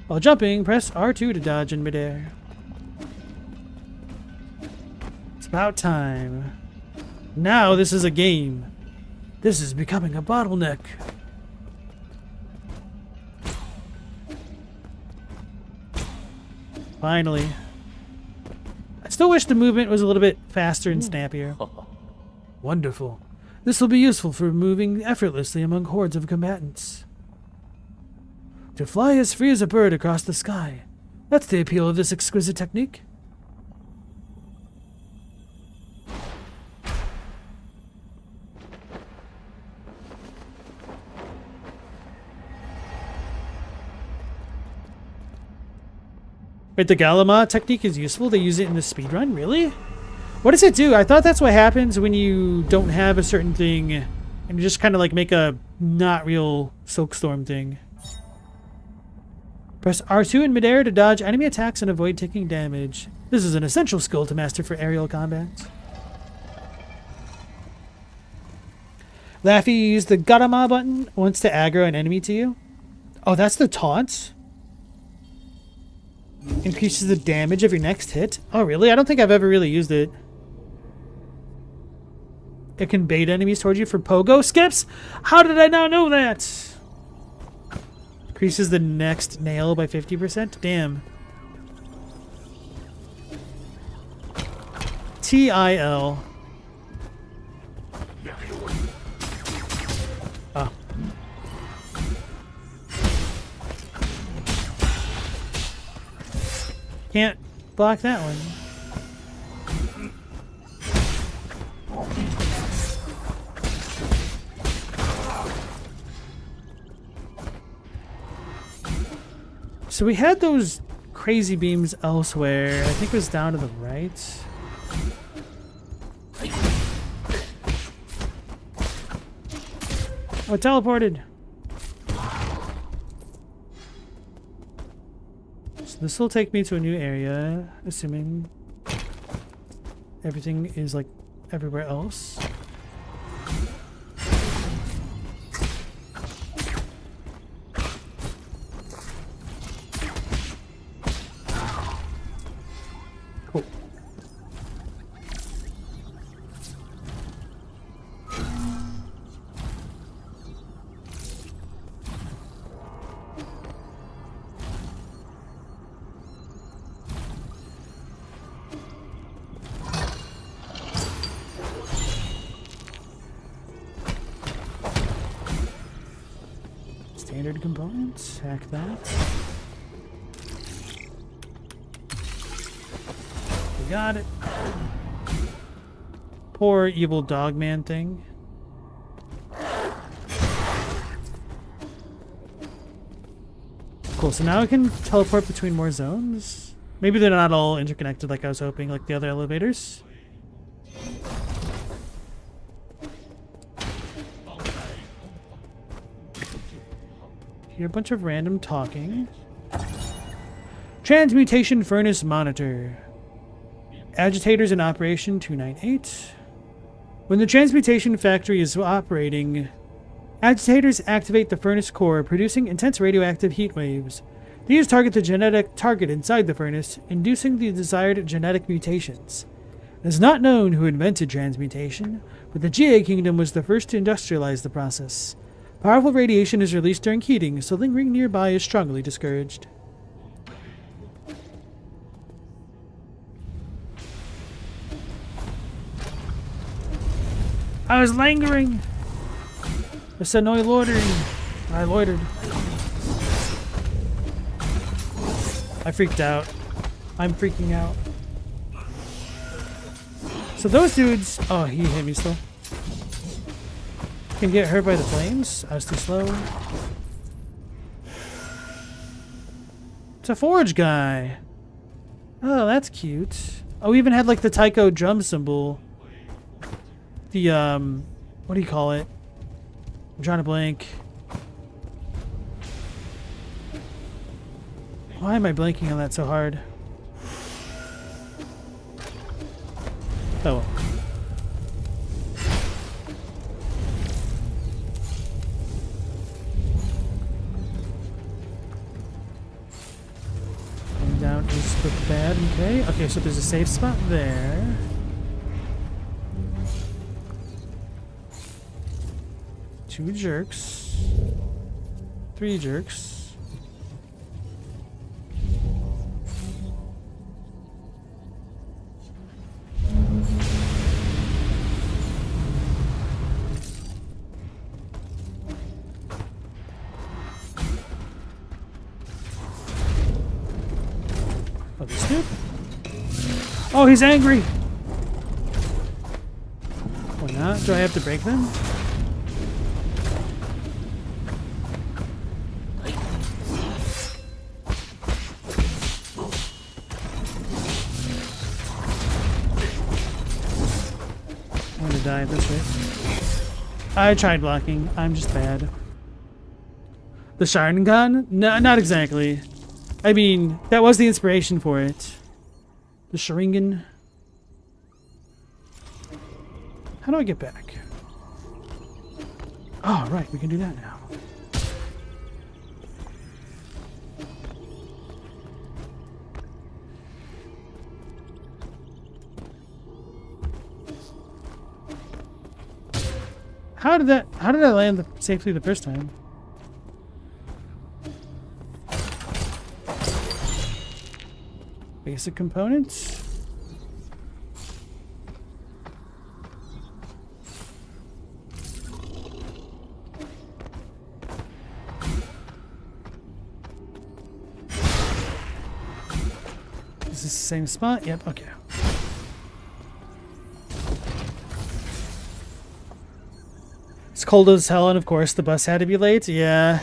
While jumping, press R2 to dodge in midair. It's about time. Now this is a game. This is becoming a bottleneck. Finally. I still wish the movement was a little bit faster and snappier. Wonderful. This will be useful for moving effortlessly among hordes of combatants. To fly as free as a bird across the sky. That's the appeal of this exquisite technique. Wait, the Galama technique is useful? They use it in the speedrun? Really? What does it do? I thought that's what happens when you don't have a certain thing and you just kind of like make a not real Silkstorm thing. Press R2 in midair to dodge enemy attacks and avoid taking damage. This is an essential skill to master for aerial combat. Laffy, you use the Galama button once to aggro an enemy to you. Oh, that's the taunt? Increases the damage of your next hit. Oh, really? I don't think I've ever really used it. It can bait enemies towards you for pogo skips? How did I not know that? Increases the next nail by 50%? Damn. TIL. Oh. Can't block that one. So we had those crazy beams elsewhere. I think it was down to the right. Oh, it teleported. So this will take me to a new area, assuming everything is like everywhere else. Standard components. Hack that. We got it. Poor evil dogman thing. Cool, so now I can teleport between more zones. Maybe they're not all interconnected like I was hoping, like the other elevators. Hear a bunch of random talking. Transmutation furnace monitor. Agitators in operation 298. When the transmutation factory is operating, agitators activate the furnace core, producing intense radioactive heat waves. These target the genetic target inside the furnace, inducing the desired genetic mutations. It is not known who invented transmutation, but the GA Kingdom was the first to industrialize the process. Powerful radiation is released during heating, so lingering nearby is strongly discouraged. I was lingering! I said no loitering. I loitered. I freaked out. I'm freaking out. So those dudes... Oh, he hit me still. Can get hurt by the flames. I was too slow. It's a forge guy. Oh, that's cute. Oh, we even had like the taiko drum symbol. The, what do you call it? I'm trying to blank. Why am I blanking on that so hard? Oh well. Coming down is the bad. Okay. Okay, so there's a safe spot there. Two jerks. Three jerks. Oh, this dude? Oh, he's angry! Why not? Do I have to break them? Die at this rate. I tried blocking. I'm just bad. The Sharingan? No, not exactly. I mean, that was the inspiration for it. The Sharingan. How do I get back? Oh, right. We can do that now. How did I land safely the first time? Basic components. Is this the same spot? Yep, okay. It's cold as hell, and of course the bus had to be late. Yeah.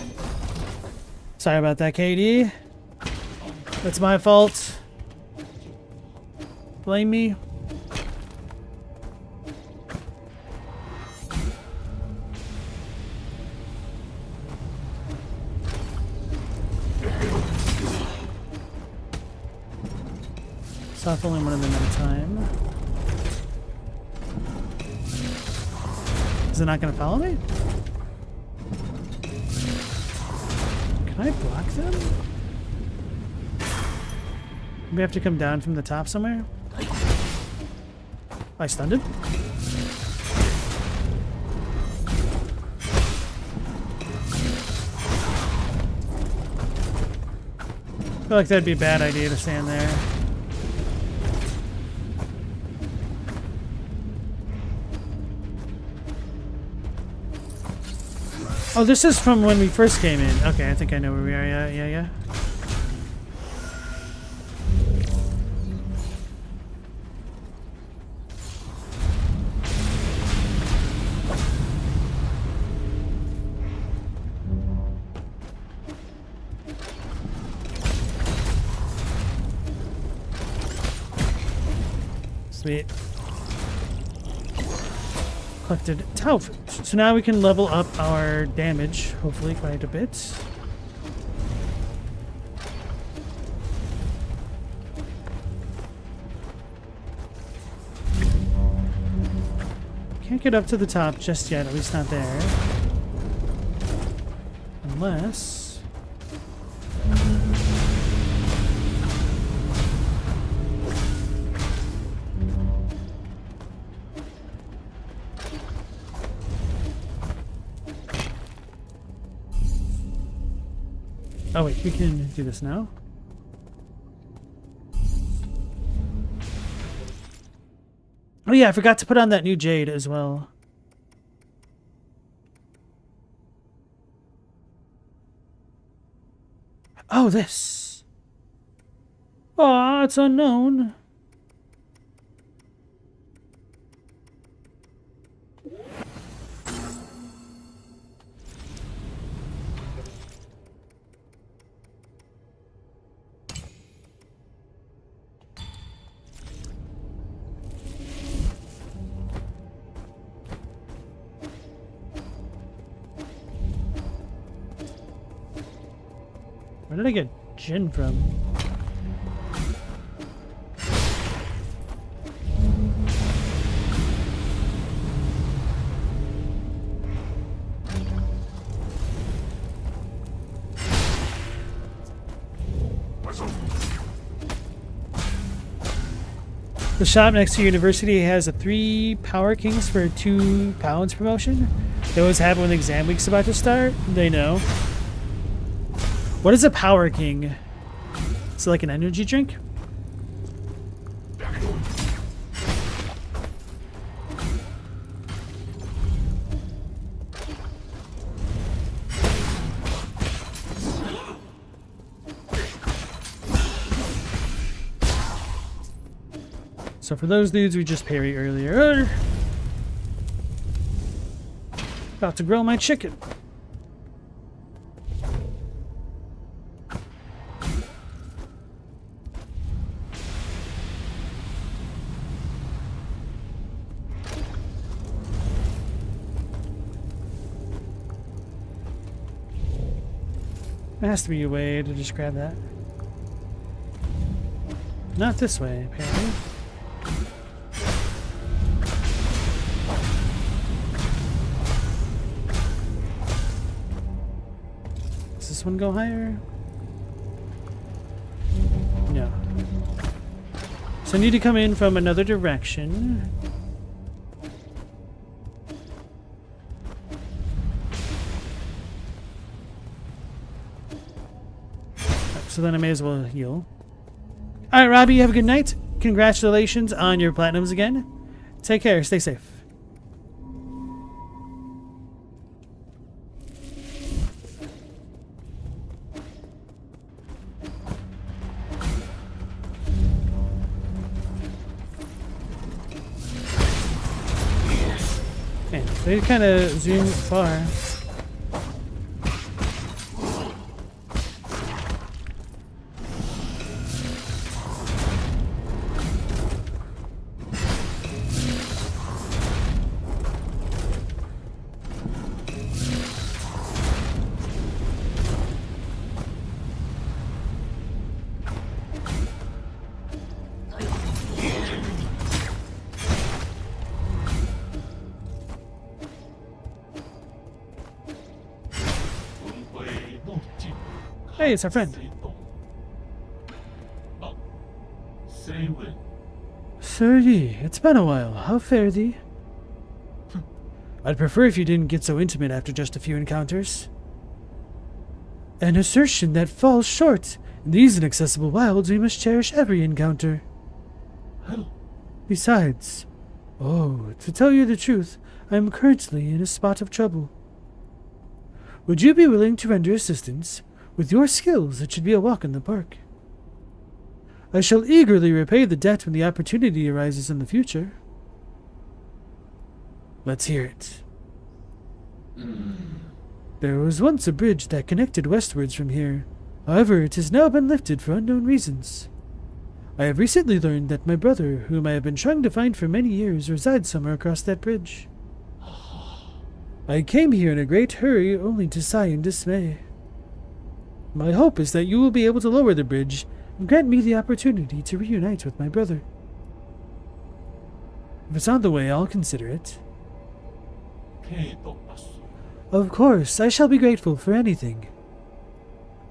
Sorry about that, KD. That's my fault. Blame me. Stop only one of them at a time. Is it not going to follow me? Can I block them? Maybe I have to come down from the top somewhere? I stunned it. I feel like that'd be a bad idea to stand there. Oh, this is from when we first came in. Okay, I think I know where we are. Yeah. Sweet. Collected tau. So now we can level up our damage, hopefully quite a bit. Can't get up to the top just yet, at least not there. Unless... Oh wait, we can do this now. Oh yeah, I forgot to put on that new jade as well. Oh, this. Oh, it's unknown. Where did I get gin from? The shop next to university has a 3 Power Kings for £2 promotion. They always have it when the exam week's about to start. They know. What is a Power King? Is it like an energy drink? So for those dudes we just parried earlier. About to grill my chicken. There has to be a way to just grab that. Not this way, apparently. Does this one go higher? No. So I need to come in from another direction. So then I may as well heal. Alright, Robbie, you have a good night. Congratulations on your platinums again. Take care. Stay safe. Man, they kind of zoom far. Hey, it's our friend. Sir Yi, it's been a while. How fare thee? I'd prefer if you didn't get so intimate after just a few encounters. An assertion that falls short. In these inaccessible wilds, we must cherish every encounter. Besides, to tell you the truth, I am currently in a spot of trouble. Would you be willing to render assistance? With your skills, it should be a walk in the park. I shall eagerly repay the debt when the opportunity arises in the future. Let's hear it. There was once a bridge that connected westwards from here. However, it has now been lifted for unknown reasons. I have recently learned that my brother, whom I have been trying to find for many years, resides somewhere across that bridge. I came here in a great hurry, only to sigh in dismay. My hope is that you will be able to lower the bridge and grant me the opportunity to reunite with my brother. If it's on the way, I'll consider it. Of course, I shall be grateful for anything.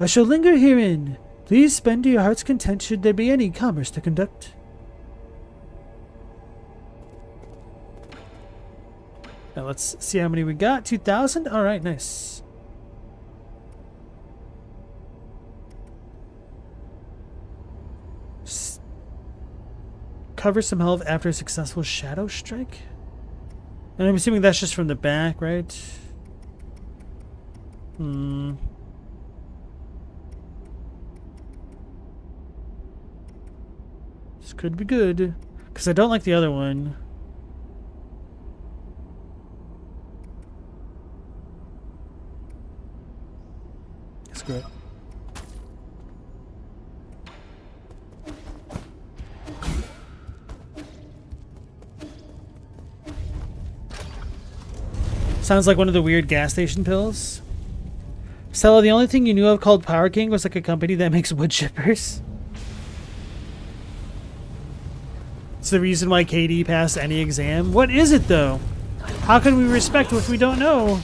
I shall linger herein. Please spend to your heart's content should there be any commerce to conduct. Now let's see how many we got. 2,000? Alright, nice. Cover some health after a successful shadow strike? And I'm assuming that's just from the back, right? This could be good. Because I don't like the other one. Screw it. Sounds like one of the weird gas station pills. Stella, the only thing you knew of called Power King was like a company that makes wood chippers. It's the reason why Katie passed any exam. What is it though? How can we respect what we don't know?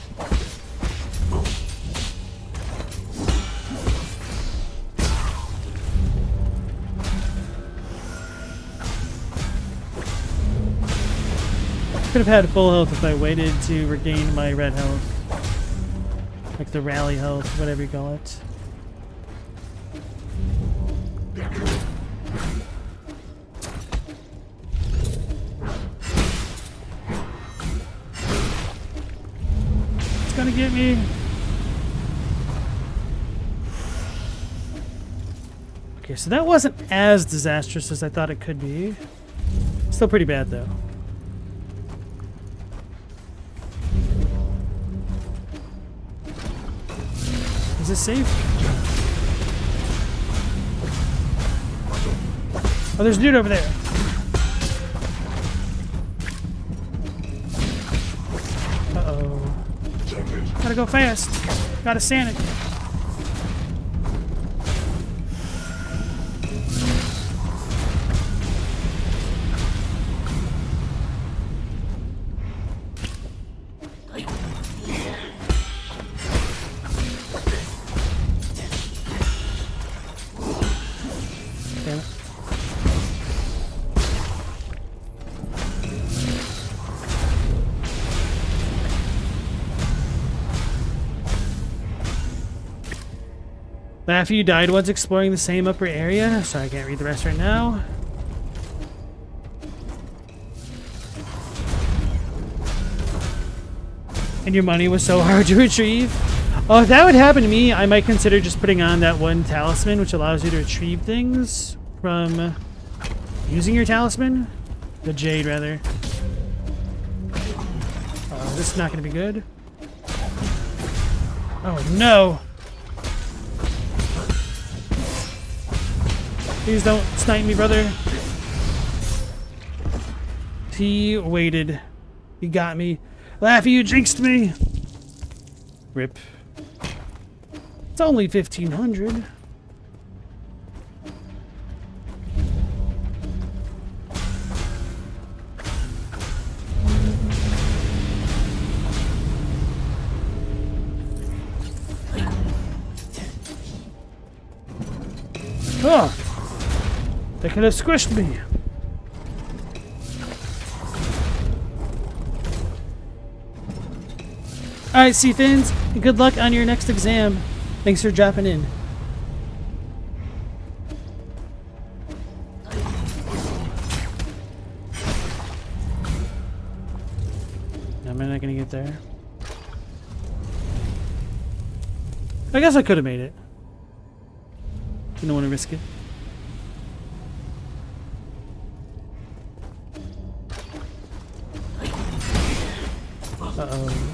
Could have had full health if I waited to regain my red health. Like the rally health, whatever you call it. It's gonna get me. Okay, so that wasn't as disastrous as I thought it could be. Still pretty bad though. Is this safe? Oh, there's a dude over there. Uh-oh. Gotta go fast. Gotta sand it. After you died once exploring the same upper area. Sorry, I can't read the rest right now. And your money was so hard to retrieve. Oh, if that would happen to me, I might consider just putting on that one talisman, which allows you to retrieve things from using your talisman. The jade, rather. Oh, this is not going to be good. Oh, no. Please don't snipe me, brother. He waited. He got me. Laffy, you jinxed me. Rip. It's only 1,500. Oh! They could have squished me. Alright, Seafins, and good luck on your next exam. Thanks for dropping in. Am I not gonna get there? I guess I could have made it. Didn't want to risk it. Uh-oh.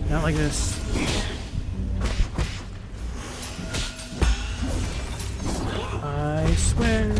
Not like this. I swear.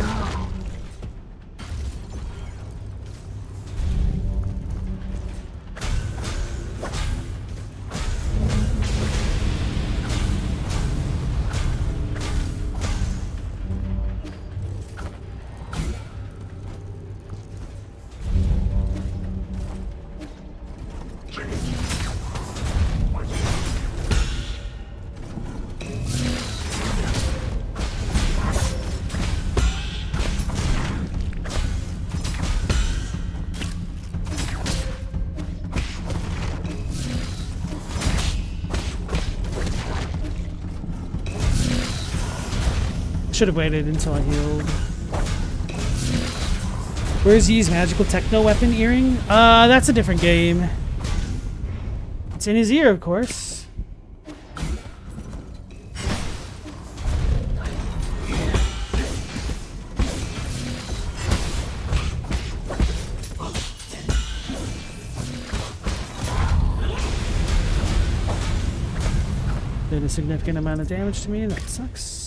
Should have waited until I healed. Where's Yee's magical techno weapon earring? That's a different game. It's in his ear, of course. Did a significant amount of damage to me, that sucks.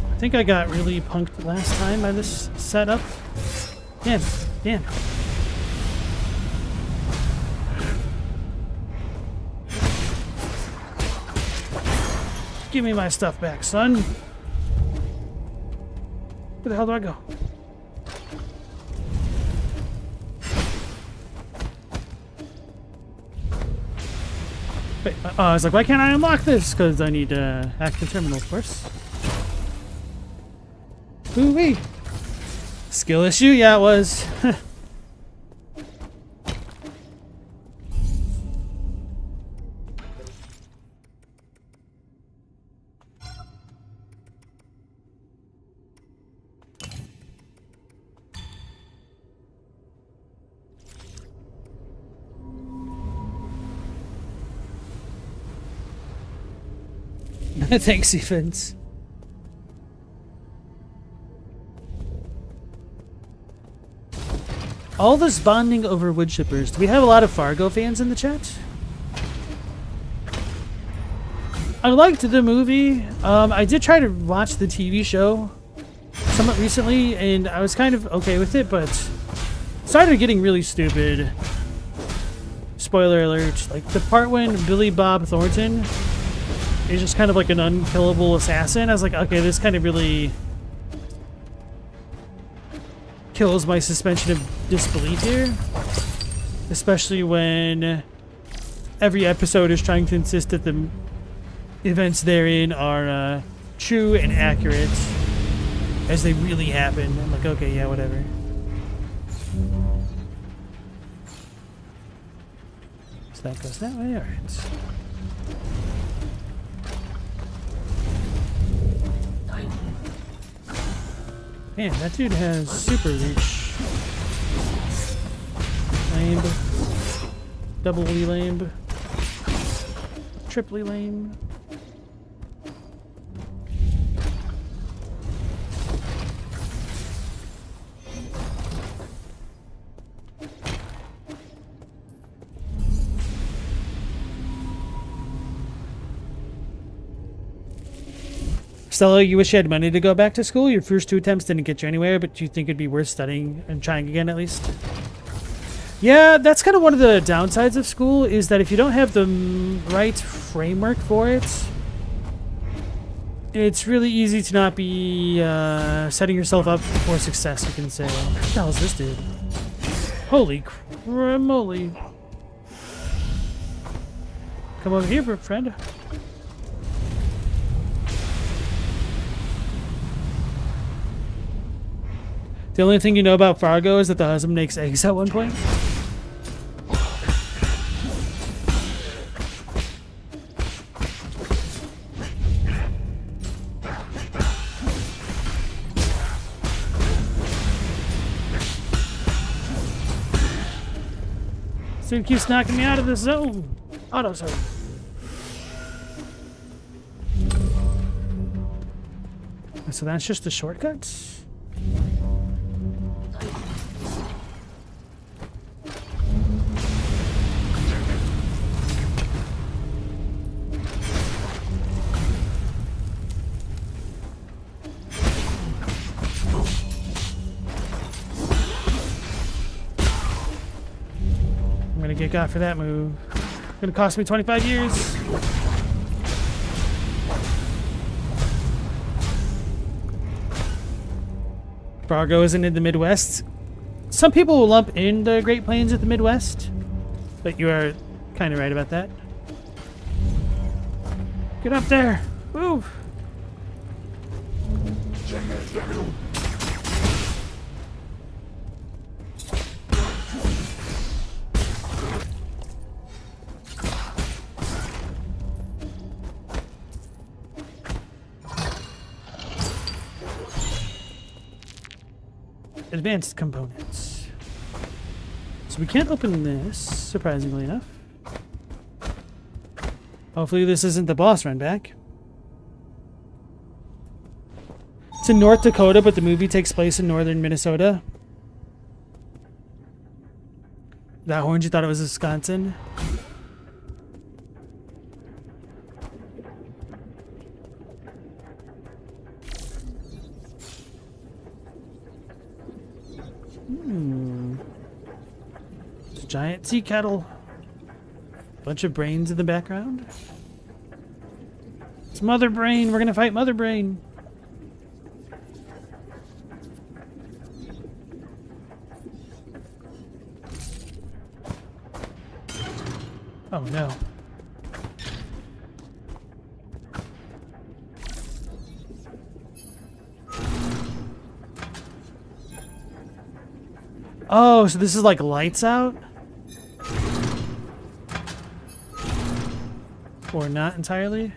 I think I got really punked last time by this setup. Damn, damn. Give me my stuff back, son. Where the hell do I go? Wait, I was like, why can't I unlock this? Because I need to hack the terminal, of course. Ooh-wee. Skill issue? Yeah, it was. Thanks, Evans. All this bonding over wood chippers. Do we have a lot of Fargo fans in the chat? I liked the movie. I did try to watch the TV show somewhat recently, and I was kind of okay with it, but it started getting really stupid. Spoiler alert. Like, the part when Billy Bob Thornton is just kind of like an unkillable assassin, I was like, okay, this kind of really kills my suspension of disbelief here. Especially when every episode is trying to insist that the events therein are true and accurate as they really happened. I'm like, okay, yeah, whatever. So that goes that way, alright. Man, that dude has super reach. Lame. Doubly lame. Triply lame. Stella, you wish you had money to go back to school? Your first 2 attempts didn't get you anywhere, but you think it'd be worth studying and trying again at least? Yeah, that's kind of one of the downsides of school, is that if you don't have the right framework for it, it's really easy to not be setting yourself up for success, you can say. What the hell is this dude? Holy cramoly. Come over here, friend. The only thing you know about Fargo is that the husband makes eggs at one point. Dude keeps knocking me out of the zone. Auto zone. So that's just the shortcuts? I'm gonna get got for that move. It's gonna cost me 25 years. Fargo isn't in the Midwest. Some people will lump in the Great Plains at the Midwest, but you are kind of right about that. Get up there! Move! Advanced components. So we can't open this, surprisingly enough. Hopefully this isn't the boss run back. It's in North Dakota, but the movie takes place in northern Minnesota. That orange, you thought it was Wisconsin? It's a giant tea kettle. Bunch of brains in the background. It's Mother Brain. We're gonna fight Mother Brain. Oh no. Oh, so this is like lights out? Or not entirely?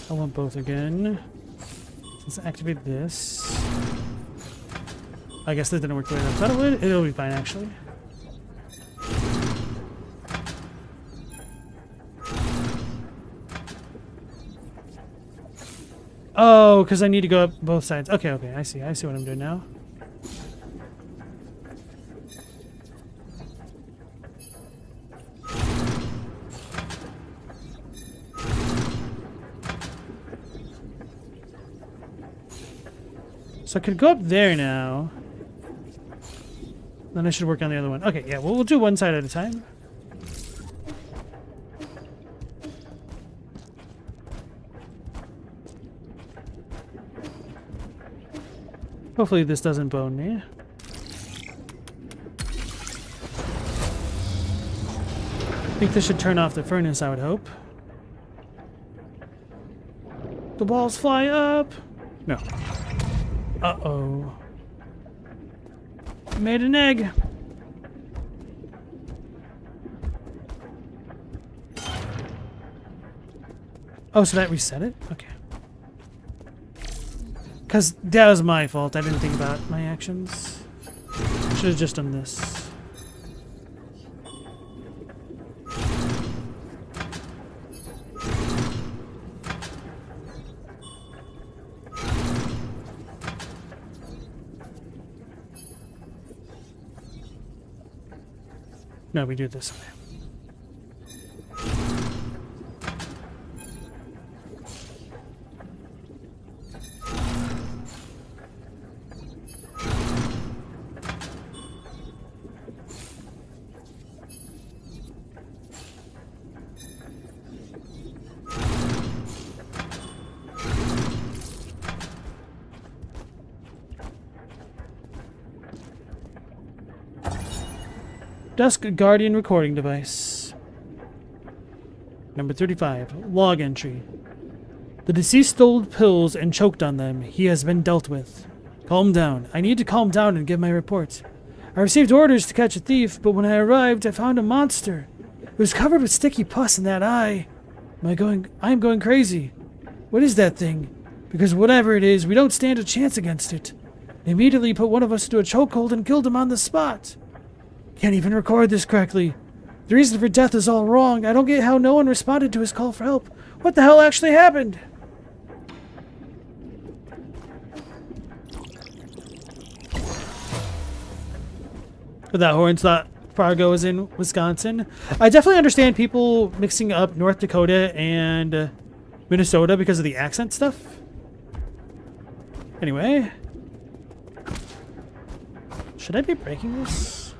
I want both again. Let's activate this. I guess that didn't work the way I thought it would. It'll be fine, actually. Oh, because I need to go up both sides. Okay, okay, I see. I see what I'm doing now. So I could go up there now. Then I should work on the other one. Okay, yeah, we'll do one side at a time. Hopefully this doesn't bone me. I think this should turn off the furnace, I would hope. The balls fly up! No. Uh-oh. Made an egg. Oh, so that reset it? Okay. Because that was my fault. I didn't think about my actions. Should have just done this. No, we do it this way. Dusk Guardian recording device. Number 35. Log entry. The deceased stole pills and choked on them. He has been dealt with. Calm down. I need to calm down and give my report. I received orders to catch a thief, but when I arrived, I found a monster. It was covered with sticky pus in that eye. I am going crazy. What is that thing? Because whatever it is, we don't stand a chance against it. They immediately put one of us into a chokehold and killed him on the spot. Can't even record this correctly. The reason for death is all wrong. I don't get how no one responded to his call for help. What the hell actually happened? But that Horns thought Fargo was in Wisconsin. I definitely understand people mixing up North Dakota and Minnesota because of the accent stuff. Anyway. Should I be breaking this?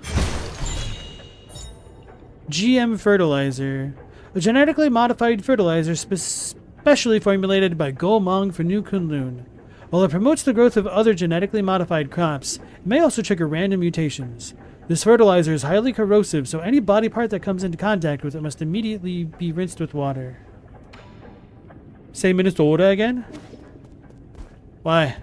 GM fertilizer. A genetically modified fertilizer specially formulated by Golmong for New Kunlun. While it promotes the growth of other genetically modified crops, it may also trigger random mutations. This fertilizer is highly corrosive, so any body part that comes into contact with it must immediately be rinsed with water. Say Minnesota again? Why?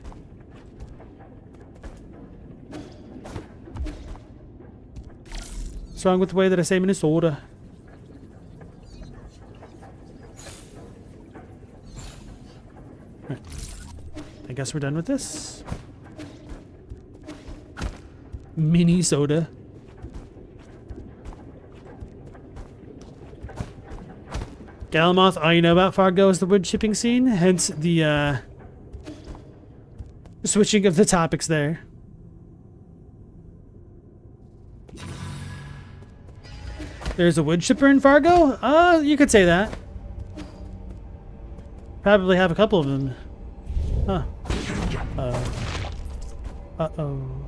What's wrong with the way that I say Minnesota? Right. I guess we're done with this. Mini soda. Galamoth, all you know about Fargo is the wood chipping scene, hence the switching of the topics there. There's a wood chipper in Fargo? You could say that. Probably have a couple of them. Huh. Uh-oh.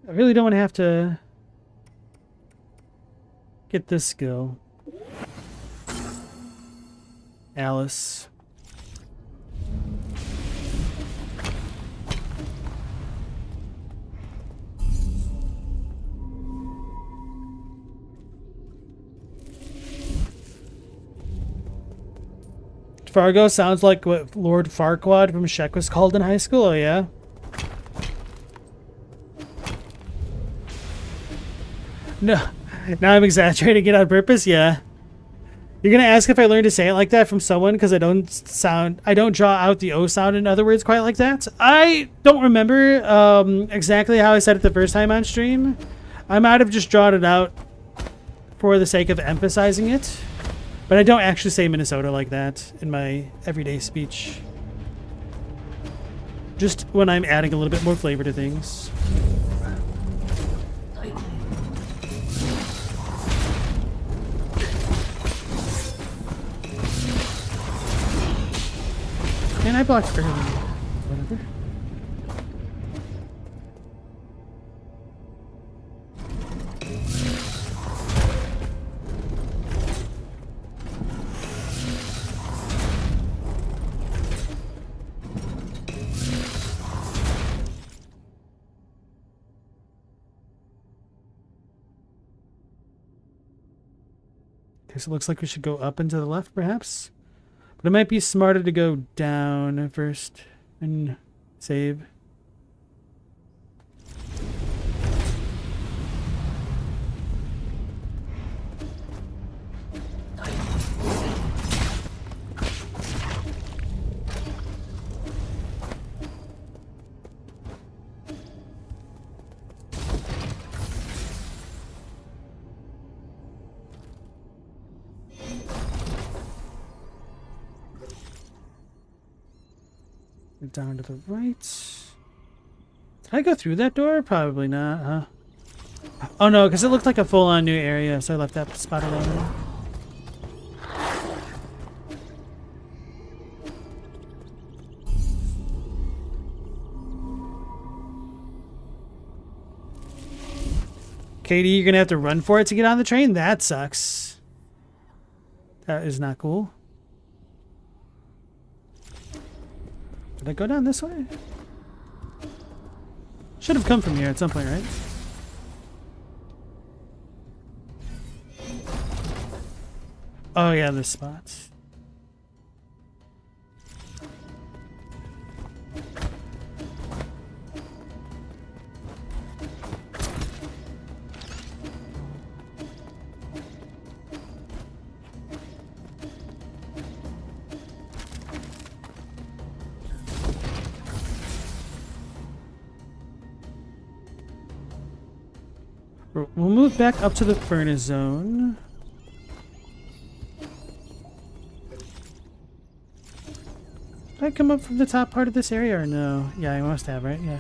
I really don't want to have to get this skill. Alice. Fargo sounds like what Lord Farquaad from Shek was called in high school, oh yeah? No, now I'm exaggerating it on purpose. Yeah, you're gonna ask if I learned to say it like that from someone because I don't draw out the O sound in other words quite like that. I don't remember exactly how I said it the first time on stream. I might have just drawn it out for the sake of emphasizing it, but I don't actually say Minnesota like that in my everyday speech. Just when I'm adding a little bit more flavor to things. And I blocked early. Whatever. Okay, so it looks like we should go up and to the left, perhaps? But it might be smarter to go down first and save. Down to the right. Did I go through that door? Probably not, huh? Oh no, because it looked like a full-on new area, so I left that spot alone. Katie, you're gonna have to run for it to get on the train? That sucks. That is not cool. Did I go down this way? Should have come from here at some point, right? Oh yeah, this spot. We'll move back up to the furnace zone. Did I come up from the top part of this area or no? Yeah, I must have, right? Yeah.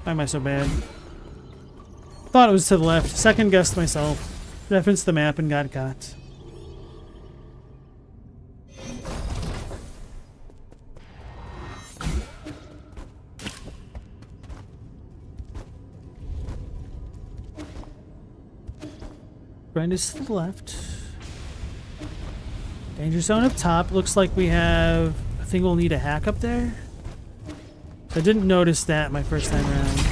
Why am I so bad? Thought it was to the left. Second guessed myself. Referenced the map and got caught. Grind is to the left. Danger zone up top. Looks like we have a thing we'll need a hack up there. I didn't notice that my first time around.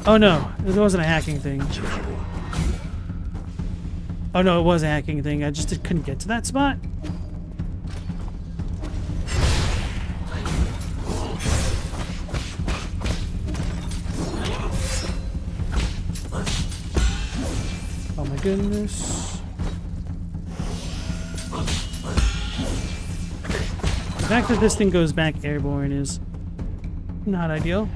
Oh no, it wasn't a hacking thing. Oh no, it was a hacking thing. I just couldn't get to that spot. Oh my goodness. The fact that this thing goes back airborne is not ideal.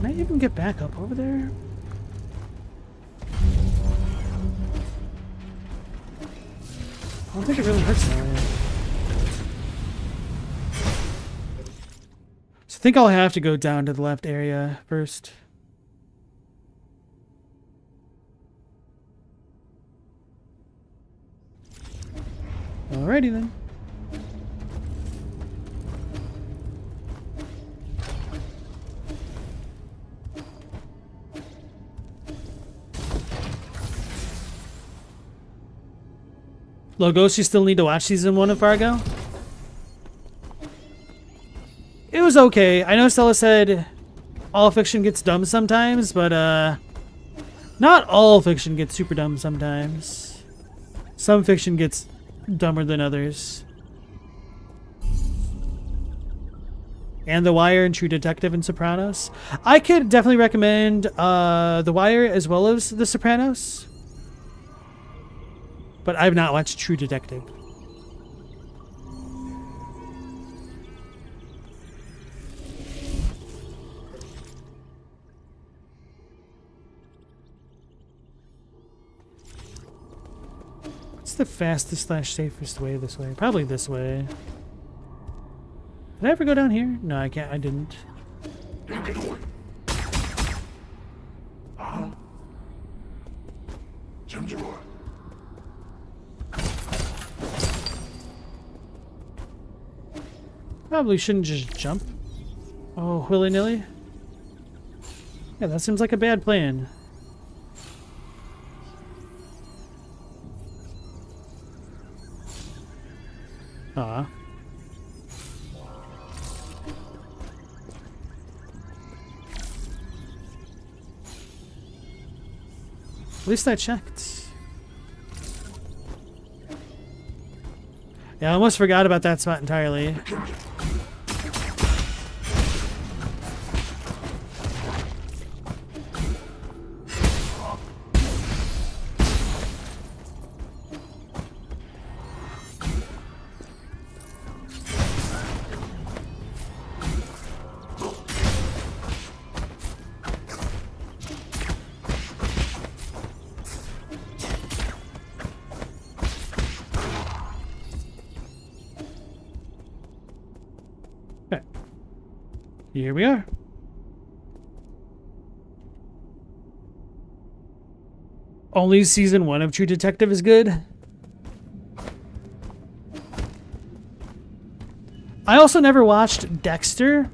Can I even get back up over there? I don't think it really hurts that way. So I think I'll have to go down to the left area first. Alrighty then. Logos, you still need to watch season 1 of Fargo? It was okay. I know Stella said all fiction gets dumb sometimes, but not all fiction gets super dumb sometimes. Some fiction gets dumber than others. And The Wire and True Detective and Sopranos. I could definitely recommend The Wire as well as The Sopranos. But I've not watched True Detective. What's the fastest / safest way this way? Probably this way. Did I ever go down here? No, I can't. I didn't. Probably shouldn't just jump. Oh, willy-nilly? Yeah, that seems like a bad plan. Aw. At least I checked. Yeah, I almost forgot about that spot entirely. Here we are. Only season 1 of True Detective is good. I also never watched Dexter. And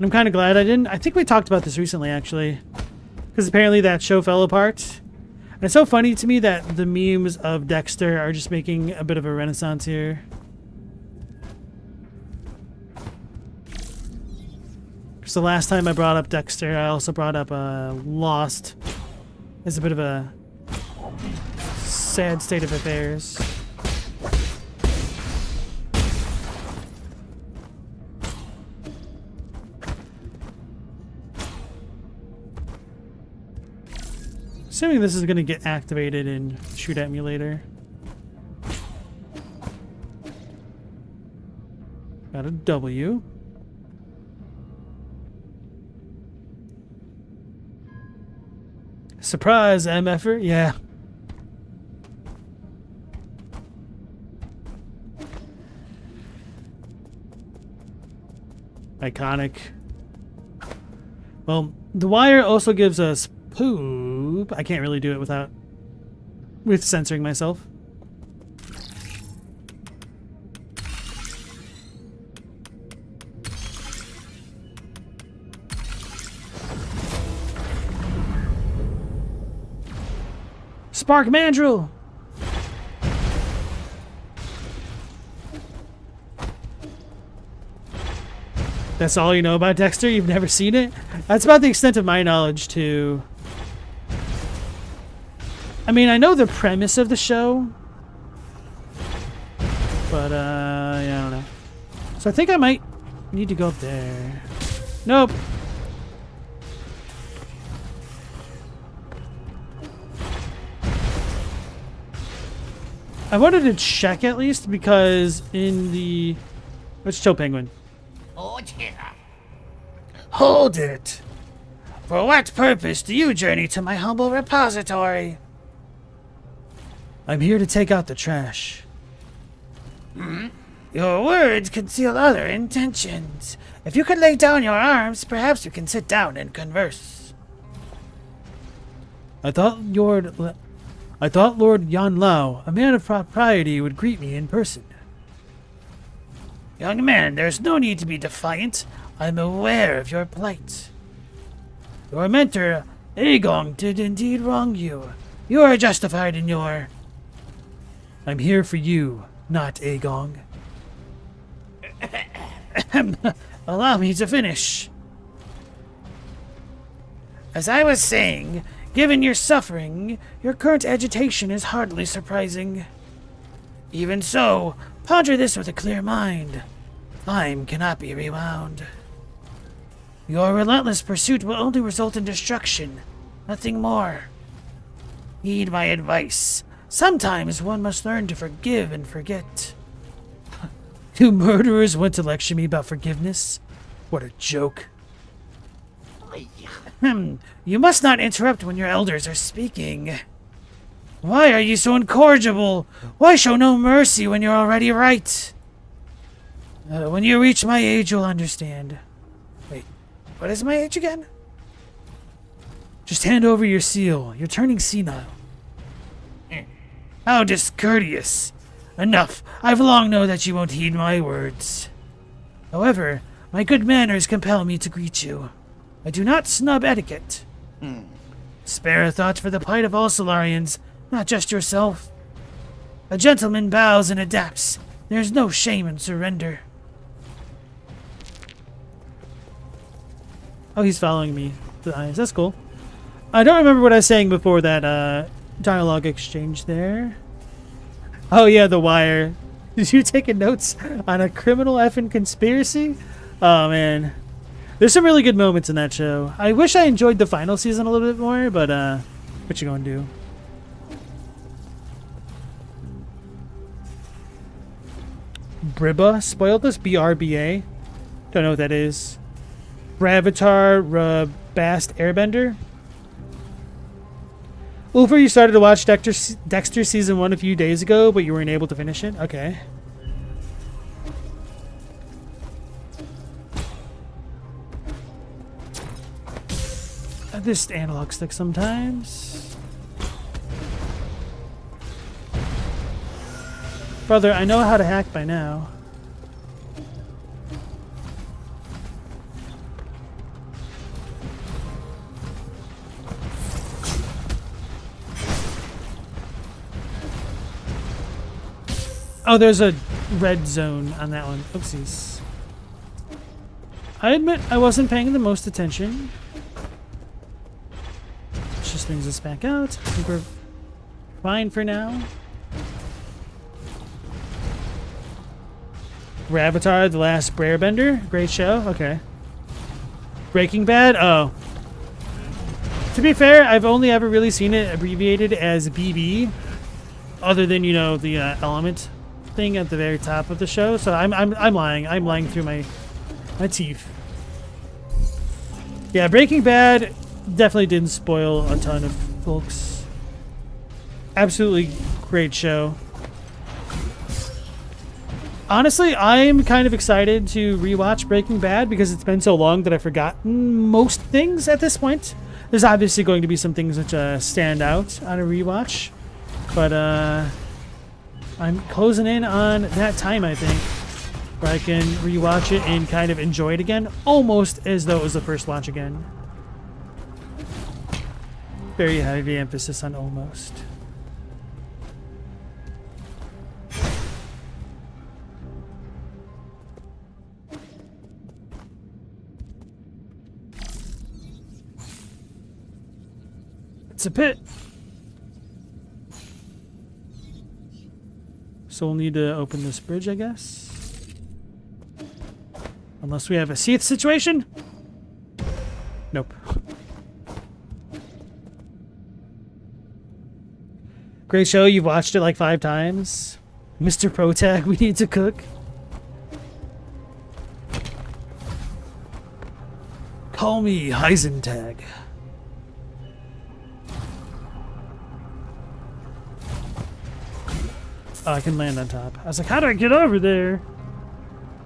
I'm kind of glad I didn't. I think we talked about this recently, actually. Because apparently that show fell apart. And it's so funny to me that the memes of Dexter are just making a bit of a renaissance here. So the last time I brought up Dexter, I also brought up Lost as a bit of a sad state of affairs. Assuming this is going to get activated in Shoot At Me later. Got a W. Surprise, MFer? Yeah. Iconic. Well, The Wire also gives us poop. I can't really do it with censoring myself. Spark Mandrill! That's all you know about Dexter? You've never seen it? That's about the extent of my knowledge, too. I mean, I know the premise of the show. But, yeah, I don't know. So I think I might need to go up there. Nope. I wanted to check at least because in the... Let's chill, Penguin. Hold it! For what purpose do you journey to my humble repository? I'm here to take out the trash. Your words conceal other intentions. If you could lay down your arms, perhaps we can sit down and converse. I thought Lord Yan Lao, a man of propriety, would greet me in person. Young man, there's no need to be defiant. I'm aware of your plight. Your mentor, Agong, did indeed wrong you. You are justified in your... I'm here for you, not Agong. Allow me to finish. As I was saying, given your suffering, your current agitation is hardly surprising. Even so, ponder this with a clear mind. Time cannot be rewound. Your relentless pursuit will only result in destruction, nothing more. Heed my advice. Sometimes one must learn to forgive and forget. Two murderers went to lecture me about forgiveness? What a joke. You must not interrupt when your elders are speaking. Why are you so incorrigible? Why show no mercy when you're already right? When you reach my age, you'll understand. Wait, what is my age again? Just hand over your seal. You're turning senile. How discourteous. Enough. I've long known that you won't heed my words. However, my good manners compel me to greet you. I do not snub etiquette. Spare a thought for the plight of all Solarians, not just yourself. A gentleman bows and adapts. There's no shame in surrender. Oh, he's following me. The eyes. That's cool. I don't remember what I was saying before that dialogue exchange there. Oh yeah, The Wire. Did you taking notes on a criminal effing conspiracy? Oh man. There's some really good moments in that show. I wish I enjoyed the final season a little bit more, but what you gonna do? Briba? Spoiled this? BRBA? Don't know what that is. Bravatar Rabast Airbender? Ulfer, you started to watch Dexter Season 1 a few days ago, but you weren't able to finish it? Okay. This analog stick sometimes. Brother, I know how to hack by now. Oh, there's a red zone on that one. Oopsies. I admit I wasn't paying the most attention. Which just brings us back out. I think we're fine for now. Ravatar, The Last Airbender. Great show. Okay. Breaking Bad. Oh. To be fair, I've only ever really seen it abbreviated as BB. Other than, you know, the element thing at the very top of the show. So I'm lying. I'm lying through my teeth. Yeah, Breaking Bad definitely didn't spoil a ton of folks. Absolutely great show. Honestly, I'm kind of excited to rewatch Breaking Bad because it's been so long that I've forgotten most things at this point. There's obviously going to be some things which stand out on a rewatch, but I'm closing in on that time, I think, where I can rewatch it and kind of enjoy it again, almost as though it was the first watch again. Very heavy emphasis on almost. It's a pit. So we'll need to open this bridge, I guess. Unless we have a Seath situation? Nope. Great show. You've watched it like 5 times. Mr. Protag, we need to cook. Call me Heisentag. Oh, I can land on top. I was like, how do I get over there?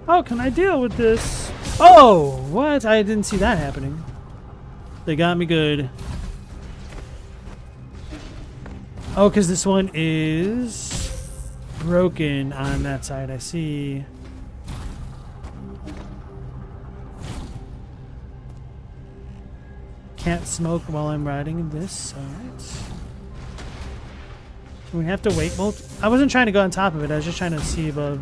How can I deal with this? Oh, what? I didn't see that happening. They got me good. Oh, because this one is broken on that side. I see. Can't smoke while I'm riding this. Alright. We have to wait. I wasn't trying to go on top of it. I was just trying to see above.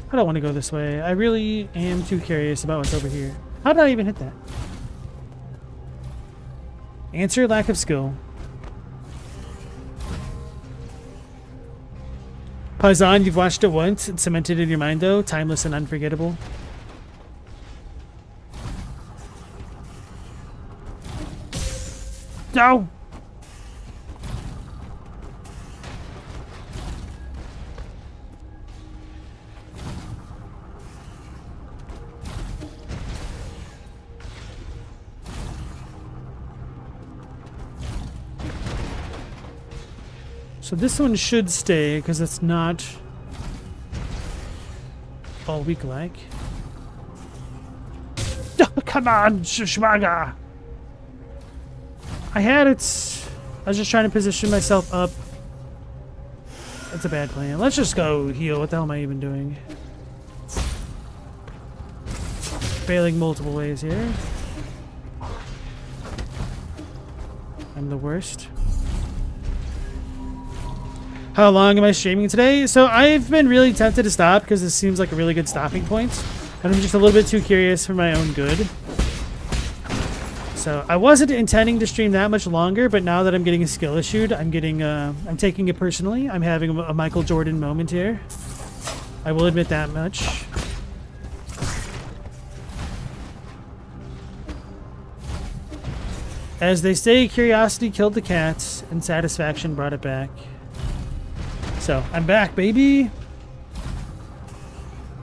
I don't want to go this way. I really am too curious about what's over here. How did I even hit that? Answer: lack of skill. Paisan, you've watched it once and cemented in your mind, though. Timeless and unforgettable. No! So this one should stay, because it's not all weak-like. Oh, come on, Shishmaga! I had it. I was just trying to position myself up. That's a bad plan. Let's just go heal. What the hell am I even doing? Failing multiple ways here. I'm the worst. How long am I streaming today? So I've been really tempted to stop because this seems like a really good stopping point. And I'm just a little bit too curious for my own good. So I wasn't intending to stream that much longer, but now that I'm getting a skill issued, I'm taking it personally. I'm having a Michael Jordan moment here. I will admit that much. As they say, curiosity killed the cats, and satisfaction brought it back. So, I'm back, baby!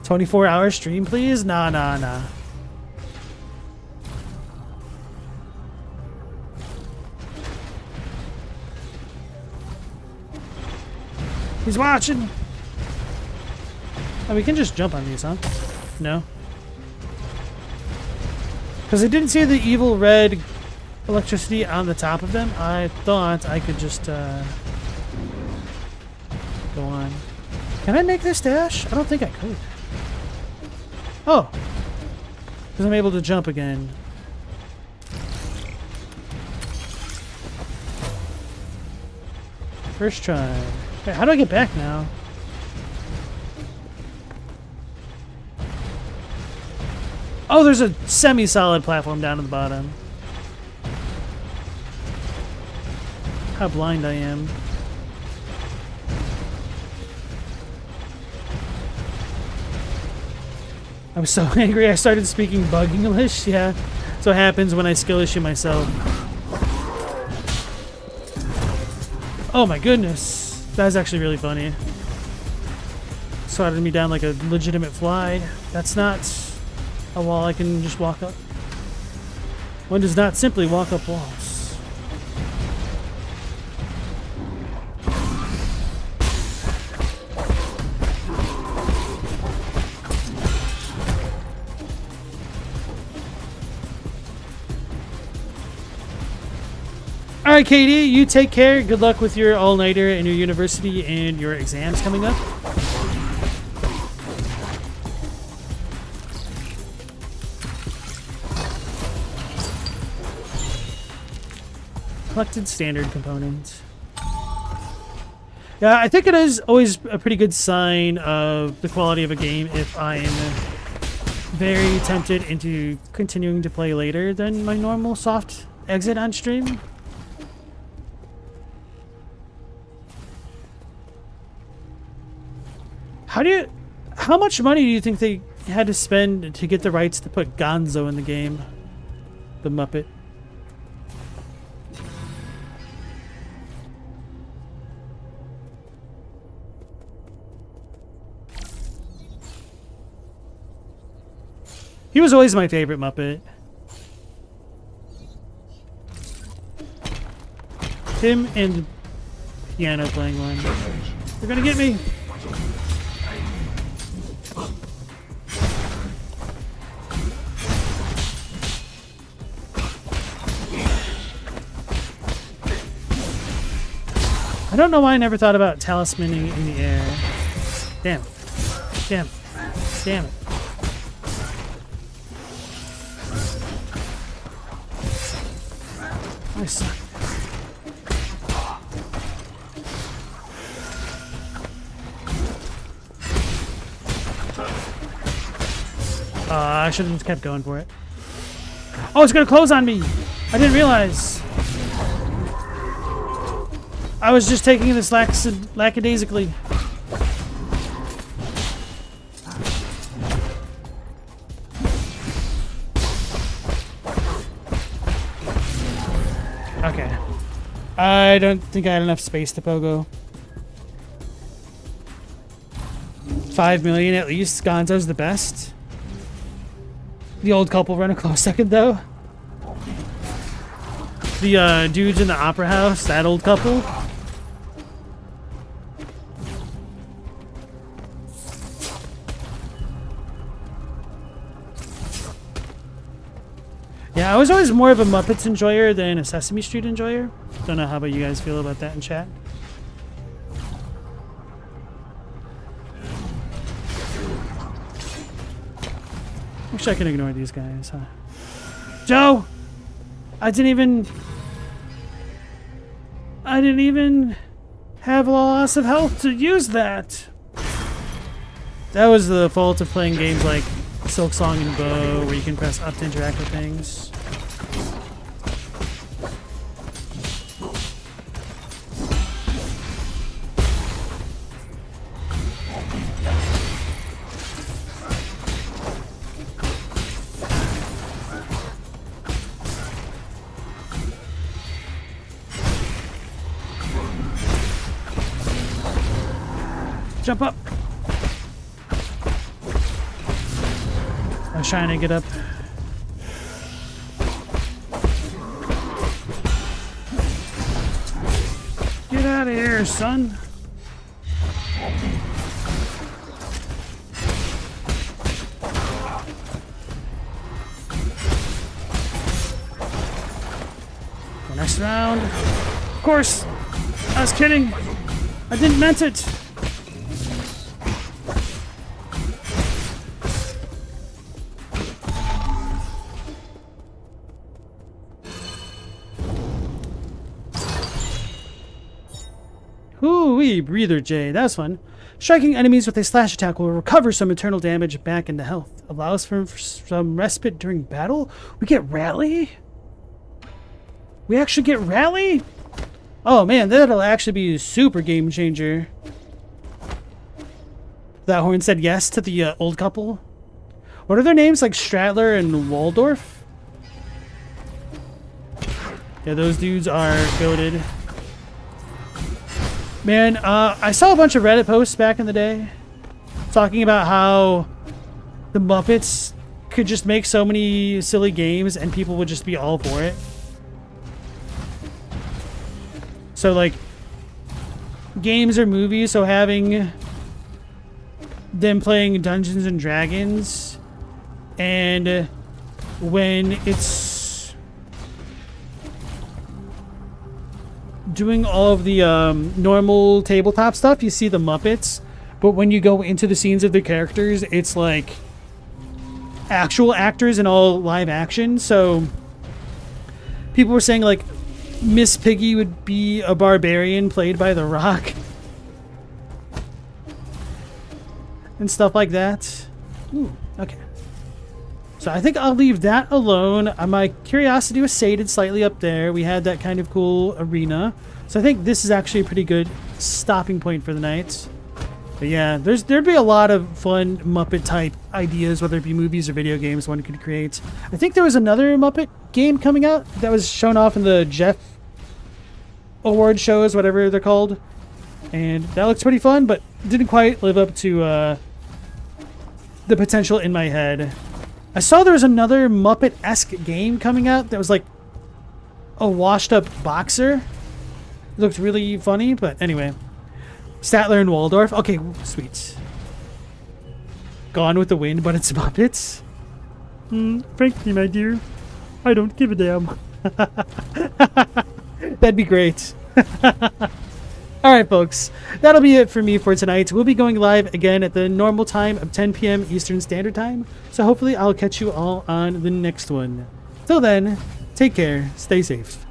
24-hour stream, please? Nah. He's watching! Oh, we can just jump on these, huh? No? Because I didn't see the evil red electricity on the top of them. I thought I could just go on. Can I make this dash? I don't think I could. Oh, because I'm able to jump again. First try. Wait, how do I get back now? Oh, there's a semi-solid platform down at the bottom. How blind I am. I was so angry I started speaking bug English. Yeah, that's what happens when I skill issue myself. Oh my goodness. That was actually really funny. Swatted me down like a legitimate fly. That's not a wall I can just walk up. One does not simply walk up walls. Alright, Katie, you take care. Good luck with your all-nighter and your university and your exams coming up. Collected standard component. Yeah, I think it is always a pretty good sign of the quality of a game if I am very tempted into continuing to play later than my normal soft exit on stream. How much money do you think they had to spend to get the rights to put Gonzo in the game? The Muppet. He was always my favorite Muppet. Him and the piano playing one. They're gonna get me! I don't know why I never thought about talismaning in the air. Damn. Damn. Damn it. I suck. I should have just kept going for it. Oh, it's gonna close on me! I didn't realize. I was just taking this lackadaisically. Okay. I don't think I had enough space to pogo. 5 million at least. Gonzo's the best. The old couple run a close second though. The dudes in the opera house, that old couple. Yeah, I was always more of a Muppets enjoyer than a Sesame Street enjoyer. Don't know how about you guys feel about that in chat. Wish I could ignore these guys, huh? Joe! I didn't even... have lots of health to use that. That was the fault of playing games like Silksong and Bo, where you can press up to interact with things. Jump up! I was trying to get up. Get out of here, son! Next round. Of course! I was kidding! I didn't meant it! Ooh-wee, breather J. That was fun. Striking enemies with a slash attack will recover some internal damage back into health. Allows for some respite during battle. We get rally? We actually get rally? Oh man, that'll actually be a super game changer. That horn said yes to the old couple. What are their names? Like Stratler and Waldorf? Yeah, those dudes are goated. Man, I saw a bunch of Reddit posts back in the day talking about how the Muppets could just make so many silly games and people would just be all for it. So, like, games or movies, so having them playing Dungeons and Dragons, and when it's doing all of the normal tabletop stuff, you see the Muppets, but when you go into the scenes of the characters, it's like actual actors and all live action. So people were saying like Miss Piggy would be a barbarian played by The Rock and stuff like that. Ooh, okay. So I think I'll leave that alone. My curiosity was sated slightly up there. We had that kind of cool arena. So I think this is actually a pretty good stopping point for the night. But yeah, there'd be a lot of fun Muppet type ideas, whether it be movies or video games one could create. I think there was another Muppet game coming out that was shown off in the Jeff Award shows, whatever they're called. And that looks pretty fun, but didn't quite live up to the potential in my head. I saw there was another Muppet-esque game coming out that was like a washed-up boxer. It looked really funny, but anyway. Statler and Waldorf. Okay, sweet. Gone with the Wind, but it's Muppets. Frankly, my dear, I don't give a damn. That'd be great. Alright, folks. That'll be it for me for tonight. We'll be going live again at the normal time of 10 p.m. Eastern Standard Time. So hopefully I'll catch you all on the next one. Till then, take care, stay safe.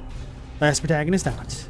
Last Protagonist out.